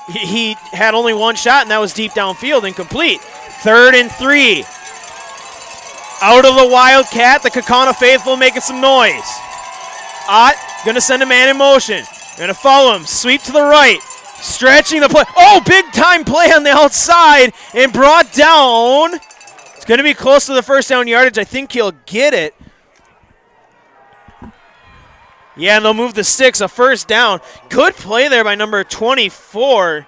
he had only one shot, and that was deep downfield, incomplete. 3rd and 3. Out of the Wildcat, the Kaukauna faithful making some noise. Ott going to send a man in motion. Going to follow him. Sweep to the right. Stretching the play. Oh, big time play on the outside and brought down. It's going to be close to the first down yardage. I think he'll get it. Yeah, and they'll move the sticks. A first down. Good play there by number 24.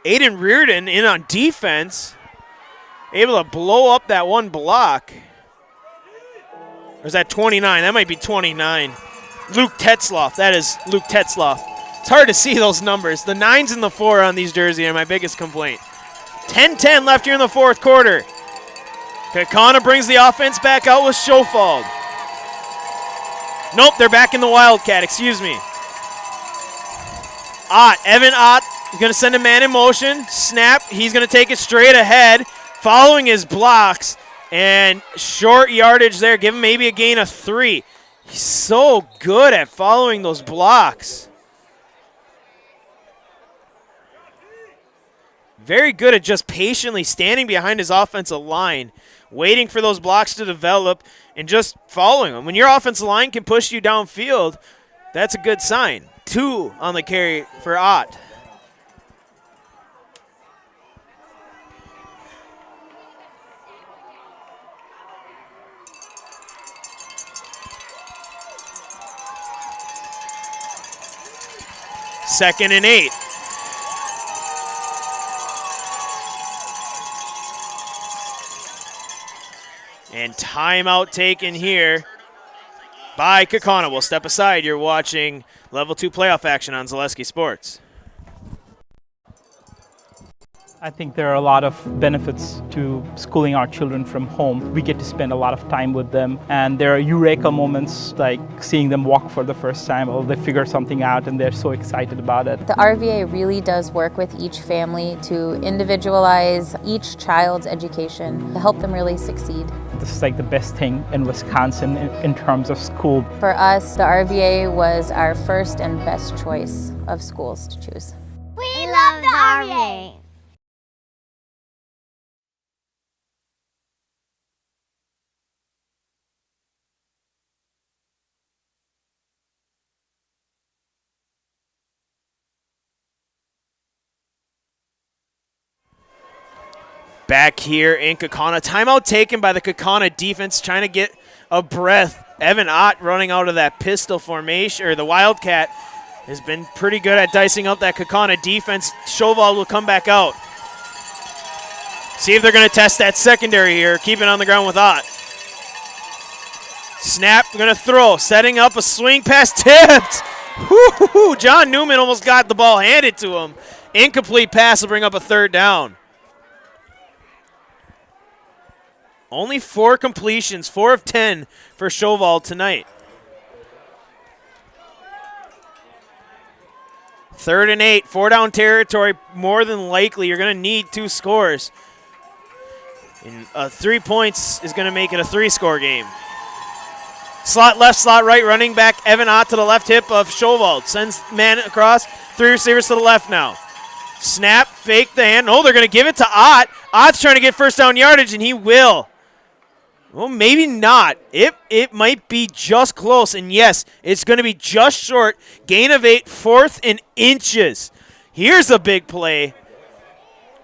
Aiden Reardon in on defense. Able to blow up that one block. Or is that 29? That might be 29. Luke Tetzloff. That is Luke Tetzloff. It's hard to see those numbers. The 9s and the 4 on these jerseys are my biggest complaint. 10-10 left here in the fourth quarter. Kaukauna brings the offense back out with Schofald. Nope, they're back in the Wildcat, excuse me. Ott, Evan Ott is going to send a man in motion. Snap, he's going to take it straight ahead, following his blocks. And short yardage there, give him maybe a gain of 3. He's so good at following those blocks. Very good at just patiently standing behind his offensive line, waiting for those blocks to develop and just following them. When your offensive line can push you downfield, that's a good sign. 2 on the carry for Ott. Second and 8. And timeout taken here by Kaukauna. We'll step aside. You're watching Level 2 playoff action on Zaleski Sports. I think there are a lot of benefits to schooling our children from home. We get to spend a lot of time with them, and there are eureka moments like seeing them walk for the first time, or they figure something out and they're so excited about it. The RVA really does work with each family to individualize each child's education to help them really succeed. This is like the best thing in Wisconsin in terms of school. For us, the RVA was our first and best choice of schools to choose. We love the RVA. Back here in Kaukauna. Timeout taken by the Kaukauna defense, trying to get a breath. Evan Ott running out of that pistol formation, or the Wildcat, has been pretty good at dicing up that Kaukauna defense. Schofald will come back out. See if they're going to test that secondary here. Keep it on the ground with Ott. Snap, going to throw. Setting up a swing pass, tipped. Woo-hoo-hoo. John Newman almost got the ball handed to him. Incomplete pass will bring up a third down. Only 4 completions, 4 of 10 for Schofald tonight. 3rd and 8, 4-down territory. More than likely, you're going to need 2 scores. And 3 points is going to make it a 3-score game. Slot left, slot right, running back Evan Ott to the left hip of Schofald. Sends man across, 3 receivers to the left now. Snap, fake the hand. Oh, they're going to give it to Ott. Ott's trying to get first down yardage, and he will. Well, maybe not. It might be just close, and yes, it's going to be just short. Gain of 8, 4th and inches. Here's a big play.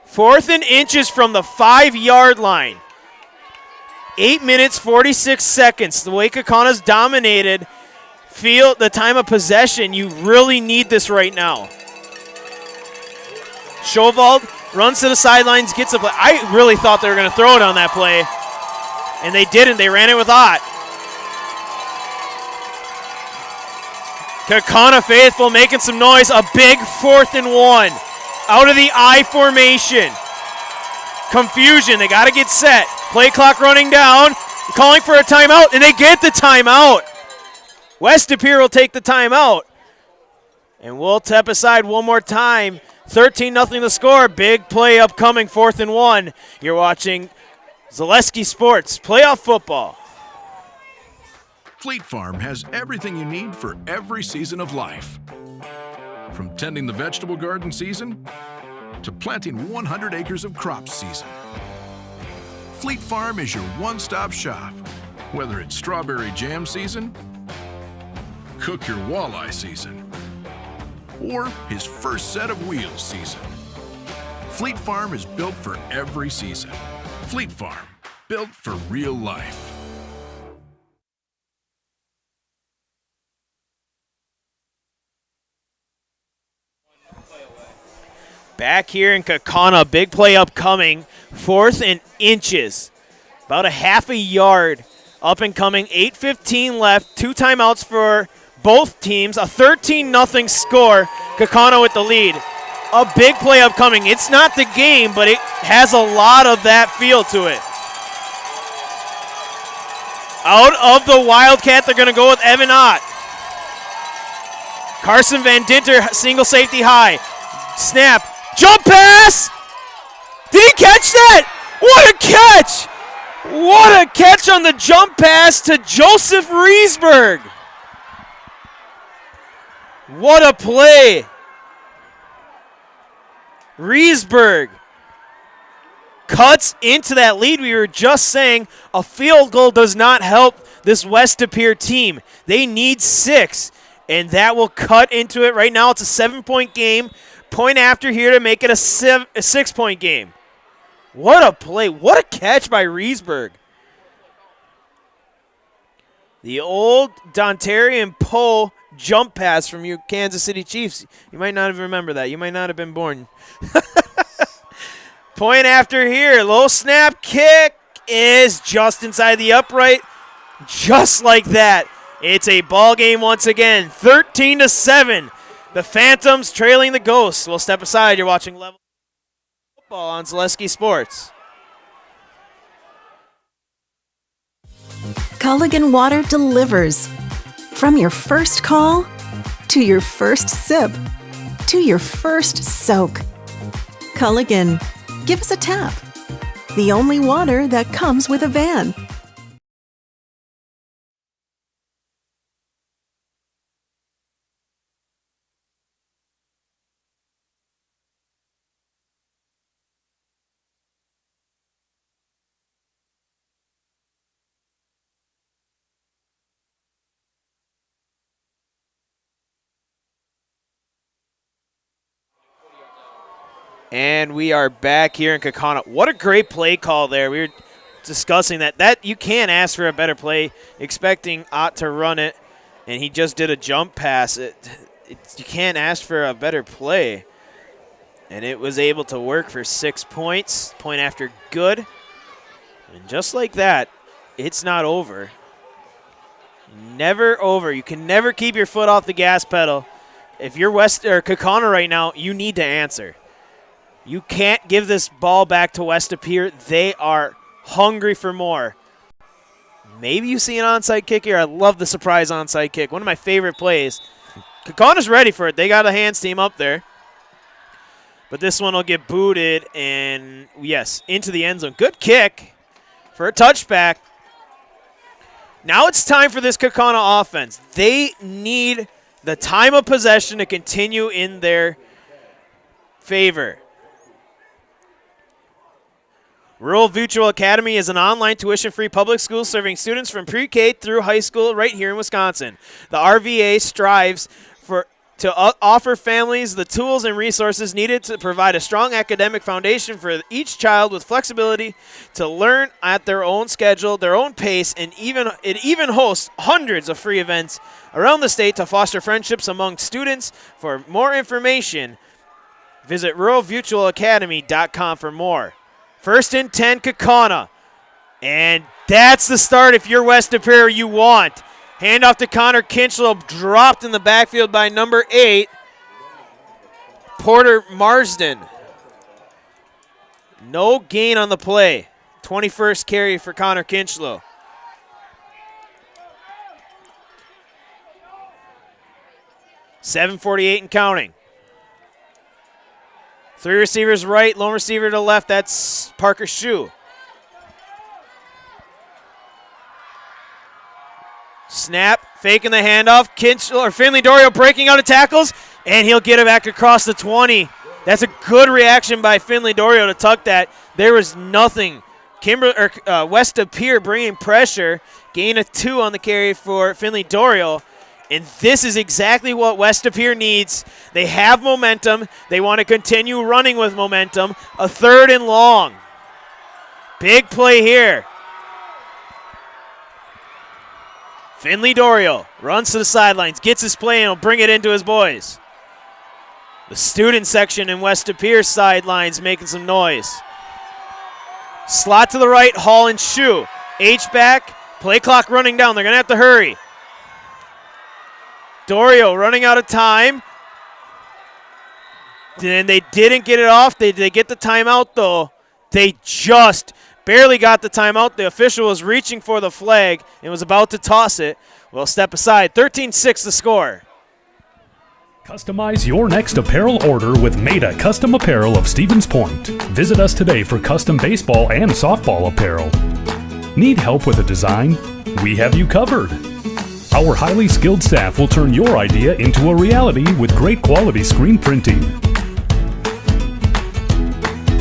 4th and inches from the 5-yard line. 8 minutes, 46 seconds. The way Kaukauna's dominated the time of possession, you really need this right now. Schofald runs to the sidelines, gets a play. I really thought they were going to throw it on that play. And they didn't. They ran it with Ott. Kaukauna faithful making some noise. A big 4th and 1. Out of the I formation. Confusion. They got to get set. Play clock running down. Calling for a timeout, and they get the timeout. West De Pere will take the timeout. And we'll step aside one more time. 13-0 the score. Big play upcoming, 4th and 1. You're watching Zaleski Sports Playoff Football. Fleet Farm has everything you need for every season of life. From tending the vegetable garden season to planting 100 acres of crops season, Fleet Farm is your one-stop shop. Whether it's strawberry jam season, cook your walleye season, or his first set of wheels season, Fleet Farm is built for every season. Fleet Farm, built for real life. Back here in Kaukauna, big play upcoming, 4th and inches. About a half a yard up and coming, 8:15 left, 2 timeouts for both teams, a 13-0 score, Kaukauna with the lead. A big play upcoming. It's not the game, but it has a lot of that feel to it. Out of the Wildcat, they're going to go with Evan Ott. Carson Van Dinter, single safety high. Snap. Jump pass! Did he catch that? What a catch! What a catch on the jump pass to Joseph Riesberg. What a play. Riesberg cuts into that lead. We were just saying a field goal does not help this West De Pere team. They need 6, and that will cut into it. Right now it's a 7-point game. Point after here to make it a 6-point game. What a play. What a catch by Riesberg. The old Dontarian Poe jump pass from your Kansas City Chiefs. You might not even remember that. You might not have been born. Point after here. Low snap kick is just inside the upright. Just like that. It's a ball game once again. 13-7. The Phantoms trailing the Ghosts. We'll step aside. You're watching Level Football on Zaleski Sports. Culligan Water delivers. From your first call, to your first sip, to your first soak. Culligan, give us a tap. The only water that comes with a van. And we are back here in Kaukauna. What a great play call there. We were discussing that you can't ask for a better play, expecting Ott to run it, and he just did a jump pass. You can't ask for a better play. And it was able to work for 6 points. Point after good. And just like that, it's not over. Never over. You can never keep your foot off the gas pedal. If you're Kaukauna right now, you need to answer. You can't give this ball back to West De Pere. They are hungry for more. Maybe you see an onside kick here. I love the surprise onside kick. One of my favorite plays. Kaukauna's ready for it. They got a hands team up there. But this one will get booted and, yes, into the end zone. Good kick for a touchback. Now it's time for this Kaukauna offense. They need the time of possession to continue in their favor. Rural Mutual Academy is an online tuition-free public school serving students from pre-K through high school right here in Wisconsin. The RVA strives to offer families the tools and resources needed to provide a strong academic foundation for each child with flexibility to learn at their own schedule, their own pace, and it even hosts hundreds of free events around the state to foster friendships among students. For more information, visit ruralmutualacademy.com for more. 1st and 10, Kaukauna. And that's the start if you're West De Pere you want. Handoff to Connor Kinchlow, dropped in the backfield by number 8, Porter Marsden. No gain on the play. 21st carry for Connor Kinchlow. .748 and counting. 3 receivers right, lone receiver to the left. That's Parker Shue. Snap, faking the handoff. Finley Dorio breaking out of tackles. And he'll get it back across the 20. That's a good reaction by Finley Dorio to tuck that. There was nothing. West of Pere bringing pressure. Gain of 2 on the carry for Finley Dorio. And this is exactly what West of Pere needs. They have momentum. They want to continue running with momentum. A 3rd and long. Big play here. Finley Dorio runs to the sidelines, gets his play, and will bring it into his boys. The student section in West of Pere sidelines making some noise. Slot to the right, Hall and Shoe. H-back, play clock running down. They're going to have to hurry. Dorio running out of time. And they didn't get it off. They get the timeout, though. They just barely got the timeout. The official was reaching for the flag and was about to toss it. We'll step aside. 13-6 the score. Customize your next apparel order with Maida Custom Apparel of Stevens Point. Visit us today for custom baseball and softball apparel. Need help with a design? We have you covered. Our highly skilled staff will turn your idea into a reality with great quality screen printing.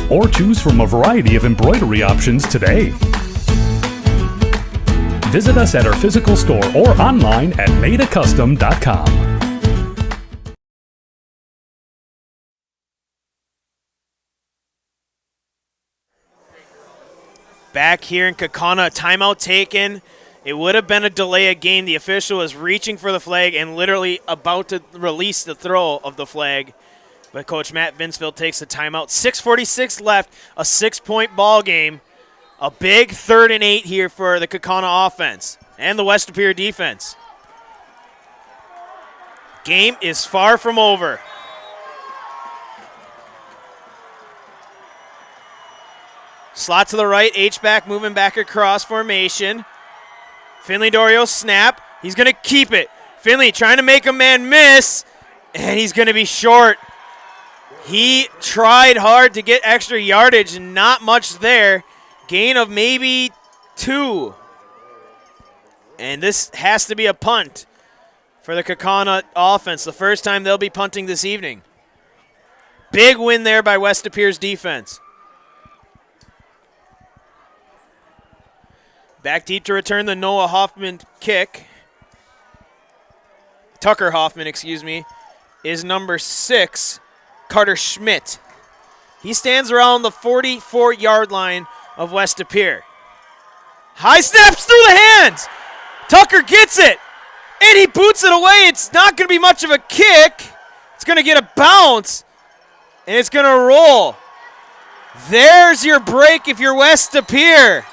Or choose from a variety of embroidery options today. Visit us at our physical store or online at maidacustom.com. Back here in Kaukauna, timeout taken. It would have been a delay of game. The official was reaching for the flag and literally about to release the throw of the flag. But Coach Matt Binsfield takes the timeout. 6:46 left, a 6-point ball game. A big 3rd and 8 here for the Kaukauna offense and the West of Pere defense. Game is far from over. Slot to the right, H-back moving back across formation. Finley Dorio snap. He's going to keep it. Finley trying to make a man miss, and he's going to be short. He tried hard to get extra yardage, not much there. Gain of maybe 2. And this has to be a punt for the Kaukauna offense. The first time they'll be punting this evening. Big win there by West of Pere's defense. Back deep to return the Noah Hoffman kick. Tucker Hoffman, excuse me, is number 6, Carter Schmidt. He stands around the 44-yard line of West of Pere. High snaps through the hands. Tucker gets it, and he boots it away. It's not going to be much of a kick. It's going to get a bounce, and it's going to roll. There's your break if you're West of Pere.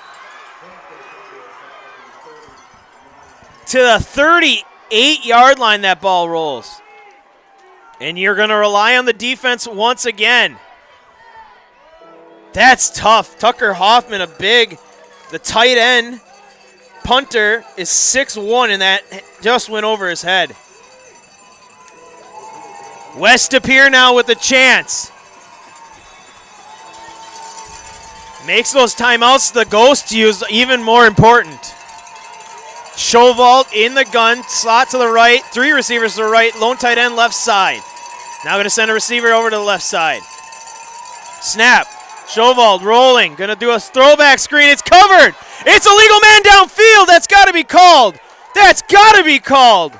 To the 38-yard line that ball rolls. And you're going to rely on the defense once again. That's tough. Tucker Hoffman, the tight end. Punter is 6'1", and that just went over his head. West of Pere now with a chance. Makes those timeouts the Ghost use even more important. Shovald in the gun, slot to the right, 3 receivers to the right, lone tight end left side. Now going to send a receiver over to the left side. Snap, Shovald rolling, going to do a throwback screen, it's covered! It's a legal man downfield, that's got to be called! That's got to be called!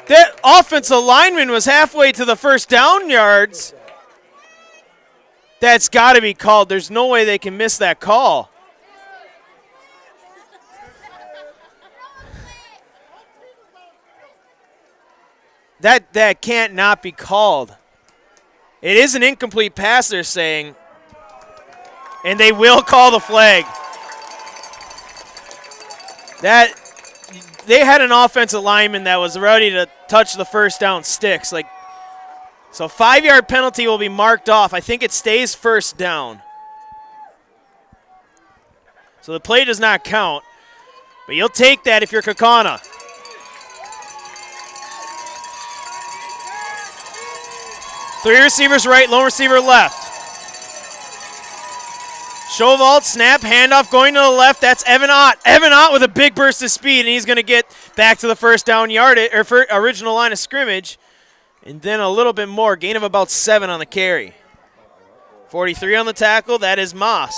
That offensive lineman was halfway to the first down yards. That's got to be called, there's no way they can miss that call. That can't not be called. It is an incomplete pass, they're saying. And they will call the flag. They had an offensive lineman that was ready to touch the first down sticks. So 5-yard penalty will be marked off. I think it stays first down. So the play does not count. But you'll take that if you're Kaukauna. Three receivers right, lone receiver left. Schoenwald, snap, handoff going to the left. That's Evan Ott. Evan Ott with a big burst of speed, and he's going to get back to the first down yardage, or for original line of scrimmage. And then a little bit more, gain of about 7 on the carry. 43 on the tackle, that is Moss.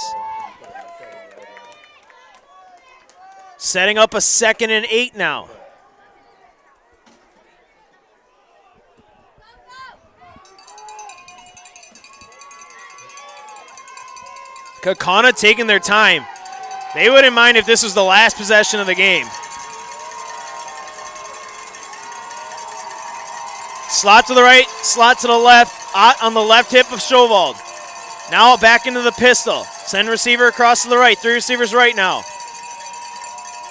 Setting up a 2nd and 8 now. Kaukauna taking their time. They wouldn't mind if this was the last possession of the game. Slot to the right, slot to the left. Ott on the left hip of Schoenwald. Now back into the pistol. Send receiver across to the right. 3 receivers right now.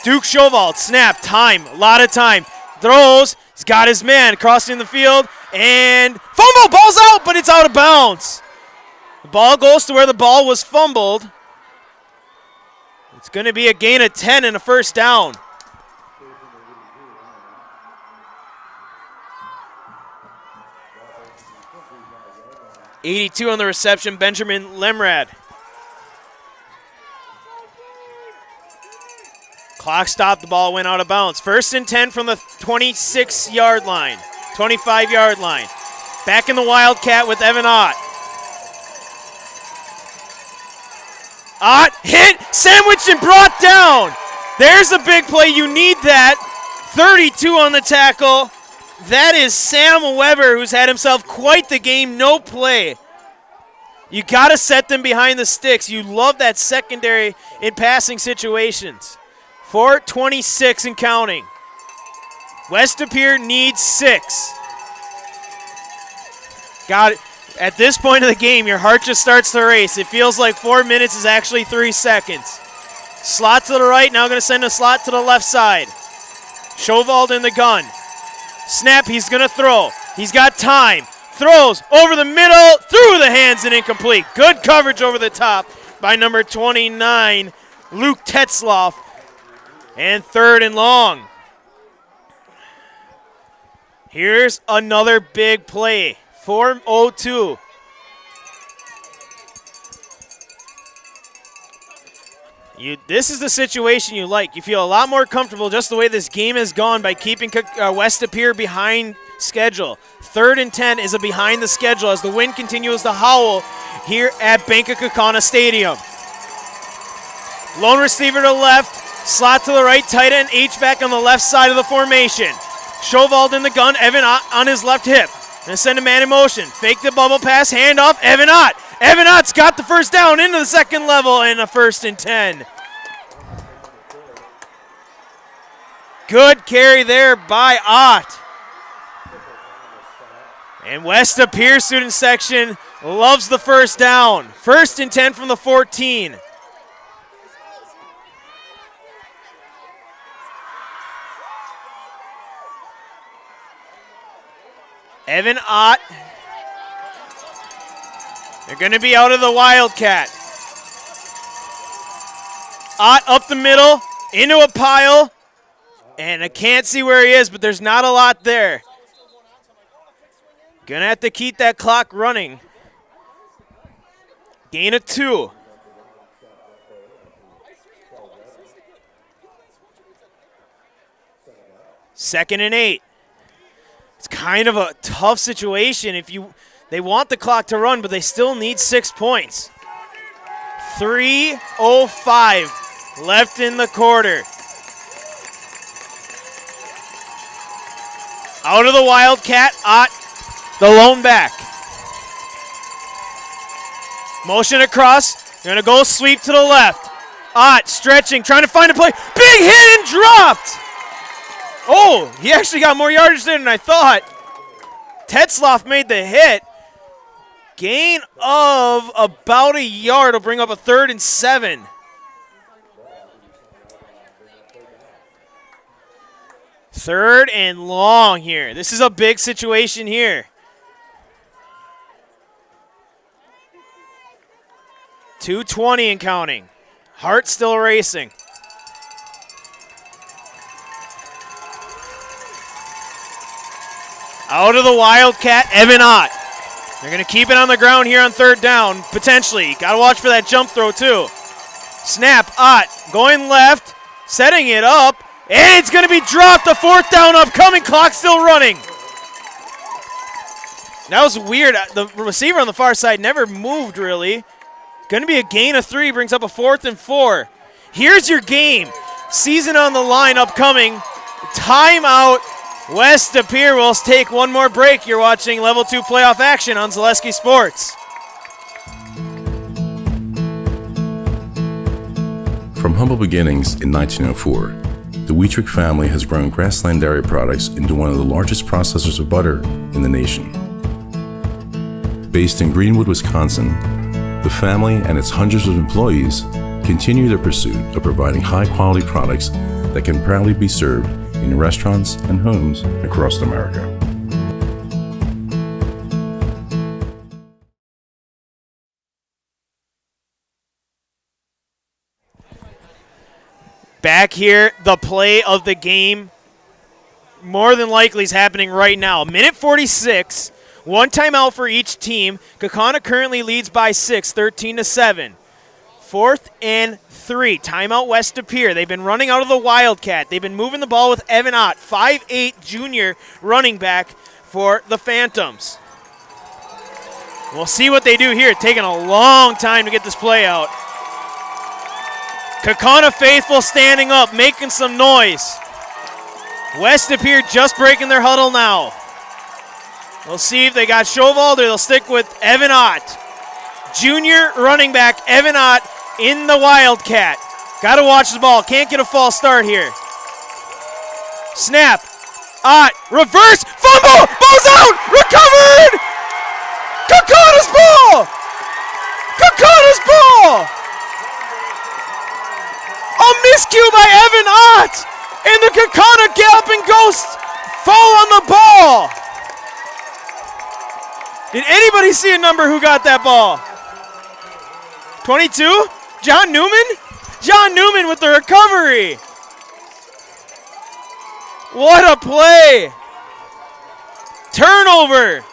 Duke Schoenwald, snap, time, a lot of time. Throws, he's got his man crossing the field, and fumble, ball's out, but it's out of bounds. The ball goes to where the ball was fumbled. It's going to be a gain of 10 and a first down. .82 on the reception, Benjamin Lemrad. Clock stopped, the ball went out of bounds. 1st and 10 from the 26-yard line, 25-yard line. Back in the Wildcat with Evan Ott. Ott hit, sandwiched, and brought down. There's a big play. You need that. 32 on the tackle. That is Sam Weber, who's had himself quite the game. No play. You got to set them behind the sticks. You love that secondary in passing situations. 4:26 and counting. West De Pere needs 6. Got it. At this point of the game, your heart just starts to race. It feels like 4 minutes is actually 3 seconds. Slot to the right, now going to send a slot to the left side. Schoenwald in the gun. Snap, he's going to throw. He's got time. Throws over the middle, through the hands and incomplete. Good coverage over the top by number 29, Luke Tetzloff. And 3rd and long. Here's another big play. 4:02. This is the situation you like. You feel a lot more comfortable just the way this game has gone by keeping West De Pere behind schedule. 3rd and 10 is a behind the schedule as the wind continues to howl here at Bank of Kaukauna Stadium. Lone receiver to left, slot to the right, tight end H-back on the left side of the formation. Schoenwald in the gun, Evan Ott on his left hip. Gonna send a man in motion. Fake the bubble pass, handoff, Evan Ott. Evan Ott's got the first down into the 2nd level and a 1st and 10. Good carry there by Ott. And West De Pere student section loves the first down. 1st and 10 from the 14. Evan Ott. They're going to be out of the Wildcat. Ott up the middle, into a pile, and I can't see where he is, but there's not a lot there. Going to have to keep that clock running. Gain of 2. Second and 8. It's kind of a tough situation. They want the clock to run, but they still need 6 points. 3:05 left in the quarter. Out of the Wildcat, Ott, the lone back. Motion across, gonna go sweep to the left. Ott stretching, trying to find a play. Big hit and dropped! Oh, he actually got more yardage there than I thought. Tetzloff made the hit. Gain of about a yard will bring up a 3rd and 7. Third and long here. This is a big situation here. .220 and counting. Heart still racing. Out of the Wildcat, Evan Ott. They're going to keep it on the ground here on third down, potentially. Got to watch for that jump throw, too. Snap, Ott going left, setting it up, and it's going to be dropped. The fourth down upcoming, clock still running. That was weird. The receiver on the far side never moved, really. Going to be a gain of 3, brings up a 4th and 4. Here's your game. Season on the line upcoming. Timeout. West De Pere will take one more break. You're watching Level 2 playoff action on Zaleski Sports. From humble beginnings in 1904, the Wheatrick family has grown Grassland Dairy Products into one of the largest processors of butter in the nation. Based in Greenwood, Wisconsin, the family and its hundreds of employees continue their pursuit of providing high-quality products that can proudly be served in restaurants and homes across America. Back here, the play of the game more than likely is happening right now. Minute 46, one timeout for each team. Kaukauna currently leads by 6, 13-7. 4th and 3, timeout West De Pere. They've been running out of the Wildcat. They've been moving the ball with Evan Ott, 5'8" junior running back for the Phantoms. We'll see what they do here. Taking a long time to get this play out. Kaukauna faithful standing up, making some noise. West De Pere just breaking their huddle now. We'll see if they got Shovald or they'll stick with Evan Ott. Junior running back Evan Ott in the Wildcat. Got to watch the ball. Can't get a false start here. Snap. Ott. Reverse. Fumble. Ball's out. Recovered. Kaukauna's ball. Kaukauna's ball. A miscue by Evan Ott. And the Kaukauna Galloping Ghosts fall on the ball. Did anybody see a number who got that ball? 22? John Newman? John Newman with the recovery. What a play. Turnover.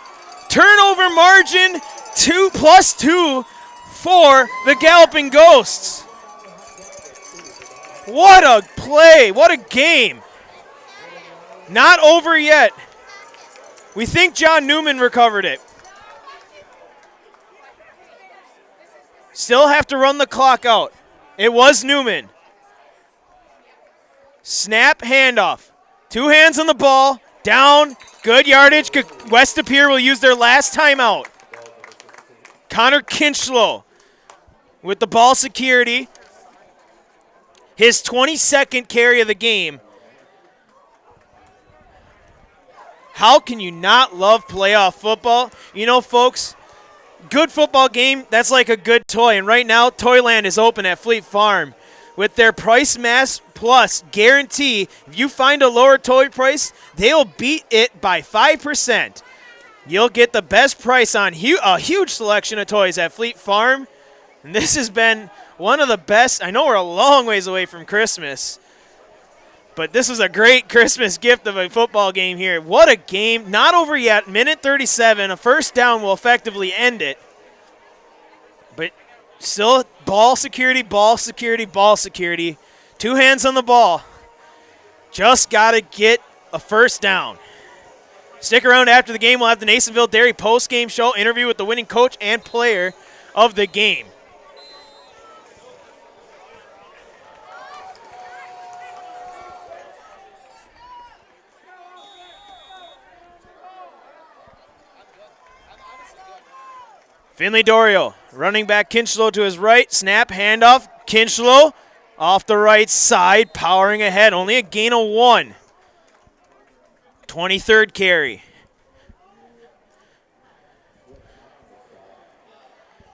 Turnover margin 2+2 for the Galloping Ghosts. What a play. What a game. Not over yet. We think John Newman recovered it. Still have to run the clock out. It was Newman. Snap, handoff. 2 hands on the ball. Down. Good yardage. West De Pere will use their last timeout. Connor Kinchlow with the ball security. His 22nd carry of the game. How can you not love playoff football? You know, folks, good football game, that's like a good toy. And right now, Toyland is open at Fleet Farm. With their Price Mass Plus guarantee, if you find a lower toy price, they'll beat it by 5%. You'll get the best price on a huge selection of toys at Fleet Farm. And this has been one of the best. I know we're a long ways away from Christmas, but this was a great Christmas gift of a football game here. What a game. Not over yet. Minute 37. A first down will effectively end it. But still ball security, ball security, ball security. 2 hands on the ball. Just got to get a first down. Stick around after the game. We'll have the Nasonville Dairy post-game show interview with the winning coach and player of the game. Finley Dorio, running back Kinchlow to his right. Snap, handoff. Kinchlow off the right side, powering ahead. Only a gain of 1. 23rd carry.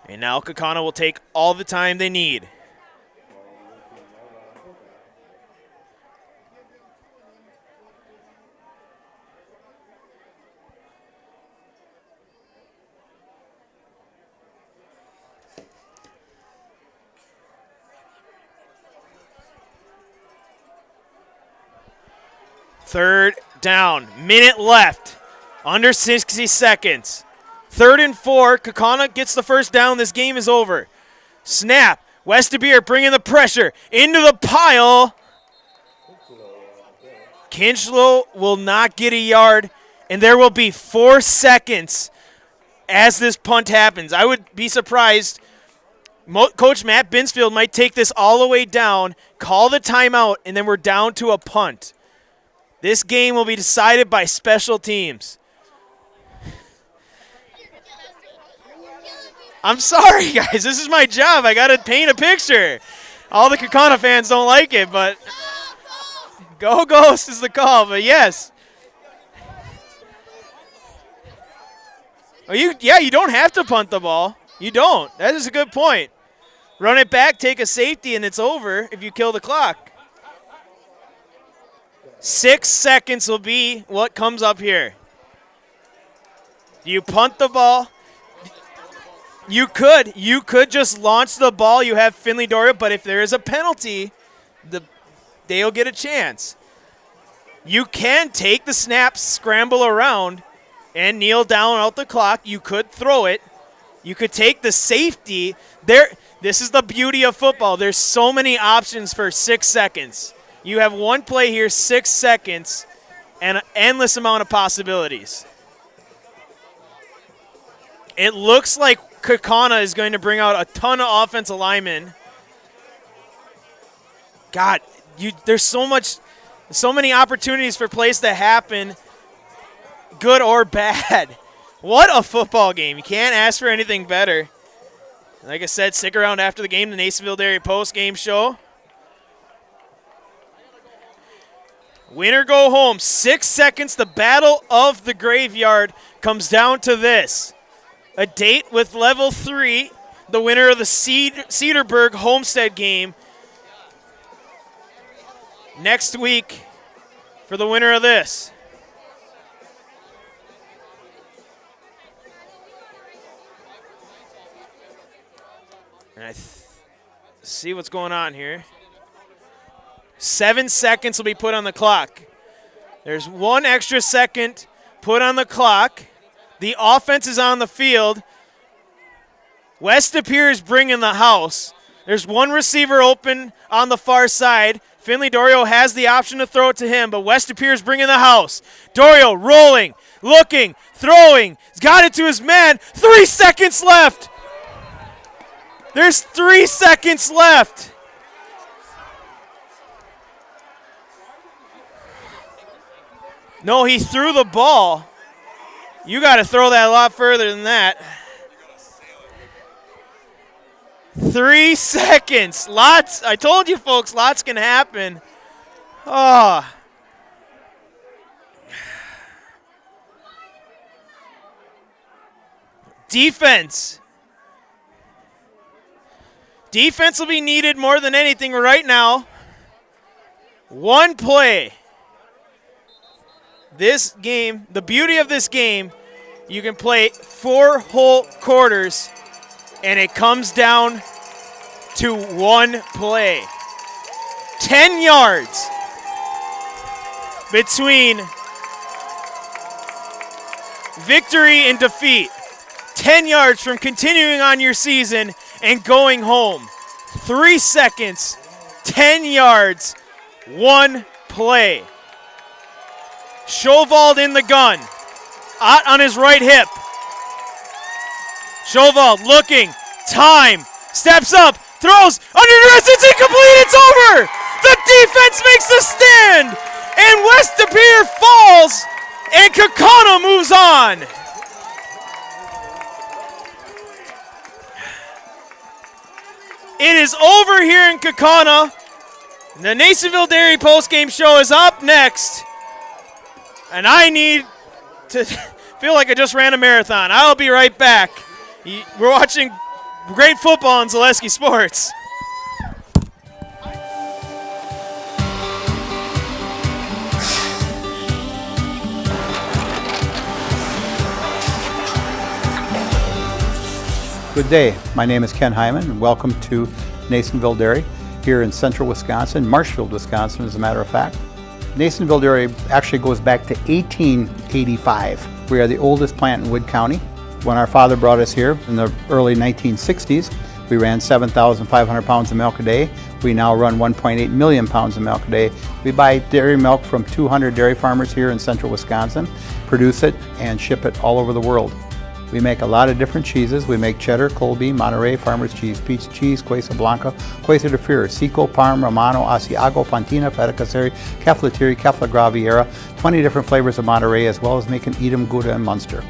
And now Kaukauna will take all the time they need. Third down. Minute left. Under 60 seconds. 3rd and 4. Kaukauna gets the first down. This game is over. Snap. Westdebeer bringing the pressure into the pile. Kinchlow will not get a yard, and there will be 4 seconds as this punt happens. I would be surprised. Coach Matt Binsfield might take this all the way down, call the timeout, and then we're down to a punt. This game will be decided by special teams. I'm sorry, guys. This is my job. I got to paint a picture. All the Kaukauna fans don't like it, but go Ghost is the call. But yes. You don't have to punt the ball. You don't. That is a good point. Run it back, take a safety, and it's over if you kill the clock. 6 seconds will be what comes up here. Do you punt the ball? You could just launch the ball. You have Finley Doria, but if there is a penalty, they'll get a chance. You can take the snap, scramble around, and kneel down out the clock. You could throw it. You could take the safety. This is the beauty of football. There's so many options for 6 seconds. You have one play here, 6 seconds, and an endless amount of possibilities. It looks like Kaukauna is going to bring out a ton of offensive linemen. God, there's so many opportunities for plays to happen, good or bad. What a football game. You can't ask for anything better. Like I said, stick around after the game, the Nasonville Dairy post-game show. Winner go home. 6 seconds. The battle of the graveyard comes down to this. A date with level 3, the winner of the Cedarburg Homestead game. Next week for the winner of this. And I see what's going on here. 7 seconds will be put on the clock. There's 1 extra second put on the clock. The offense is on the field. Westdepeer is bringing the house. There's 1 receiver open on the far side. Finley Dorio has the option to throw it to him, but Westdepeer is bringing the house. Dorio rolling, looking, throwing. He's got it to his man. 3 seconds left. There's 3 seconds left. No, he threw the ball. You got to throw that a lot further than that. 3 seconds. Lots. I told you, folks, lots can happen. Oh. Defense. Defense will be needed more than anything right now. 1 play. This game, the beauty of this game, you can play 4 whole quarters, and it comes down to 1 play. 10 yards between victory and defeat. 10 yards from continuing on your season and going home. 3 seconds, 10 yards, 1 play. Schovald in the gun. Ott on his right hip. Schovald looking. Time. Steps up. Throws. Under duress. It's incomplete. It's over. The defense makes the stand. And Westdepeer falls. And Kaukauna moves on. It is over here in Kaukauna. The Nasonville Dairy postgame show is up next. And I need to feel like I just ran a marathon. I'll be right back. We're watching great football on Zaleski Sports. Good day. My name is Ken Hyman, and welcome to Nasonville Dairy here in central Wisconsin, Marshfield, Wisconsin, as a matter of fact. Nasonville Dairy actually goes back to 1885. We are the oldest plant in Wood County. When our father brought us here in the early 1960s, we ran 7,500 pounds of milk a day. We now run 1.8 million pounds of milk a day. We buy dairy milk from 200 dairy farmers here in central Wisconsin, produce it, and ship it all over the world. We make a lot of different cheeses. We make cheddar, Colby, Monterey, Farmer's Cheese, Peach Cheese, Quesa Blanca, Quesa de Fure, Seco, Parm, Romano, Asiago, Fontina, Feta Caseri, Cafflatiri, Caffla Graviera, 20 different flavors of Monterey, as well as making Edam, Gouda, and Munster.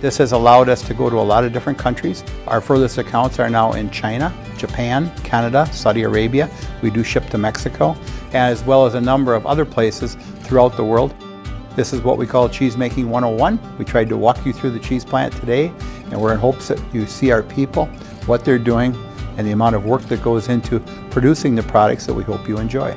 This has allowed us to go to a lot of different countries. Our furthest accounts are now in China, Japan, Canada, Saudi Arabia. We do ship to Mexico, as well as a number of other places throughout the world. This is what we call Cheese Making 101. We tried to walk you through the cheese plant today, and we're in hopes that you see our people, what they're doing, and the amount of work that goes into producing the products that we hope you enjoy.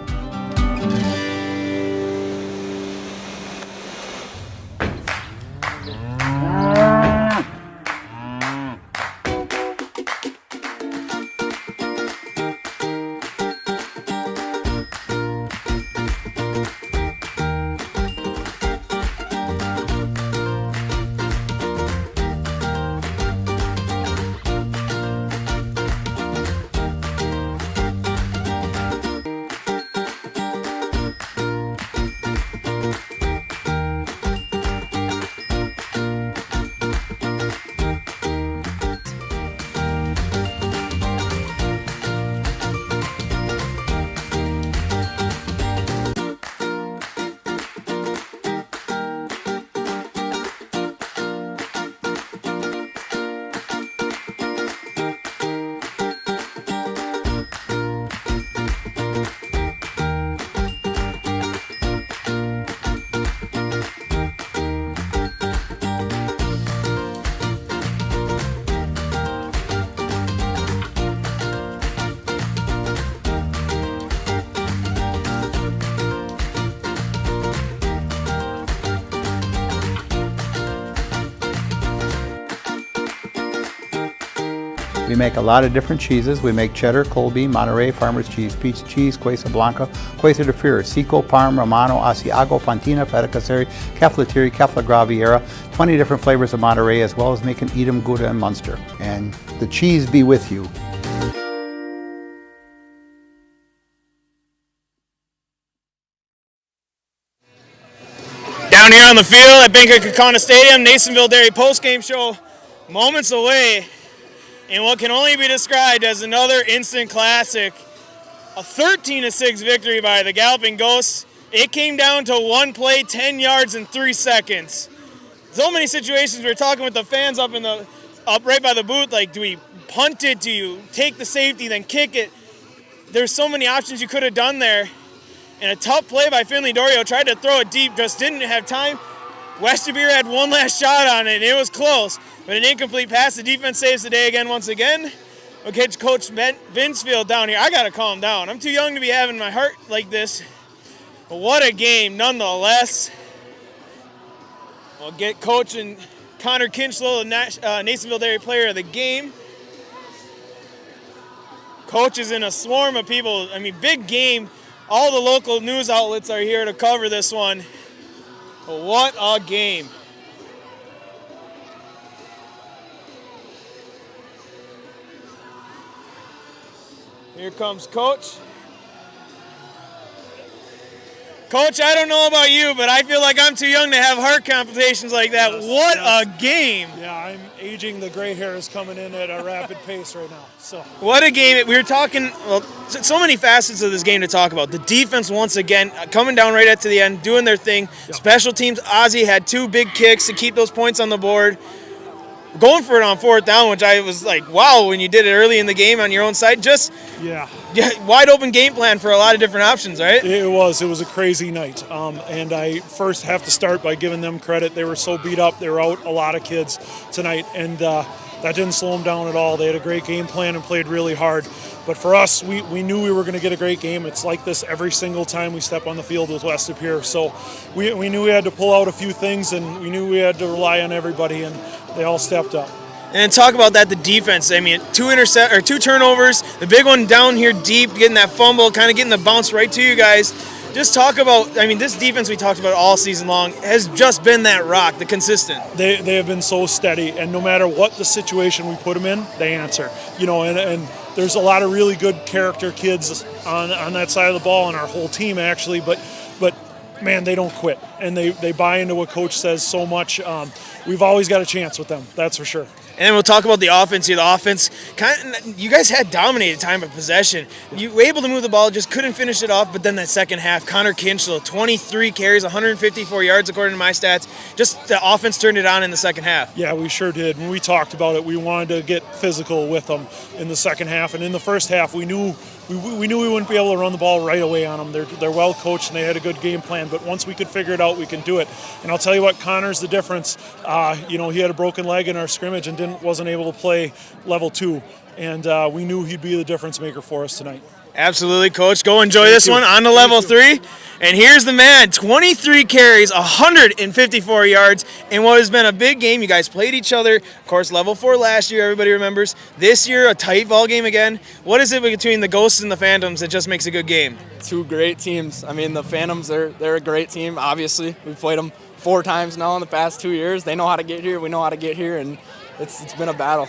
We make a lot of different cheeses. We make cheddar, Colby, Monterey, Farmer's Cheese, Peach Cheese, Quesa Blanca, Quesa de Fure, Seco, Parm, Romano, Asiago, Fontina, Feta Caseri, Cafflatiri, Caffla Graviera, 20 different flavors of Monterey, as well as making Edam, Gouda, and Munster. And the cheese be with you. Down here on the field at Bank of Kaukauna Stadium, Nasonville Dairy postgame show, moments away in what can only be described as another instant classic. A 13-6 victory by the Galloping Ghosts. It came down to one play, 10 yards in 3 seconds. So many situations. We were talking with the fans up right by the booth, like, do we punt it? Do you take the safety, then kick it? There's so many options you could have done there. And a tough play by Finley Dorio, tried to throw it deep, just didn't have time. West De Beer had one last shot on it, and it was close. But an incomplete pass. The defense saves the day again once again. Okay, Coach Binsfield down here. I got to calm down. I'm too young to be having my heart like this. But what a game nonetheless. We'll get Coach and Connor Kinchlow, the Nasonville Dairy Player of the Game. Coach is in a swarm of people. I mean, big game. All the local news outlets are here to cover this one. But what a game. Here comes Coach. Coach, I don't know about you, but I feel like I'm too young to have heart palpitations like that. What a game. Yeah, I'm aging. The gray hair is coming in at a rapid pace right now. So what a game. We were talking, well, so many facets of this game to talk about. The defense, once again, coming down right at to the end, doing their thing. Yeah. Special teams, Ozzie had 2 big kicks to keep those points on the board. Going for it on 4th down, which I was like, wow, when you did it early in the game on your own side. Just wide open game plan for a lot of different options, right? It was a crazy night. And I first have to start by giving them credit. They were so beat up. They were out a lot of kids tonight, and that didn't slow them down at all. They had a great game plan and played really hard. But for us, we knew we were going to get a great game. It's like this every single time we step on the field with West De Beer. So we knew we had to pull out a few things, and we knew we had to rely on everybody, and they all stepped up. And talk about that, the defense. I mean, 2 turnovers, the big one down here deep, getting that fumble, kind of getting the bounce right to you guys. Just talk about, I mean, this defense we talked about all season long has just been that rock, the consistent. They have been so steady, and no matter what the situation we put them in, they answer. You know, and there's a lot of really good character kids on that side of the ball, and our whole team actually, but man, they don't quit, and they buy into what coach says so much. We've always got a chance with them, that's for sure. And then we'll talk about the offense here. The offense, you guys had dominated time of possession. You were able to move the ball, just couldn't finish it off. But then that second half, Connor Kinchlow, 23 carries, 154 yards according to my stats. Just the offense turned it on in the second half. Yeah, we sure did. When we talked about it, we wanted to get physical with them in the second half. And in the first half, we knew we wouldn't be able to run the ball right away on them. They're well coached and they had a good game plan. But once we could figure it out, we can do it. And I'll tell you what, Connor's the difference. He had a broken leg in our scrimmage and wasn't able to play level 2. And we knew he'd be the difference maker for us tonight. Absolutely, Coach. Go enjoy this one on to level 3. And here's the man, 23 carries, 154 yards in what has been a big game. You guys played each other. Of course, level 4 last year, everybody remembers. This year, a tight ball game again. What is it between the Ghosts and the Phantoms that just makes a good game? Two great teams. I mean, the Phantoms, they're a great team, obviously. We've played them 4 times now in the past 2 years. They know how to get here. We know how to get here, and it's been a battle.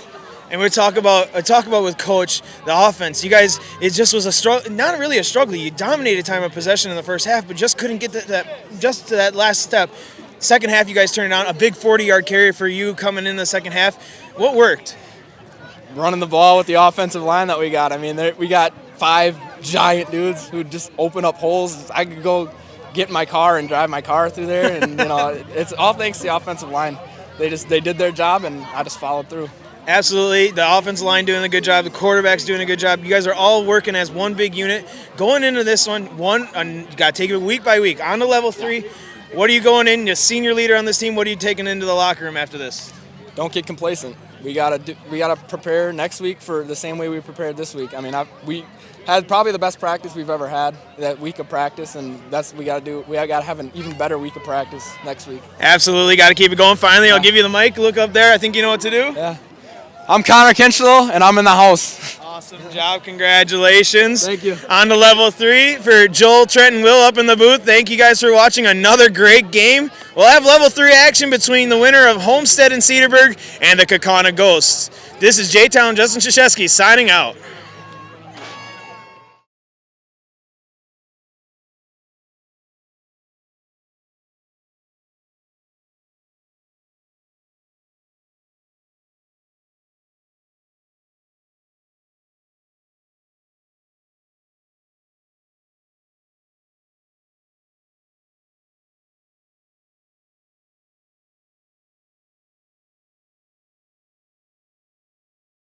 And we talk about with Coach the offense. You guys, it just was a struggle, not really a struggle. You dominated time of possession in the first half, but just couldn't get to that last step. Second half, you guys turned it on. A big 40-yard carry for you coming in the second half. What worked? Running the ball with the offensive line that we got. I mean, we got 5 giant dudes who just open up holes. I could go get in my car and drive my car through there, and it's all thanks to the offensive line. They did their job, and I just followed through. Absolutely. The offensive line doing a good job. The quarterback's doing a good job. You guys are all working as one big unit. Going into this one, you got to take it week by week. On to level 3, what are you going in? You're senior leader on this team. What are you taking into the locker room after this? Don't get complacent. We gotta prepare next week for the same way we prepared this week. I mean, we had probably the best practice we've ever had, that week of practice, and that's what we got to do. We got to have an even better week of practice next week. Absolutely. Got to keep it going. Finally, I'll give you the mic. Look up there. I think you know what to do. Yeah. I'm Connor Kinchlow, and I'm in the house. Awesome job. Congratulations. Thank you. On to level 3 for Joel, Trent, and Will up in the booth. Thank you guys for watching another great game. We'll have level 3 action between the winner of Homestead and Cedarburg and the Kaukauna Ghosts. This is J-Town Justin Krzyzewski signing out.